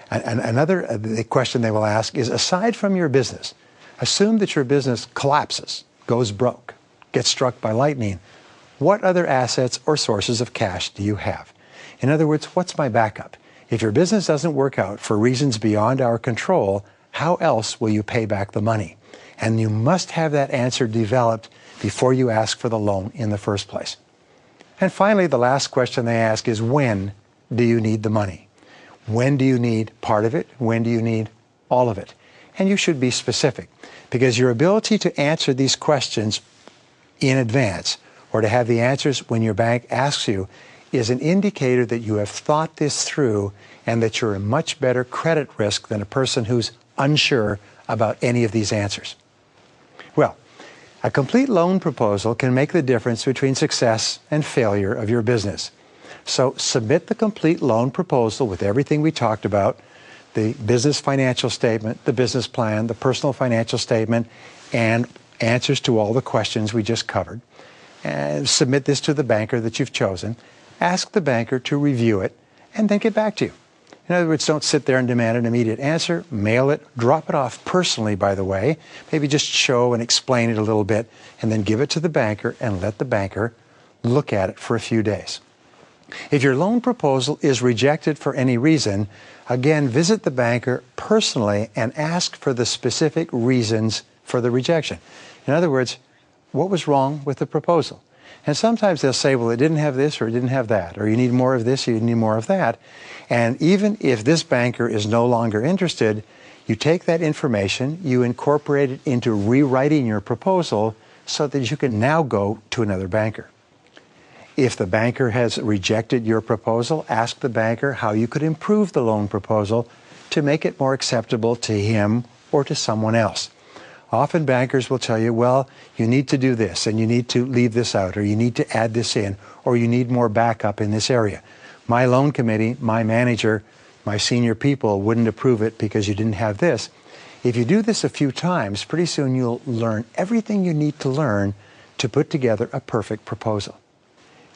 the question they will ask is, aside from your business, assume that your business collapses, goes broke, gets struck by lightning. What other assets or sources of cash do you have? In other words, what's my backup? If your business doesn't work out for reasons beyond our control, how else will you pay back the money? And you must have that answer developed before you ask for the loan in the first place. And finally, the last question they ask is, when do you need the money? When do you need part of it? When do you need all of it? And you should be specific, because your ability to answer these questions in advance or to have the answers when your bank asks you is an indicator that you have thought this through and that you're a much better credit risk than a person who's unsure about any of these answers. Well, a complete loan proposal can make the difference between success and failure of your business. So submit the complete loan proposal with everything we talked about, the business financial statement, the business plan, the personal financial statement, and answers to all the questions we just covered. And submit this to the banker that you've chosen. Ask the banker to review it and then get back to you. In other words, don't sit there and demand an immediate answer. Mail it, drop it off personally, by the way. Maybe just show and explain it a little bit, and then give it to the banker and let the banker look at it for a few days. If your loan proposal is rejected for any reason, again, visit the banker personally and ask for the specific reasons for the rejection. In other words, what was wrong with the proposal? And sometimes they'll say, well, it didn't have this or it didn't have that, or you need more of this, you need more of that. And even if this banker is no longer interested, you take that information, you incorporate it into rewriting your proposal so that you can now go to another banker. If the banker has rejected your proposal, ask the banker how you could improve the loan proposal to make it more acceptable to him or to someone else. Often bankers will tell you, well, you need to do this, and you need to leave this out, or you need to add this in, or you need more backup in this area. My loan committee, my manager, my senior people wouldn't approve it because you didn't have this. If you do this a few times, pretty soon you'll learn everything you need to learn to put together a perfect proposal.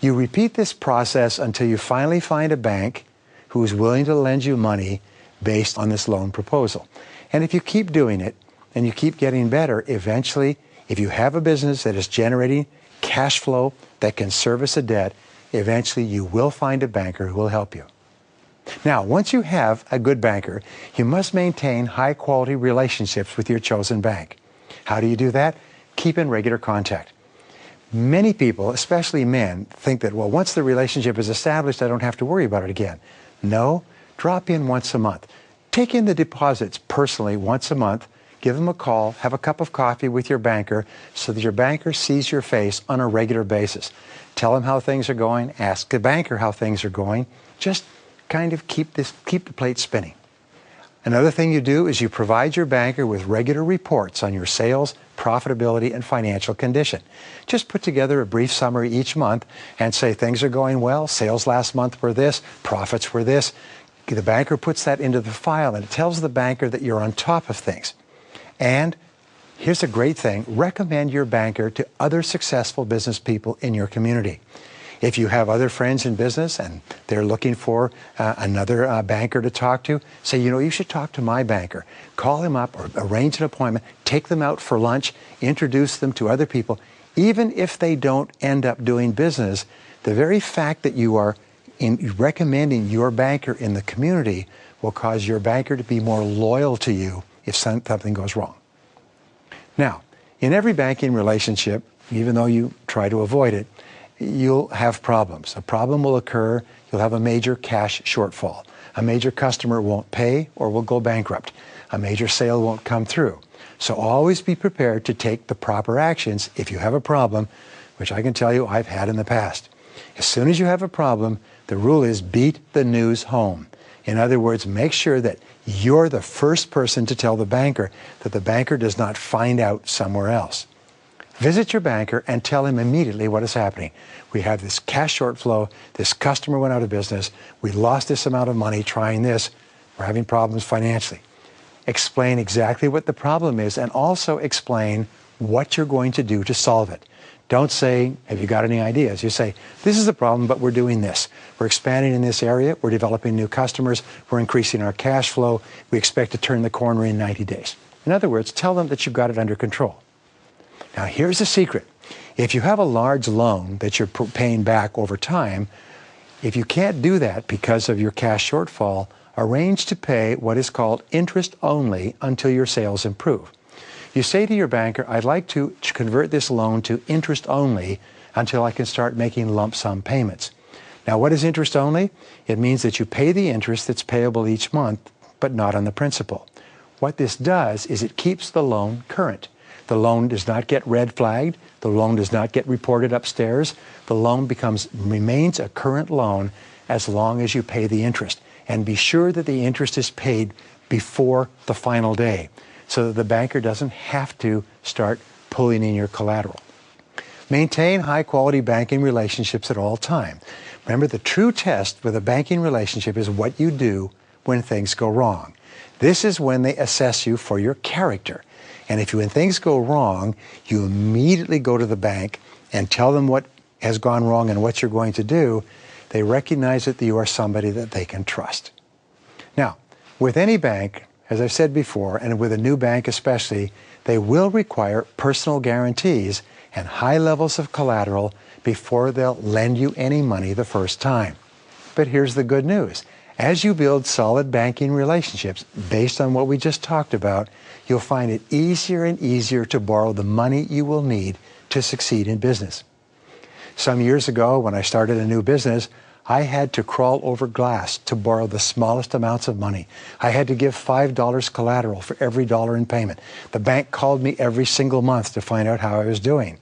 You repeat this process until you finally find a bank who is willing to lend you money based on this loan proposal. And if you keep doing it and you keep getting better, eventually, if you have a business that is generating cash flow that can service a debt, eventually you will find a banker who will help you. Now, once you have a good banker, you must maintain high-quality relationships with your chosen bank. How do you do that? Keep in regular contact. Many people, especially men, think that, well, once the relationship is established, I don't have to worry about it again. No, drop in once a month. Take in the deposits personally once a month. Give them a call, have a cup of coffee with your banker so that your banker sees your face on a regular basis. Tell them how things are going. Ask the banker how things are going. Just kind of keep the plate spinning. Another thing you do is you provide your banker with regular reports on your sales, profitability, and financial condition. Just put together a brief summary each month and say things are going well, sales last month were this, profits were this. The banker puts that into the file and it tells the banker that you're on top of things. And here's a great thing, recommend your banker to other successful business people in your community. If you have other friends in business and they're looking for another banker to talk to, say, you should talk to my banker. Call him up or arrange an appointment, take them out for lunch, introduce them to other people. Even if they don't end up doing business, the very fact that you are recommending your banker in the community will cause your banker to be more loyal to you if something goes wrong. Now, in every banking relationship, even though you try to avoid it, you'll have problems. A problem will occur. You'll have a major cash shortfall. A major customer won't pay or will go bankrupt. A major sale won't come through. So always be prepared to take the proper actions if you have a problem, which I can tell you I've had in the past. As soon as you have a problem, the rule is beat the news home. In other words, make sure that you're the first person to tell the banker that the banker does not find out somewhere else. Visit your banker and tell him immediately what is happening. We have this cash shortflow, this customer went out of business, we lost this amount of money trying this, we're having problems financially. Explain exactly what the problem is and also explain what you're going to do to solve it. Don't say, have you got any ideas? You say, this is the problem, but we're doing this. We're expanding in this area, we're developing new customers, we're increasing our cash flow, we expect to turn the corner in 90 days. In other words, tell them that you've got it under control. Now, here's the secret. If you have a large loan that you're paying back over time, if you can't do that because of your cash shortfall, arrange to pay what is called interest only until your sales improve. You say to your banker, I'd like to convert this loan to interest only until I can start making lump sum payments. Now, what is interest only? It means that you pay the interest that's payable each month, but not on the principal. What this does is it keeps the loan current. The loan does not get red flagged. The loan does not get reported upstairs. The loan remains a current loan as long as you pay the interest. And be sure that the interest is paid before the final day so that the banker doesn't have to start pulling in your collateral. Maintain high-quality banking relationships at all times. Remember, the true test with a banking relationship is what you do when things go wrong. This is when they assess you for your character. And when things go wrong, you immediately go to the bank and tell them what has gone wrong and what you're going to do. They recognize that you are somebody that they can trust. Now, with any bank, as I've said before, and with a new bank especially, they will require personal guarantees and high levels of collateral before they'll lend you any money the first time. But here's the good news. As you build solid banking relationships based on what we just talked about, you'll find it easier and easier to borrow the money you will need to succeed in business. Some years ago, when I started a new business, I had to crawl over glass to borrow the smallest amounts of money. I had to give $5 collateral for every dollar in payment. The bank called me every single month to find out how I was doing.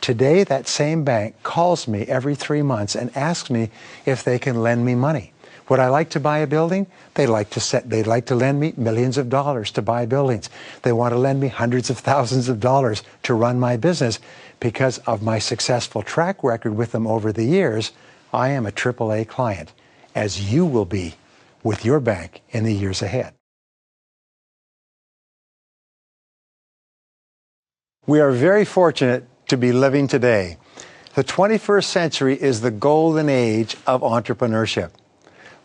Today, that same bank calls me every 3 months and asks me if they can lend me money. Would I like to buy a building? They'd like to lend me millions of dollars to buy buildings. They want to lend me hundreds of thousands of dollars to run my business. Because of my successful track record with them over the years, I am a AAA client, as you will be with your bank in the years ahead. We are very fortunate to be living today. The 21st century is the golden age of entrepreneurship.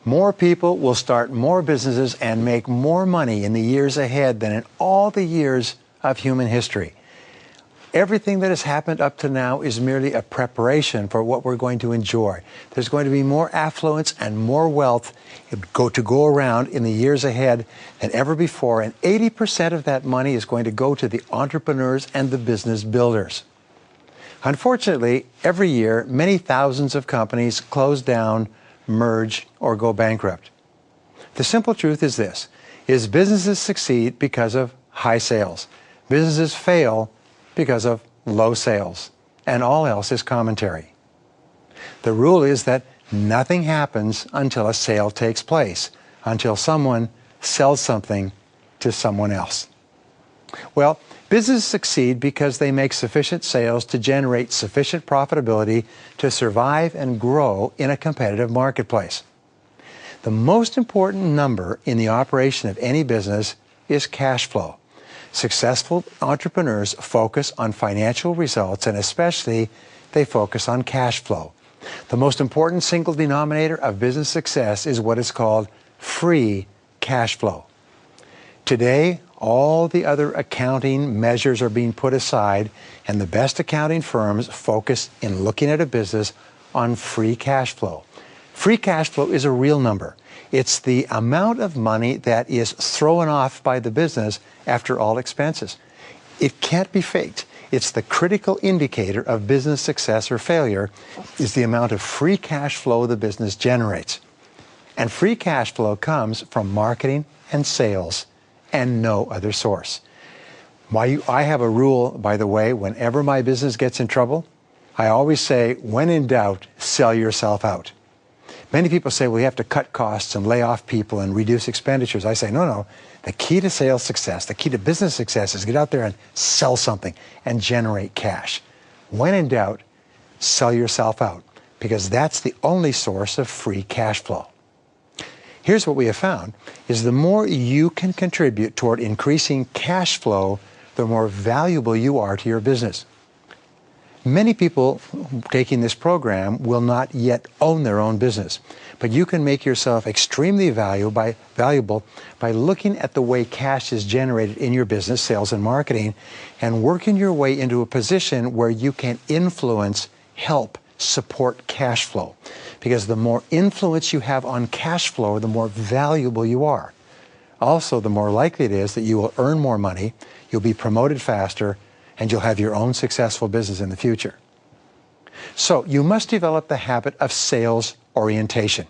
More people will start more businesses and make more money in the years ahead than in all the years of human history. Everything that has happened up to now is merely a preparation for what we're going to enjoy. There's going to be more affluence and more wealth to go around in the years ahead than ever before, and 80% of that money is going to go to the entrepreneurs and the business builders. Unfortunately, every year, many thousands of companies close down, merge, or go bankrupt. The simple truth is this, is businesses succeed because of high sales. Businesses fail because of low sales, and all else is commentary. The rule is that nothing happens until a sale takes place, until someone sells something to someone else. Well, businesses succeed because they make sufficient sales to generate sufficient profitability to survive and grow in a competitive marketplace. The most important number in the operation of any business is cash flow. Successful entrepreneurs focus on financial results, and especially they focus on cash flow. The most important single denominator of business success is what is called free cash flow. Today, all the other accounting measures are being put aside, and the best accounting firms focus in looking at a business on free cash flow. Free cash flow is a real number. It's the amount of money that is thrown off by the business after all expenses. It can't be faked. It's the critical indicator of business success or failure is the amount of free cash flow the business generates. And free cash flow comes from marketing and sales and no other source. I have a rule, by the way, whenever my business gets in trouble, I always say, when in doubt, sell yourself out. Many people say, well, you have to cut costs and lay off people and reduce expenditures. I say, no. The key to sales success, the key to business success is get out there and sell something and generate cash. When in doubt, sell yourself out, because that's the only source of free cash flow. Here's what we have found, is the more you can contribute toward increasing cash flow, the more valuable you are to your business. Many people taking this program will not yet own their own business, but you can make yourself extremely valuable by looking at the way cash is generated in your business, sales and marketing, and working your way into a position where you can influence, help, support cash flow. Because the more influence you have on cash flow, the more valuable you are. Also, the more likely it is that you will earn more money, you'll be promoted faster, and you'll have your own successful business in the future. So you must develop the habit of sales orientation.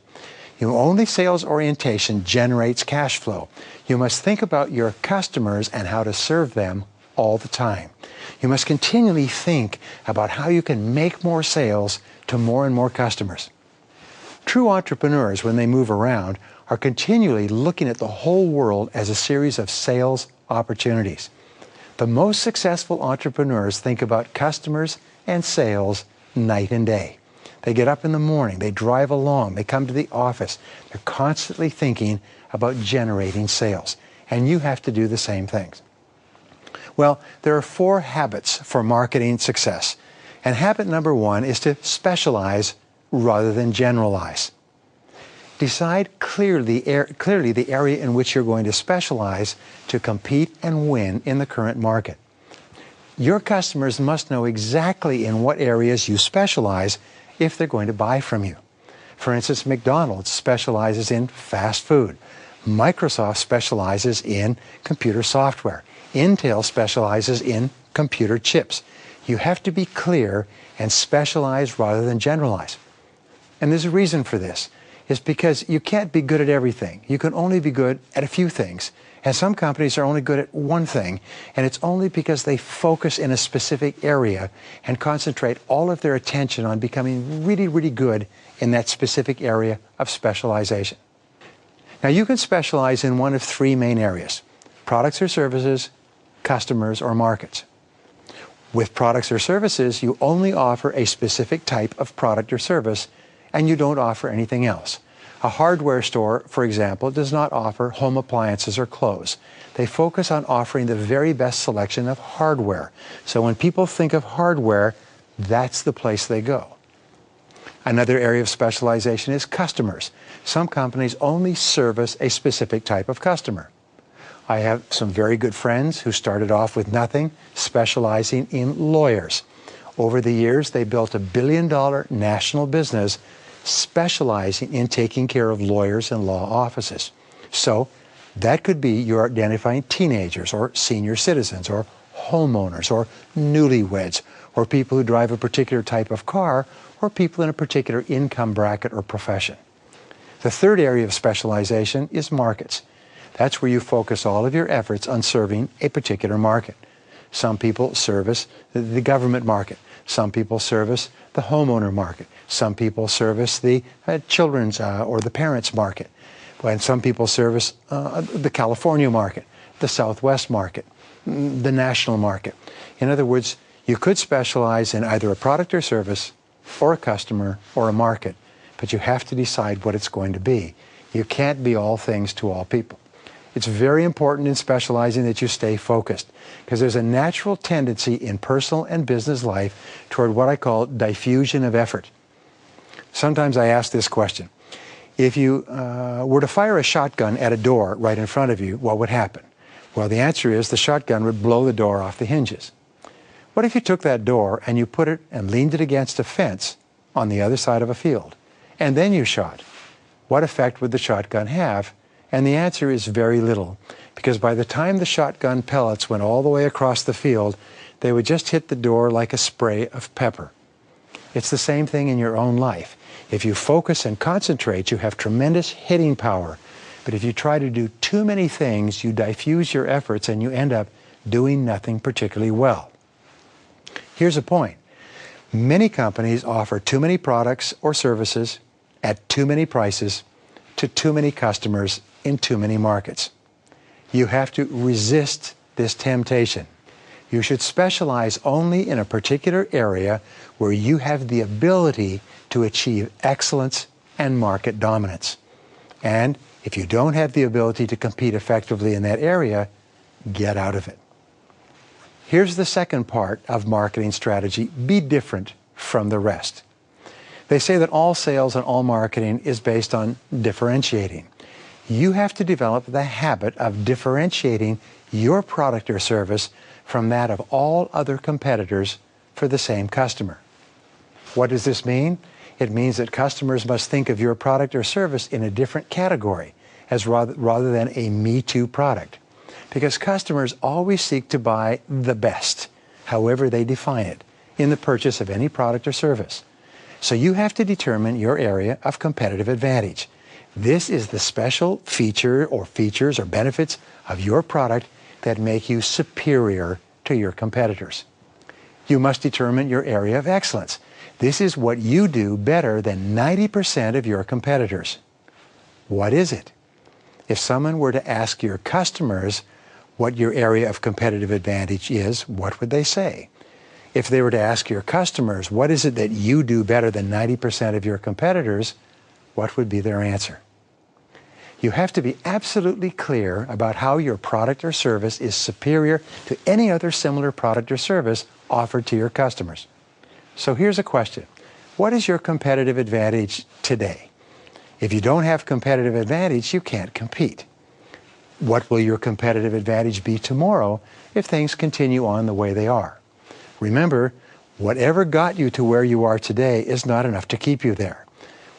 Only sales orientation generates cash flow. You must think about your customers and how to serve them all the time. You must continually think about how you can make more sales to more and more customers. True entrepreneurs, when they move around, are continually looking at the whole world as a series of sales opportunities. The most successful entrepreneurs think about customers and sales night and day. They get up in the morning, they drive along, they come to the office. They're constantly thinking about generating sales. And you have to do the same things. Well, there are 4 habits for marketing success. And habit number 1 is to specialize rather than generalize. Decide clearly the area in which you're going to specialize to compete and win in the current market. Your customers must know exactly in what areas you specialize if they're going to buy from you. For instance, McDonald's specializes in fast food. Microsoft specializes in computer software. Intel specializes in computer chips. You have to be clear and specialize rather than generalize. And there's a reason for this. Is because you can't be good at everything. You can only be good at a few things. And some companies are only good at one thing, and it's only because they focus in a specific area and concentrate all of their attention on becoming really, really good in that specific area of specialization. Now, you can specialize in one of 3 main areas: products or services, customers, or markets. With products or services, you only offer a specific type of product or service, and you don't offer anything else. A hardware store, for example, does not offer home appliances or clothes. They focus on offering the very best selection of hardware. So when people think of hardware, that's the place they go. Another area of specialization is customers. Some companies only service a specific type of customer. I have some very good friends who started off with nothing, specializing in lawyers. Over the years, they built a billion-dollar national business specializing in taking care of lawyers and law offices. So that could be you're identifying teenagers or senior citizens or homeowners or newlyweds or people who drive a particular type of car or people in a particular income bracket or profession. The third area of specialization is markets. That's where you focus all of your efforts on serving a particular market. Some people service the government market. Some people service the homeowner market. Some people service the children's or the parents market. And some people service the California market, the Southwest market, the national market. In other words, you could specialize in either a product or service or a customer or a market, but you have to decide what it's going to be. You can't be all things to all people. It's very important in specializing that you stay focused, because there's a natural tendency in personal and business life toward what I call diffusion of effort. Sometimes I ask this question. If you were to fire a shotgun at a door right in front of you, what would happen? Well, the answer is the shotgun would blow the door off the hinges. What if you took that door and you put it and leaned it against a fence on the other side of a field, and then you shot? What effect would the shotgun have? And the answer is very little, because by the time the shotgun pellets went all the way across the field, they would just hit the door like a spray of pepper. It's the same thing in your own life. If you focus and concentrate, you have tremendous hitting power. But if you try to do too many things, you diffuse your efforts and you end up doing nothing particularly well. Here's a point. Many companies offer too many products or services at too many prices to too many customers in too many markets. You have to resist this temptation. You should specialize only in a particular area where you have the ability to achieve excellence and market dominance. And if you don't have the ability to compete effectively in that area, get out of it. Here's the second part of marketing strategy: be different from the rest. They say that all sales and all marketing is based on differentiating. You have to develop the habit of differentiating your product or service from that of all other competitors for the same customer. What does this mean? It means that customers must think of your product or service in a different category, as rather than a me too product. Because customers always seek to buy the best, however they define it, in the purchase of any product or service. So you have to determine your area of competitive advantage. This is the special feature or features or benefits of your product that make you superior to your competitors. You must determine your area of excellence. This is what you do better than 90% of your competitors. What is it? If someone were to ask your customers what your area of competitive advantage is, what would they say? If they were to ask your customers, what is it that you do better than 90% of your competitors, what would be their answer? You have to be absolutely clear about how your product or service is superior to any other similar product or service offered to your customers. So here's a question. What is your competitive advantage today? If you don't have competitive advantage, you can't compete. What will your competitive advantage be tomorrow if things continue on the way they are? Remember, whatever got you to where you are today is not enough to keep you there.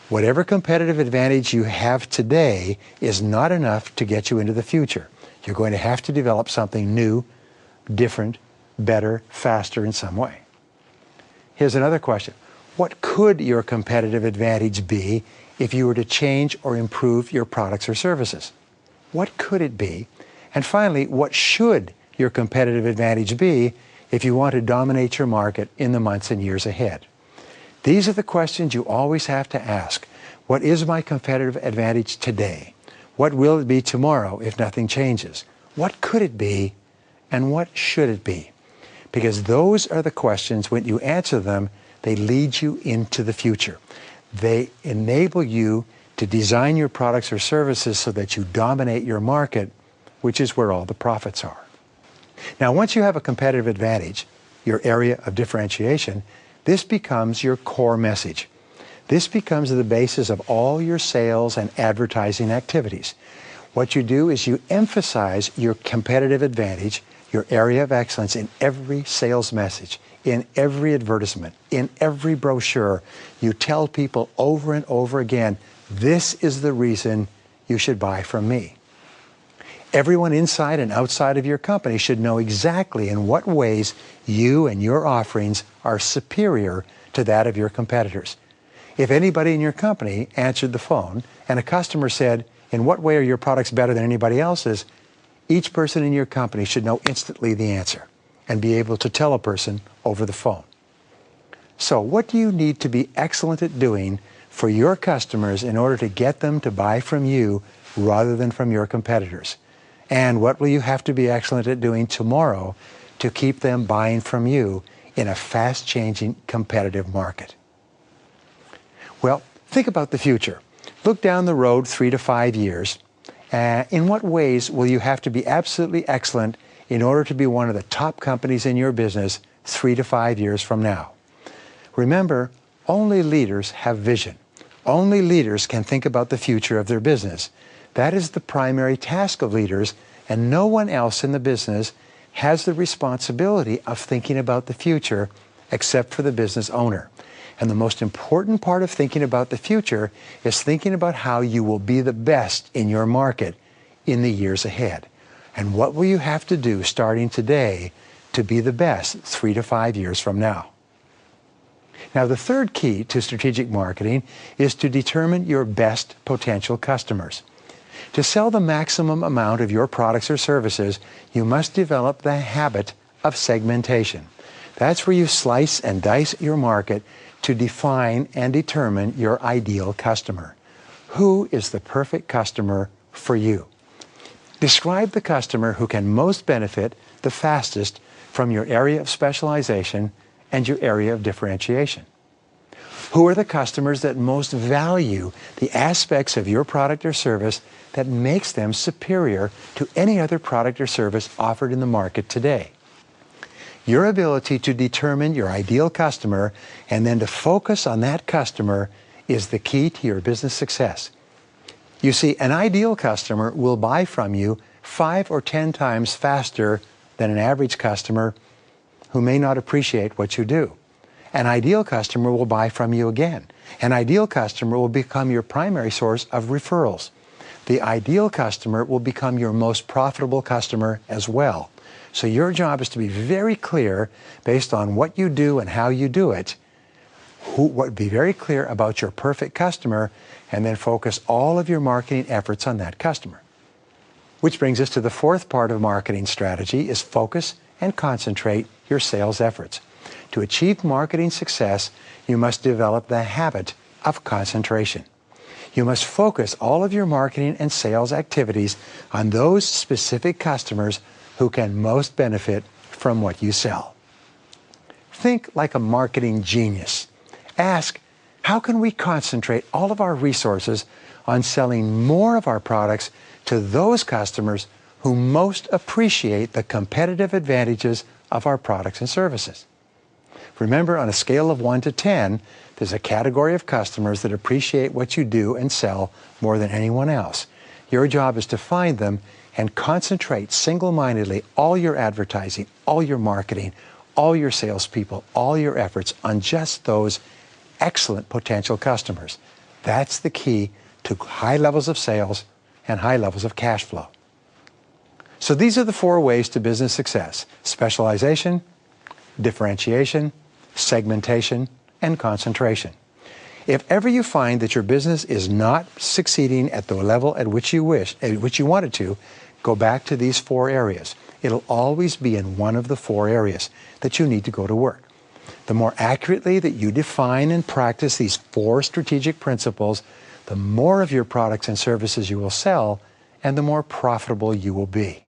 Whatever competitive advantage you have today is not enough to get you into the future. You're going to have to develop something new, different, better, faster in some way. Here's another question. What could your competitive advantage be if you were to change or improve your products or services? What could it be? And finally, what should your competitive advantage be if you want to dominate your market in the months and years ahead? These are the questions you always have to ask. What is my competitive advantage today? What will it be tomorrow if nothing changes? What could it be? And what should it be? Because those are the questions, when you answer them, they lead you into the future. They enable you to design your products or services so that you dominate your market, which is where all the profits are. Now, once you have a competitive advantage, your area of differentiation, this becomes your core message. This becomes the basis of all your sales and advertising activities. What you do is you emphasize your competitive advantage, your area of excellence in every sales message, in every advertisement, in every brochure. You tell people over and over again, this is the reason you should buy from me. Everyone inside and outside of your company should know exactly in what ways you and your offerings are superior to that of your competitors. If anybody in your company answered the phone and a customer said, in what way are your products better than anybody else's, each person in your company should know instantly the answer and be able to tell a person over the phone. So what do you need to be excellent at doing for your customers in order to get them to buy from you rather than from your competitors? And what will you have to be excellent at doing tomorrow to keep them buying from you in a fast-changing competitive market? Well, think about the future. Look down the road 3 to 5 years. In what ways will you have to be absolutely excellent in order to be one of the top companies in your business 3 to 5 years from now? Remember, only leaders have vision. Only leaders can think about the future of their business. That is the primary task of leaders, and no one else in the business has the responsibility of thinking about the future except for the business owner. And the most important part of thinking about the future is thinking about how you will be the best in your market in the years ahead. And what will you have to do starting today to be the best 3 to 5 years from now? Now, the third key to strategic marketing is to determine your best potential customers. To sell the maximum amount of your products or services, you must develop the habit of segmentation. That's where you slice and dice your market to define and determine your ideal customer. Who is the perfect customer for you? Describe the customer who can most benefit the fastest from your area of specialization and your area of differentiation. Who are the customers that most value the aspects of your product or service that makes them superior to any other product or service offered in the market today? Your ability to determine your ideal customer and then to focus on that customer is the key to your business success. You see, an ideal customer will buy from you 5 or 10 times faster than an average customer who may not appreciate what you do. An ideal customer will buy from you again. An ideal customer will become your primary source of referrals. The ideal customer will become your most profitable customer as well. So your job is to be very clear based on what you do and how you do it. Be very clear about your perfect customer and then focus all of your marketing efforts on that customer. Which brings us to the fourth part of marketing strategy is focus and concentrate your sales efforts. To achieve marketing success, you must develop the habit of concentration. You must focus all of your marketing and sales activities on those specific customers who can most benefit from what you sell. Think like a marketing genius. Ask, how can we concentrate all of our resources on selling more of our products to those customers who most appreciate the competitive advantages of our products and services? Remember, on a scale of 1 to 10, there's a category of customers that appreciate what you do and sell more than anyone else. Your job is to find them and concentrate single-mindedly all your advertising, all your marketing, all your salespeople, all your efforts on just those excellent potential customers. That's the key to high levels of sales and high levels of cash flow. So these are the 4 ways to business success: specialization, differentiation, segmentation, and concentration. If ever you find that your business is not succeeding at the level at which you want it to, go back to these 4 areas. It'll always be in one of the 4 areas that you need to go to work. The more accurately that you define and practice these 4 strategic principles, the more of your products and services you will sell, and the more profitable you will be.